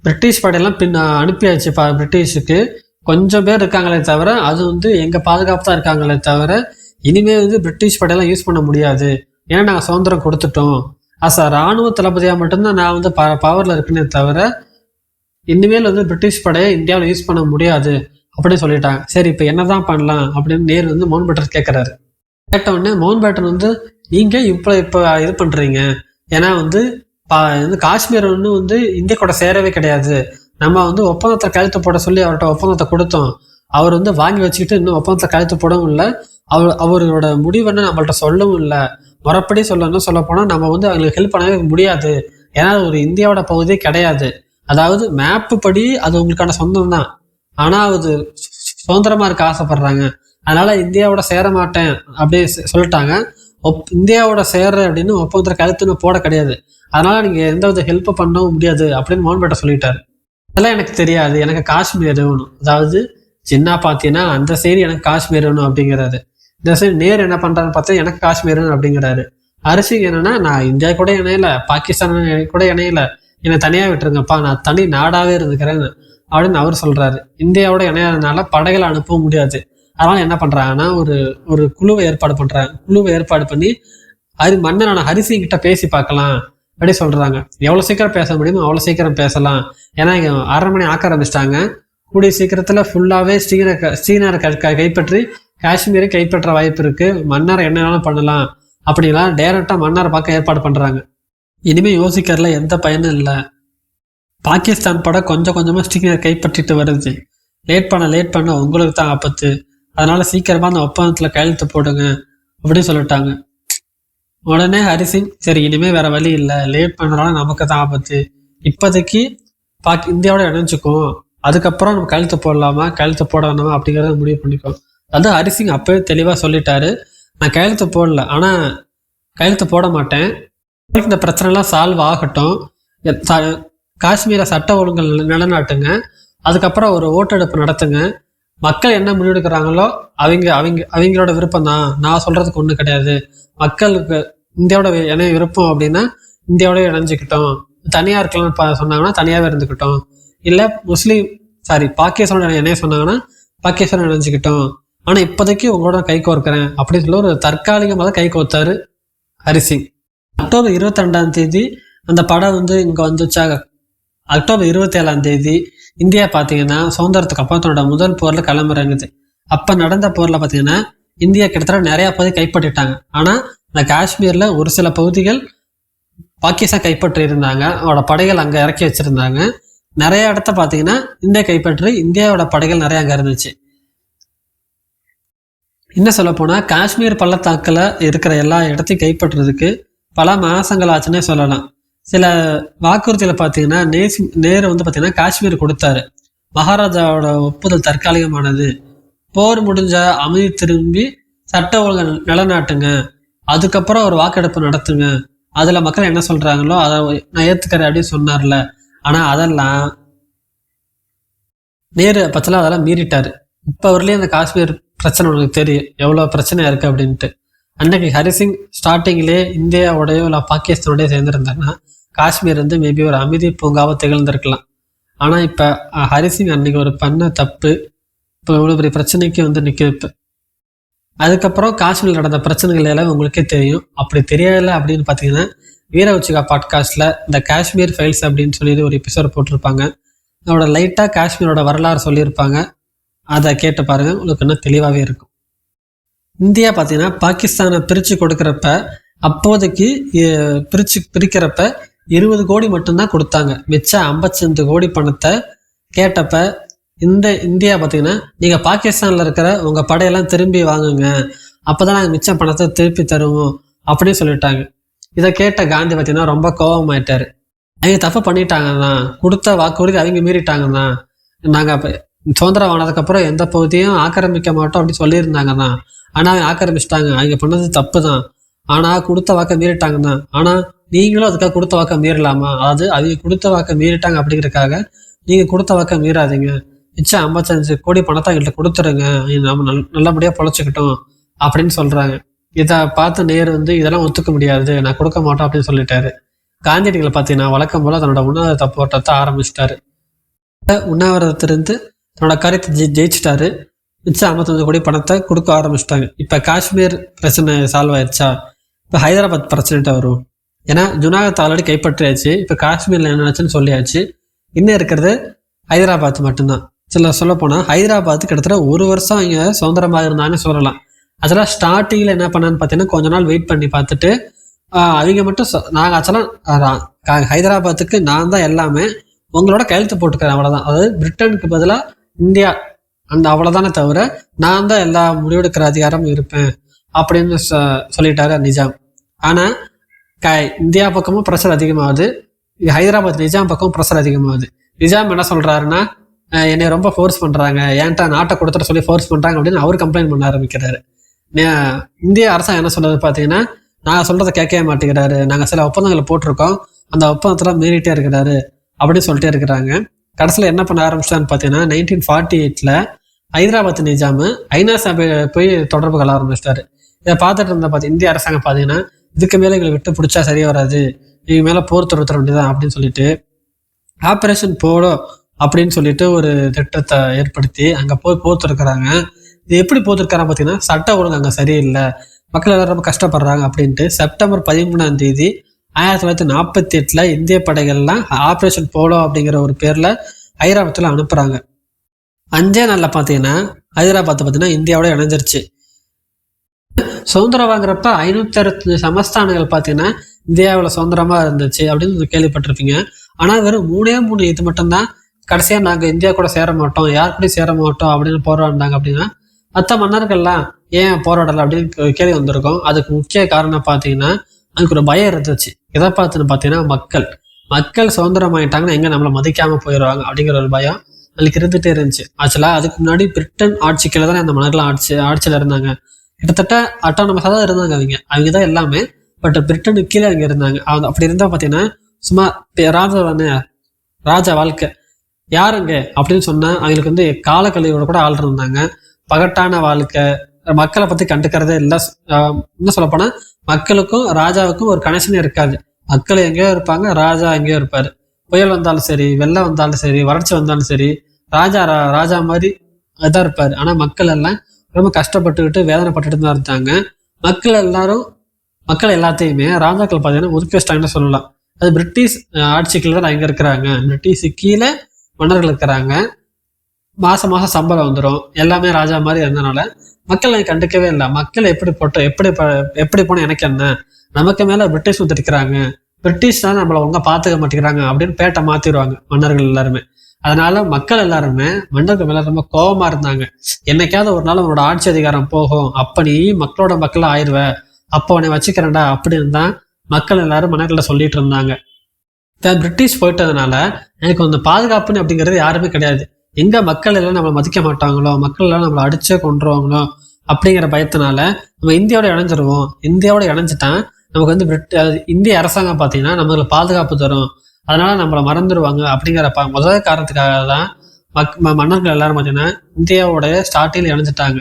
பிரிட்டிஷ் படையெல்லாம் அனுப்பியாச்சு பிரிட்டிஷுக்கு. கொஞ்சம் பேர் இருக்காங்களே தவிர அது வந்து எங்கள் பாதுகாப்பு தான் இருக்காங்களே தவிர இனிமேல் வந்து பிரிட்டிஷ் படையெல்லாம் யூஸ் பண்ண முடியாது, ஏன்னா நாங்கள் சுதந்திரம் கொடுத்துட்டோம். இராணுவ தளபதியாக மட்டும்தான் நான் வந்து பவரில் இருக்குன்னே தவிர இனிமேல் வந்து பிரிட்டிஷ் படையை இந்தியாவில் யூஸ் பண்ண முடியாது அப்படின்னு சொல்லிட்டாங்க. சரி, இப்போ என்னதான் பண்ணலாம் அப்படின்னு நேரு வந்து மவுண்ட் பேட்டன் கேட்குறாரு. கேட்டவுடனே மவுண்ட் பேட்டன் வந்து நீங்கள் இப்போ இது பண்ணுறீங்க, ஏன்னா வந்து காஷ்மீர் வந்து இந்தியா கூட சேரவே கிடையாது, நம்ம வந்து ஒப்பந்தத்தை கழுத்து போட சொல்லி அவர்கிட்ட ஒப்பந்தத்தை கொடுத்தோம், அவர் வந்து வாங்கி வச்சுக்கிட்டு இன்னும் ஒப்பந்தத்தை கழுத்து போடவும் இல்லை, அவரோட முடிவுன்னு நம்மள்ட்ட சொல்லவும் இல்லை, முறைப்படி சொல்ல போனால் நம்ம வந்து அவங்களுக்கு ஹெல்ப் பண்ணவே முடியாது, ஏன்னா அது ஒரு இந்தியாவோட பகுதியே கிடையாது, அதாவது மேப்பு படி அது உங்களுக்கான சொந்தம் தான், ஆனால் அது சுதந்திரமாக இருக்க ஆசைப்படுறாங்க, அதனால இந்தியாவோட சேர மாட்டேன் அப்படி சொல்லிட்டாங்க. இந்தியாவோட சேர அப்படின்னு ஒப்பந்தத்தை கழுத்துன்னு போட கிடையாது, அதனால நீங்கள் எந்த வித ஹெல்ப் பண்ணவும் முடியாது அப்படின்னு மவுண்ட் பேட்டன் சொல்லிட்டாரு. அதெல்லாம் எனக்கு தெரியாது, எனக்கு காஷ்மீர் வேணும், அதாவது சின்ன பார்த்தீங்கன்னா அந்த சைடு எனக்கு காஷ்மீர் வேணும் அப்படிங்கிறாரு. இந்த சைடு நேர் என்ன பண்ணுறான்னு பார்த்தா எனக்கு காஷ்மீர் வேணும் அப்படிங்கிறாரு. அரிசிங்க என்னன்னா, நான் இந்தியா கூட இணையல, பாகிஸ்தான் கூட இணையல, என்னை தனியாக விட்டுருங்கப்பா, நான் தனி நாடாகவே இருந்துக்கிறேன் அப்படின்னு அவர் சொல்கிறாரு. இந்தியாவோட இணையாதனால படைகளை அனுப்பவும் முடியாது, அதனால என்ன பண்ணுறாங்கன்னா ஒரு குழுவை ஏற்பாடு பண்ணி மன்னரான ஹரிசிங் கிட்ட பேசி பார்க்கலாம் அப்படி சொல்கிறாங்க. எவ்வளோ சீக்கிரம் பேச முடியுமோ அவ்வளோ சீக்கிரம் பேசலாம், ஏன்னா இங்கே அரண்மனை ஆக்க ஆரம்பிச்சிட்டாங்க. கூடிய சீக்கிரத்தில் ஃபுல்லாகவே ஸ்ரீநகரை கைப்பற்றி காஷ்மீரை கைப்பற்ற வாய்ப்பு இருக்குது, மன்னரை என்னென்னாலும் பண்ணலாம் அப்படிலாம் டைரக்டாக மன்னரை பார்க்க ஏற்பாடு பண்ணுறாங்க. இனிமேல் யோசிக்கிறதுல எந்த பயனும் இல்லை. பாகிஸ்தான் படம் கொஞ்சம் கொஞ்சமாக ஸ்ரீநகரை கைப்பற்றிட்டு வருது, லேட் பண்ண உங்களுக்கு தான் ஆபத்து, அதனால சீக்கிரமாக அந்த ஒப்பந்தத்தில் கையெழுத்து போடுங்க அப்படின்னு சொல்லிட்டாங்க. உடனே ஹரிசிங், சரி இனிமேல் வேற வழி இல்லை, லேட் பண்ணுறனால நமக்கு தான் ஆபத்து, இப்போதைக்கு இந்தியாவோட இணைஞ்சுக்கும், அதுக்கப்புறம் நம்ம கையெழுத்து போடலாமா கையெழுத்து போட வேணாமா அப்படிங்கிறத முடிவு பண்ணிக்கோ. அது ஹரிசிங் அப்பவே தெளிவாக சொல்லிட்டாரு, நான் கையெழுத்து போடல, ஆனால் கையெழுத்து போட மாட்டேன், இந்த பிரச்சனைலாம் சால்வ் ஆகட்டும், காஷ்மீரை சட்ட ஒழுங்கல் நிலைநாட்டுங்க, அதுக்கப்புறம் ஒரு ஓட்டெடுப்பு நடத்துங்க, மக்கள் என்ன முடிவெடுக்கிறாங்களோ அவங்களோட விருப்பம் தான், நான் சொல்றதுக்கு ஒன்றும் கிடையாது, மக்களுக்கு இந்தியாவோட என்ன விருப்பம் அப்படின்னா இந்தியாவோட இணைஞ்சிக்கிட்டோம், தனியாக இருக்கலாம்னு சொன்னாங்கன்னா தனியாகவே இருந்துக்கிட்டோம், இல்லை பாகிஸ்தானோட என்ன சொன்னாங்கன்னா பாகிஸ்தான் இணைஞ்சிக்கிட்டோம், ஆனால் இப்போதைக்கு உங்களோட கை கோர்க்கிறேன் அப்படின்னு சொல்லி ஒரு தற்காலிகமாக தான் கை கோர்த்தாரு ஹரிசிங். அக்டோபர் 22 அந்த படம் வந்து இங்கே வந்துச்சாக. அக்டோபர் 27 இந்தியா பார்த்தீங்கன்னா சுதந்திரத்துக்கு அப்புறம் தன்னோட முதல் போரில் கிளம்புறங்குது. அப்போ நடந்த போரில் பார்த்தீங்கன்னா இந்தியா கிட்டத்தட்ட நிறையா பகுதி கைப்பற்றிட்டாங்க. ஆனால் இந்த காஷ்மீரில் ஒரு சில பகுதிகள் பாகிஸ்தான் கைப்பற்றி இருந்தாங்க. அவரோட படைகள் அங்கே இறக்கி வச்சுருந்தாங்க. நிறைய இடத்த பார்த்தீங்கன்னா இந்தியா கைப்பற்றி இந்தியாவோட படைகள் நிறைய அங்கே இருந்துச்சு. இன்னும் சொல்ல போனால் காஷ்மீர் பள்ளத்தாக்கில் இருக்கிற எல்லா இடத்தையும் கைப்பற்றுறதுக்கு பல மாதங்கள் ஆச்சுன்னே சொல்லலாம். சில வாக்குறுதியில் பார்த்தீங்கன்னா நேரு வந்து பார்த்தீங்கன்னா காஷ்மீர் கொடுத்தாரு. மகாராஜாவோட ஒப்புதல் தற்காலிகமானது, போர் முடிஞ்ச அமைதி திரும்பி சட்ட ஒழுங்கை நிலநாட்டுங்க, அதுக்கப்புறம் ஒரு வாக்கெடுப்பு நடத்துங்க, அதில் மக்கள் என்ன சொல்கிறாங்களோ அதை நான் ஏற்றுக்கிறேன் அப்படின்னு சொன்னார்ல. ஆனால் அதெல்லாம் நேரு பட்சத்தில் அதெல்லாம் மீறிட்டார். இப்போ வரலையும் அந்த காஷ்மீர் பிரச்சனை உனக்கு தெரியும் எவ்வளோ பிரச்சனையாக இருக்குது அப்படின்ட்டு. அன்னைக்கு ஹரிசிங் ஸ்டார்டிங்லேயே இந்தியாவோடையோ இல்லை பாகிஸ்தானோடய சேர்ந்துருந்தாருன்னா காஷ்மீர் வந்து மேபி ஒரு அமைதி பூங்காவை திகழ்ந்திருக்கலாம். ஆனால் இப்போ ஹரிசிங் அன்னைக்கு ஒரு பண்ண தப்பு இப்போ இவ்வளோ பெரிய பிரச்சனைக்கு வந்து நிற்கிது. அதுக்கப்புறம் காஷ்மீரில் நடந்த பிரச்சனைகள் எல்லாம் உங்களுக்கே தெரியும். அப்படி தெரியலை அப்படின்னு பார்த்தீங்கன்னா வீர உச்சிகா பாட்காஸ்ட்டில் இந்த காஷ்மீர் ஃபைல்ஸ் அப்படின்னு சொல்லி ஒரு எபிசோட் போட்டிருப்பாங்க. அதோட லைட்டாக காஷ்மீரோட வரலாறு சொல்லியிருப்பாங்க. அதை கேட்டு பாருங்கள், உங்களுக்கு இன்னும் தெளிவாகவே இருக்கும். இந்தியா பார்த்தீங்கன்னா பாகிஸ்தானை பிரித்து கொடுக்குறப்ப அப்போதைக்கு பிரிக்கிறப்ப 20 கோடி மட்டும்தான் கொடுத்தாங்க. மிச்சம் 55 கோடி பணத்தை கேட்டப்ப இந்தியா பார்த்தீங்கன்னா நீங்கள் பாகிஸ்தானில் இருக்கிற உங்கள் படையெல்லாம் திரும்பி வாங்குங்க, அப்போ தான் நாங்கள் மிச்சம் பணத்தை திருப்பி தருவோம் அப்படின்னு சொல்லிட்டாங்க. இதை கேட்ட காந்தி பார்த்தீங்கன்னா ரொம்ப கோபமாயிட்டாரு. அவங்க தப்பு பண்ணிட்டாங்கன்னா, கொடுத்த வாக்குறுதி அவங்க மீறிட்டாங்கன்னா, நாங்கள் அப்போ சுதந்திரம் ஆனதுக்கப்புறம் எந்த பகுதியும் ஆக்கிரமிக்க மாட்டோம் அப்படின்னு சொல்லியிருந்தாங்கன்னா, ஆனால் அவங்க ஆக்கிரமிச்சிட்டாங்க, அவங்க பண்ணது தப்பு தான், ஆனால் கொடுத்த வாக்கை மீறிட்டாங்க தான். ஆனால் நீங்களும் அதுக்காக கொடுத்த வாக்கை மீறலாமா? அதாவது அவங்க கொடுத்த வாக்கை மீறிட்டாங்க அப்படிங்கிறதுக்காக நீங்கள் கொடுத்த வாக்கை மீறாதீங்க, மிச்சம் 55 கோடி பணத்தை எங்கள்கிட்ட கொடுத்துருங்க, நம்ம நல்லபடியாக பொழைச்சிக்கிட்டோம் அப்படின்னு சொல்கிறாங்க. இதை பார்த்து நேரு வந்து இதெல்லாம் ஒத்துக்க முடியாது, நான் கொடுக்க மாட்டோம் அப்படின்னு சொல்லிட்டாரு. காந்தியடிகளை பார்த்தீங்கன்னா வழக்கம் போல் தன்னோட உண்ணாவிரத போராட்டத்தை ஆரம்பிச்சிட்டாரு. உண்ணாவிரதத்திலிருந்து தன்னோட காரியத்தை ஜெயிச்சிட்டாரு. மிச்சம் 55 கோடி பணத்தை கொடுக்க ஆரம்பிச்சிட்டாங்க. இப்போ காஷ்மீர் பிரச்சனை சால்வ் ஆயிடுச்சா? இப்போ ஹைதராபாத் பிரச்சனைகிட்ட வரும். ஏன்னா ஜுனாகத் ஆல்ரெடி கைப்பற்றியாச்சு. இப்போ காஷ்மீரில் என்ன நினச்சுன்னு சொல்லியாச்சு. இன்னும் இருக்கிறது ஹைதராபாத் மட்டும்தான். சொல்ல போனால் ஹைதராபாத் கிட்டத்தட்ட 1 வருஷம் இங்கே சுதந்திரமாக இருந்தாங்கன்னு சொல்லலாம். அதெல்லாம் ஸ்டார்டிங்கில் என்ன பண்ணான்னு பார்த்தீங்கன்னா கொஞ்ச நாள் வெயிட் பண்ணி பார்த்துட்டு அவங்க மட்டும் நாங்கள் ஆக்சுவலாக ஹைதராபாத்துக்கு நான் தான் எல்லாமே, உங்களோட கையெழுத்து போட்டுக்கிறேன் அவ்வளோதான். அதாவது பிரிட்டனுக்கு பதிலாக இந்தியா அந்த அவ்வளோதானே தவிர நான் தான் எல்லா முடிவெடுக்கிற அதிகாரமும் இருப்பேன் அப்படின்னு சொல்லிட்டாரு நிஜாம். ஆனால் இந்தியா பக்கமும் ப்ரெஷர் அதிகமாகுது, ஹைதராபாத் நிஜாம் பக்கமும் ப்ரெஷர் அதிகமாகுது. நிஜாம் என்ன சொல்கிறாருன்னா, என்னை ரொம்ப ஃபோர்ஸ் பண்ணுறாங்க, ஏன்ட்டா நாட்டை கொடுத்துட்டு சொல்லி ஃபோர்ஸ் பண்ணுறாங்க அப்படின்னு அவர் கம்ப்ளைண்ட் பண்ண ஆரம்பிக்கிறாரு. இந்திய அரசாங்கம் என்ன சொல்றது பார்த்தீங்கன்னா, நாங்கள் சொல்கிறத கேட்கவே மாட்டேங்கிறாரு, நாங்கள் சில ஒப்பந்தங்களை போட்டிருக்கோம், அந்த ஒப்பந்தத்தில் மீறிட்டே இருக்கிறாரு அப்படின்னு சொல்லிட்டே இருக்கிறாங்க. கடைசியில் என்ன பண்ண ஆரம்பிச்சிட்டான்னு பார்த்தீங்கன்னா 1948 ஹைதராபாத் நிஜாமு ஐநா சபை போய் தொடர்பு கொள்ள ஆரம்பிச்சிட்டாரு. இதை பார்த்துட்டு இருந்த இந்திய அரசாங்கம் பார்த்தீங்கன்னா இதுக்கு மேலே எங்களை விட்டு பிடிச்சா சரி வராது, இவங்க மேலே போர் தொடுத்துற வேண்டியதான் அப்படின்னு சொல்லிட்டு ஆப்ரேஷன் போலோ அப்படின்னு சொல்லிட்டு ஒரு திட்டத்தை ஏற்படுத்தி அங்கே போய் போர் தொடுக்கிறாங்க. இது எப்படி போர் தொடுக்கிறாங்க பார்த்தீங்கன்னா, சட்ட ஒழுங்கு அங்கே சரியில்லை, மக்கள் எல்லாரும் ரொம்ப கஷ்டப்படுறாங்க அப்படின்ட்டு செப்டம்பர் 13 1948 இந்திய படைகள்லாம் ஆப்ரேஷன் போலோ அப்படிங்கிற ஒரு பேரில் ஹைதராபாத்தில் அனுப்புகிறாங்க. 5 நாளில் பார்த்தீங்கன்னா ஹைதராபாத்தை பார்த்தீங்கன்னா இந்தியாவோட இணைஞ்சிருச்சு. சுதந்திரம் வாங்குறப்ப 560 சமஸ்தானங்கள் பார்த்தீங்கன்னா இந்தியாவில் சுதந்திரமாக இருந்துச்சு அப்படின்னு கேள்விப்பட்டிருப்பீங்க. ஆனால் வெறும் 3 இது மட்டும்தான் கடைசியாக நாங்கள் இந்தியா கூட சேர மாட்டோம், யார் கூட சேர மாட்டோம் அப்படின்னு போராடினாங்க. அப்படின்னா மற்ற மன்னர்கள்லாம் ஏன் போராடலை அப்படின்னு கேள்வி வந்திருக்கோம். அதுக்கு முக்கிய காரணம் பார்த்தீங்கன்னா அதுக்கு ஒரு பயம் இருந்துச்சு. எதை பார்த்துன்னு பார்த்தீங்கன்னா மக்கள் சுதந்திரம் ஆகிட்டாங்கன்னா எங்கே நம்மளை மதிக்காமல் போயிடுவாங்க அப்படிங்கிற ஒரு பயம் அதுக்கு இருந்துகிட்டே இருந்துச்சு. ஆக்சுவலாக அதுக்கு முன்னாடி பிரிட்டன் ஆட்சி கீழே தானே அந்த மன்னர்கள்லாம் ஆட்சியில் இருந்தாங்க. கிட்டத்தட்ட அட்டானமஸாக தான் இருந்தாங்க அவங்க தான் எல்லாமே. பட் பிரிட்டனுக்கு கீழே அவங்க இருந்தாங்க. அப்படி இருந்தால் பார்த்தீங்கன்னா சும்மா ராஜா வாழ்க்கை யாருங்க அப்படின்னு சொன்னால் அவங்களுக்கு வந்து காலக்கல்வியோட கூட ஆள் இருந்தாங்க. பகட்டான வாழ்க்கை, மக்களை பற்றி கண்டுக்கிறதே இல்லை. இன்னும் சொல்லப்போனால் மக்களுக்கும் ராஜாவுக்கும் ஒரு கனெக்ஷனே இருக்காது. மக்கள் எங்கேயோ இருப்பாங்க, ராஜா எங்கேயோ இருப்பார். புயல் வந்தாலும் சரி, வெள்ளம் வந்தாலும் சரி, வறட்சி வந்தாலும் சரி, ராஜா மாதிரி தான் இருப்பார். ஆனால் மக்கள் எல்லாம் ரொம்ப கஷ்டப்பட்டுக்கிட்டு வேதனைப்பட்டுட்டு தான் இருந்தாங்க. மக்கள் எல்லாத்தையுமே ராஜாக்கள் பார்த்தீங்கன்னா ஒதுக்கி வச்சிட்டாங்கன்னு சொல்லலாம். அது பிரிட்டிஷ் ஆட்சிக்குள்ள தான் இங்கே இருக்கிறாங்க. பிரிட்டிஷு கீழே மன்னர்கள் இருக்கிறாங்க. மாசம் சம்பளம் வந்துடும். எல்லாமே ராஜா மாதிரி இருந்தனால மக்களை கண்டுக்கவே இல்லை. மக்கள் எப்படி போன எனக்கு என்ன, நமக்கு மேல பிரிட்டிஷ் வந்துருக்கிறாங்க, பிரிட்டிஷ் தான் நம்மளை அவங்க பார்த்துக்க மாட்டேங்கிறாங்க அப்படின்னு பேட்டை மாத்திடுவாங்க மன்னர்கள் எல்லாருமே. அதனால மக்கள் எல்லாருமே மன்னர்கள் மேல ரொம்ப கோபமா இருந்தாங்க. என்னைக்காவது ஒரு நாள் உன்னோட ஆட்சி அதிகாரம் போகும், அப்ப நீ மக்கள் ஆயிடுவ, அப்போ உன்னை வச்சுக்கிறேன்டா அப்படின்னு தான் மக்கள் எல்லாரும் மன்னர்கள சொல்லிட்டு இருந்தாங்க. பிரிட்டிஷ் போயிட்டதுனால எனக்கு வந்து பாதுகாப்புன்னு அப்படிங்கிறது யாருமே கிடையாது. எங்க மக்கள் எல்லாம் நம்மளை மதிக்க மாட்டாங்களோ, மக்கள் எல்லாம் நம்மளை அடிச்சே கொண்டுருவாங்களோ அப்படிங்கிற பயத்தினால நம்ம இந்தியாவோட இணைஞ்சிட்டான் நமக்கு வந்து இந்திய அரசாங்கம் பார்த்தீங்கன்னா நம்மளுக்கு பாதுகாப்பு தரும், அதனால நம்மளை மறந்துடுவாங்க அப்படிங்கிற முதல் காரணத்துக்காக தான் மன்னர்கள் எல்லாரும் பார்த்தீங்கன்னா இந்தியாவோடைய ஸ்டார்டிங்ல இணைஞ்சிட்டாங்க.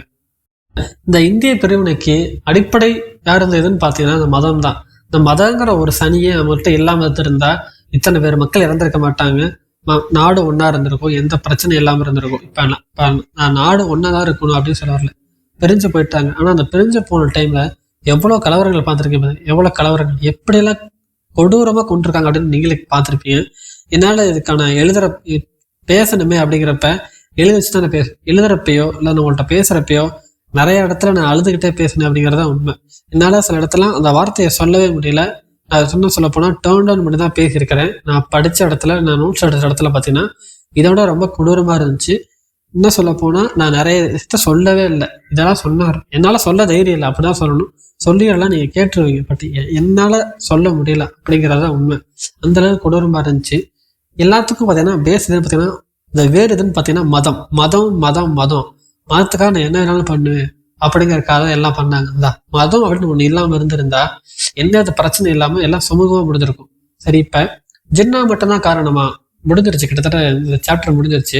இந்த இந்திய பிரிவினைக்கு அடிப்படை யார் இருந்ததுன்னு பார்த்தீங்கன்னா இந்த மதம் தான். இந்த மதங்கிற ஒரு சனியே நம்மகிட்ட இல்லாம இருந்தா இத்தனை பேர் மக்கள் இறந்திருக்க மாட்டாங்க. நாடு ஒன்னா இருந்திருக்கும், எந்த பிரச்சனையும் இல்லாம இருந்திருக்கும். இப்ப நாடு ஒன்னாதான் இருக்கணும் அப்படின்னு சொல்ல வரல, பிரிஞ்சு போயிட்டாங்க. ஆனா அந்த பிரிஞ்சு போன டைம்ல எவ்வளவு கலவரங்கள் பார்த்துருக்கீங்க, எவ்வளவு கலவரங்கள் எப்படியெல்லாம் கொடூரமா கொண்டிருக்காங்க அப்படின்னு நீங்களே பார்த்துருப்பீங்க. என்னால இதுக்கான பேசணுமே அப்படிங்கிறப்ப எழுதி வச்சுதான் எழுதுறப்பையோ இல்லை நான் உங்கள்கிட்ட பேசுறப்பையோ நிறைய இடத்துல நான் அழுதுகிட்டே பேசினேன் அப்படிங்கிறதா உண்மை. என்னால சில இடத்துல அந்த வார்த்தையை சொல்லவே முடியல. நான் சொல்ல போனா டேர்ன் டவுன் பண்ணி தான் பேசியிருக்கிறேன். நான் படிச்ச இடத்துல, நான் நோட்ஸ் எடுத்த இடத்துல பார்த்தீங்கன்னா இதோட ரொம்ப கொடூரமா இருந்துச்சு. இன்னும் சொல்ல போனா நான் நிறைய விஷயத்த சொல்லவே இல்லை. இதெல்லாம் சொன்னார், என்னால சொல்ல தைரியம் இல்லை, அப்படிதான் சொல்லணும். சொல்லிடலாம் நீங்க கேட்டுருவீங்க, பட் என்னால சொல்ல முடியல அப்படிங்கிறதா உண்மை. அந்த அளவுக்கு கொடூரமா இருந்துச்சு. எல்லாத்துக்கும் பார்த்தீங்கன்னா பேஸ் எதுன்னு பார்த்தீங்கன்னா இந்த வேறு எதுன்னு பார்த்தீங்கன்னா மதத்துக்காக நான் என்ன வேணாலும் பண்ணுவேன் அப்படிங்கிறக்காக எல்லாம் பண்ணாங்க. மதம் அப்படின்னு ஒண்ணு இல்லாம இருந்திருந்தா எந்த பிரச்சனை இல்லாம எல்லாம் சுமூகமா முடிஞ்சிருக்கும். சரி, இப்ப ஜின்னா மட்டும்தான் காரணமா? முடிஞ்சிருச்சு, கிட்டத்தட்ட இந்த சாப்டர் முடிஞ்சிருச்சு.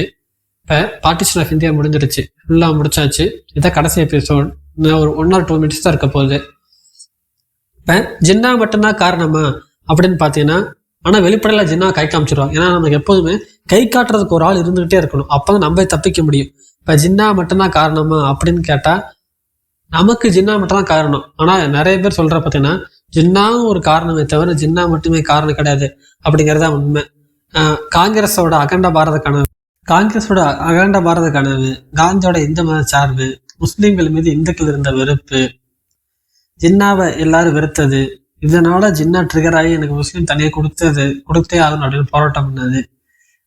இப்ப பார்ட்டிஷன் ஆஃப் இந்தியா முடிஞ்சிருச்சு, ஃபுல்லா முடிச்சாச்சு. இதான் கடைசி எபிசோட். ஒரு 1 or 2 minutes தான் இருக்க போகுது. இப்ப ஜின்னா மட்டும்தான் காரணமா அப்படின்னு பாத்தீங்கன்னா, ஆனா வெளிப்படையில ஜின்னா கை காமிச்சிருவாங்க. ஏன்னா நமக்கு எப்போதுமே கை காட்டுறதுக்கு ஒரு ஆள் இருந்துகிட்டே இருக்கணும், அப்பதான் நம்ம தப்பிக்க முடியும். இப்ப ஜின்னா மட்டும்தான் காரணமா அப்படின்னு கேட்டா நமக்கு ஜின்னா மட்டும் தான் காரணம். ஆனா நிறைய பேர் சொல்ற பாத்தீங்கன்னா ஜின்னாவும் ஒரு காரணமே தவிர ஜின்னா மட்டுமே காரணம் கிடையாது அப்படிங்கிறதா உண்மை. காங்கிரஸோட அகண்ட பாரத கனவு, காந்தியோட இந்து மத சார்பு, முஸ்லிம்கள் மீது இந்துக்கள் இருந்த வெறுப்பு, ஜின்னாவை எல்லாரும் வெறுத்தது, இதனால ஜின்னா ட்ரிகர் ஆகி எனக்கு முஸ்லீம் தனியாக கொடுத்தே ஆகணும் அப்படின்னு போராட்டம் பண்ணது,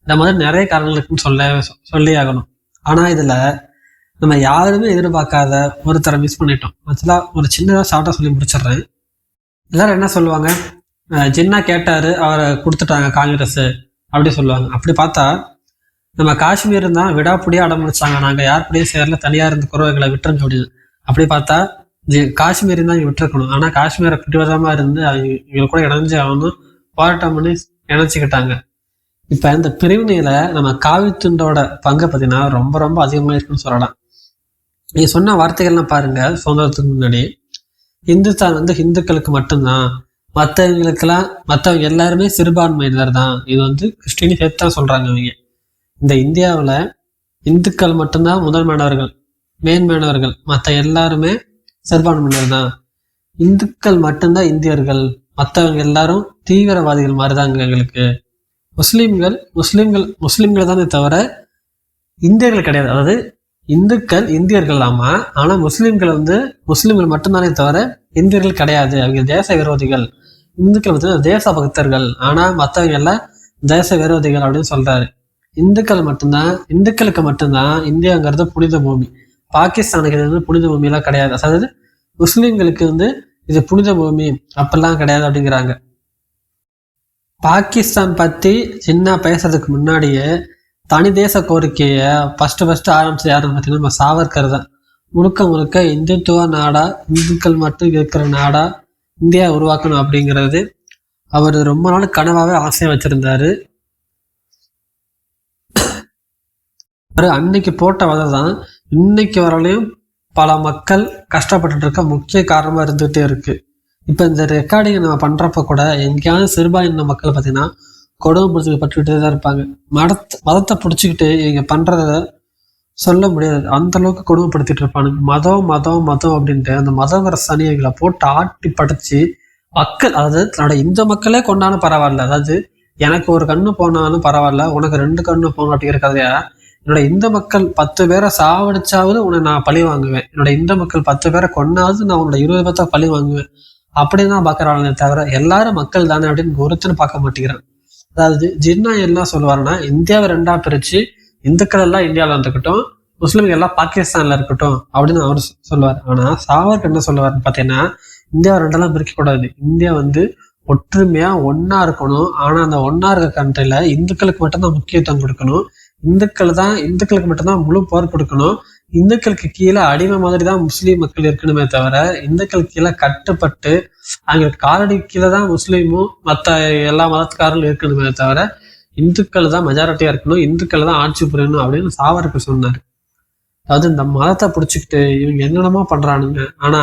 இந்த மாதிரி நிறைய காரணங்களுக்குன்னு சொல்லி ஆகணும். ஆனா இதுல நம்ம யாருமே எதிர்பார்க்காத ஒருத்தரை மிஸ் பண்ணிட்டோம். ஆக்சுவலா ஒரு சின்னதா ஷார்ட்டா சொல்லி முடிச்சிடுறேன். எல்லாரும் என்ன சொல்லுவாங்க, ஜின்னா கேட்டாரு அவரை கொடுத்துட்டாங்க காங்கிரஸ் அப்படி சொல்லுவாங்க. அப்படி பார்த்தா நம்ம காஷ்மீர் தான் விடாப்புடியா அடம் முடிச்சாங்க, நாங்க யார் கூடயும் சேரல, தனியா இருந்த குறவைகளை விட்டுருங்க அப்படின்னு. அப்படி பார்த்தா காஷ்மீர் தான் விட்டுருக்கணும். ஆனா காஷ்மீரை பிடிவாதமா இருந்து இவங்க கூட இணைஞ்சு அவனும் போராட்டம் பண்ணி இணைச்சிக்கிட்டாங்க. இப்ப இந்த பிரிவினையில நம்ம காவித்துண்டோட பங்கை பார்த்தீங்கன்னா ரொம்ப ரொம்ப அதிகமா இருக்குன்னு சொல்லலாம். நீ சொன்ன வார்த்தைகள்லாம் பாருங்க, சுதந்திரத்துக்கு முன்னாடி இந்துஸ்தான் வந்து இந்துக்களுக்கு மட்டும்தான், மற்றவங்க எல்லாருமே சிறுபான்மையினர் தான், இது வந்து கிறிஸ்டினி சேர்த்து தான் சொல்றாங்க அவங்க. இந்த இந்தியாவில் இந்துக்கள் மட்டும்தான் மேன்மையானவர்கள், மற்ற எல்லாருமே சிறுபான்மையினர் தான். இந்துக்கள் மட்டும்தான் இந்தியர்கள், மற்றவங்க எல்லாரும் தீவிரவாதிகள் மாதிரிதாங்க எங்களுக்கு. முஸ்லிம்கள் தானே தவிர இந்தியர்கள் கிடையாது. அதாவது இந்துக்கள் இந்தியர்கள் ஆமா, ஆனா முஸ்லிம்கள் மட்டும்தானே தவிர இந்தியர்கள் கிடையாது. அவங்க தேச விரோதிகள். இந்துக்கள் வந்து தேச பக்தர்கள், ஆனா மற்றவங்க எல்லாம் தேச விரோதிகள் அப்படின்னு சொல்றாரு. இந்துக்களுக்கு மட்டும்தான் இந்தியாங்கிறது புனித பூமி. பாகிஸ்தானுக்கு இது வந்து புனித பூமி எல்லாம் கிடையாது. அதாவது முஸ்லிம்களுக்கு வந்து இது புனித பூமி அப்படிலாம் கிடையாது அப்படிங்கிறாங்க. பாகிஸ்தான் பத்தி சின்ன பேசுறதுக்கு முன்னாடியே தனி தேச கோரிக்கையை ஃபர்ஸ்ட் ஆரம்பிச்சது யாருன்னு பார்த்தீங்கன்னா நம்ம சாவர்கர் தான். முழுக்க இந்துத்துவ நாடா, இந்துக்கள் மட்டும் இருக்கிற நாடா இந்தியா உருவாக்கணும் அப்படிங்கிறது அவர் ரொம்ப நாள் கனவாவே ஆசையா வச்சிருந்தாரு. அன்னைக்கு போட்ட வதை தான் இன்னைக்கு வரலையும் பல மக்கள் கஷ்டப்பட்டு இருக்க முக்கிய காரணமா இருந்துகிட்டே இருக்கு. இப்ப இந்த ரெக்கார்டிங் நம்ம பண்றப்ப கூட எங்கேயாவது சிறுபான்மை மக்கள் பார்த்தீங்கன்னா கொடுமை பிடிச்சிட்டு தான் இருப்பாங்க. மதத்தை பிடிச்சிக்கிட்டு இவங்க பண்றத சொல்ல முடியாது. அந்த அளவுக்கு கொடுமைப்படுத்திட்டு இருப்பானுங்க. மதம் மதம் மதம் அப்படின்ட்டு அந்த மதங்கிற சனியங்களை போட்டு ஆட்டி படைச்சு மக்கள், அதாவது தன்னோட இந்த மக்களே கொண்டாலும் பரவாயில்ல, அதாவது எனக்கு ஒரு கண்ணு போனாலும் பரவாயில்ல, உனக்கு 2 கண்ணு போகணும் அப்படிங்கிற கதையா, என்னோட இந்த மக்கள் 10 பேரை சாவடிச்சாவது உன்னை நான் பழி வாங்குவேன், என்னோட இந்த மக்கள் 10 பேரை கொன்னாவது நான் உன்னோட 20 பேர்த்தா பழி வாங்குவேன் அப்படின்னு தான் பாக்குறாங்களே தவிர எல்லாரும் மக்கள் தானே அப்படின்னு ஒருத்தனை பார்க்க மாட்டேங்கிறான். அதாவது ஜின்னா எல்லாம் சொல்லுவாருன்னா, இந்தியாவை 2ஆ பிரிச்சு இந்துக்கள் எல்லாம் இந்தியாவில் இருந்துக்கட்டும், முஸ்லிம்கள் எல்லாம் பாகிஸ்தான்ல இருக்கட்டும் அப்படின்னு அவர் சொல்லுவார். ஆனா சாவர்கர் என்ன சொல்லுவாருன்னு பாத்தீங்கன்னா, இந்தியாவை 2ஆம் பிரிக்க கூடாது, இந்தியா ஒற்றுமையா ஒன்னா இருக்கணும். ஆனா அந்த ஒன்னா இருக்க கண்ட்ரில இந்துக்களுக்கு மட்டும்தான் முக்கியத்துவம் கொடுக்கணும், இந்துக்களுக்கு மட்டும்தான் முழு போர் கொடுக்கணும், இந்துக்களுக்கு கீழே அடிமை மாதிரி தான் முஸ்லீம் மக்கள் இருக்கணுமே தவிர இந்துக்களுக்கு கீழே கட்டுப்பட்டு அங்க காலடி கீழே தான் முஸ்லீமும் மற்ற எல்லா மதத்துக்காரர்களும் இருக்கணுமே தவிர இந்துக்கள் தான் மெஜாரிட்டியா இருக்கணும், இந்துக்கள் தான் ஆட்சி புரியணும் அப்படின்னு சாவர்கர் சொன்னாரு. அதாவது இந்த மதத்தை பிடிச்சிக்கிட்டு இவங்க என்னென்னமோ பண்றானுங்க. ஆனா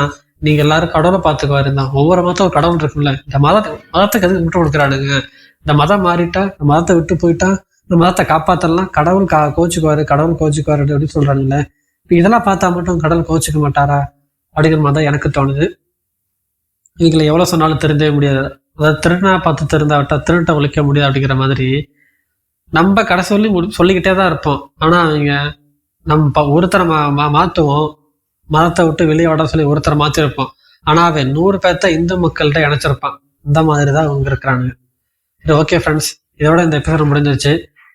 நீங்க எல்லாரும் கடவுளை பார்த்துக்குவாரு தான், ஒவ்வொரு மதத்தும் ஒரு கடவுள் இருக்குல்ல, இந்த மதத்துக்கு எதுக்கு விட்டு கொடுக்குறானுங்க, இந்த மதம் மாறிட்டா, இந்த மதத்தை விட்டு போயிட்டா இந்த மதத்தை காப்பாத்தலாம், கடவுள் கோச்சுக்குவாரு அப்படின்னு சொல்றானுங்களே. இப்ப இதெல்லாம் பார்த்தா மட்டும் கடவுள் கோச்சுக்க மாட்டாரா அப்படிங்கிற மாதிரி தான் எனக்கு தோணுது. இவங்களை எவ்வளவு சொன்னாலும் திருந்தவே முடியாது. அதாவது திருடனா பார்த்து திருந்தாவிட்டா திருட்டை ஒழிக்க முடியாது அப்படிங்கிற மாதிரி நம்ம கடைசி சொல்லி சொல்லிக்கிட்டே தான் இருப்போம். ஆனா அவங்க நம்ம ஒருத்தரை மாத்துவோம், மதத்தை விட்டு வெளியே விட சொல்லி ஒருத்தரை மாத்திருப்போம். ஆனா அவன் 100 பேர்த்த இந்து மக்கள்கிட்ட இணைச்சிருப்பான். இந்த மாதிரி தான் அவங்க இருக்கிறானுங்க. சரி, ஓகே ஃப்ரெண்ட்ஸ், இதோட இந்த எபிசோடு முடிஞ்சிருச்சு.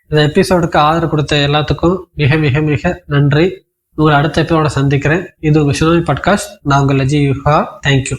இந்த எபிசோடுக்கு ஆதரவு கொடுத்த எல்லாத்துக்கும் மிக மிக மிக நன்றி. உங்களை அடுத்த எபிசோட சந்திக்கிறேன். இது உங்க சினோமி பாட்காஸ்ட். நான் உங்கள் லஜி யூகா. தேங்க்யூ.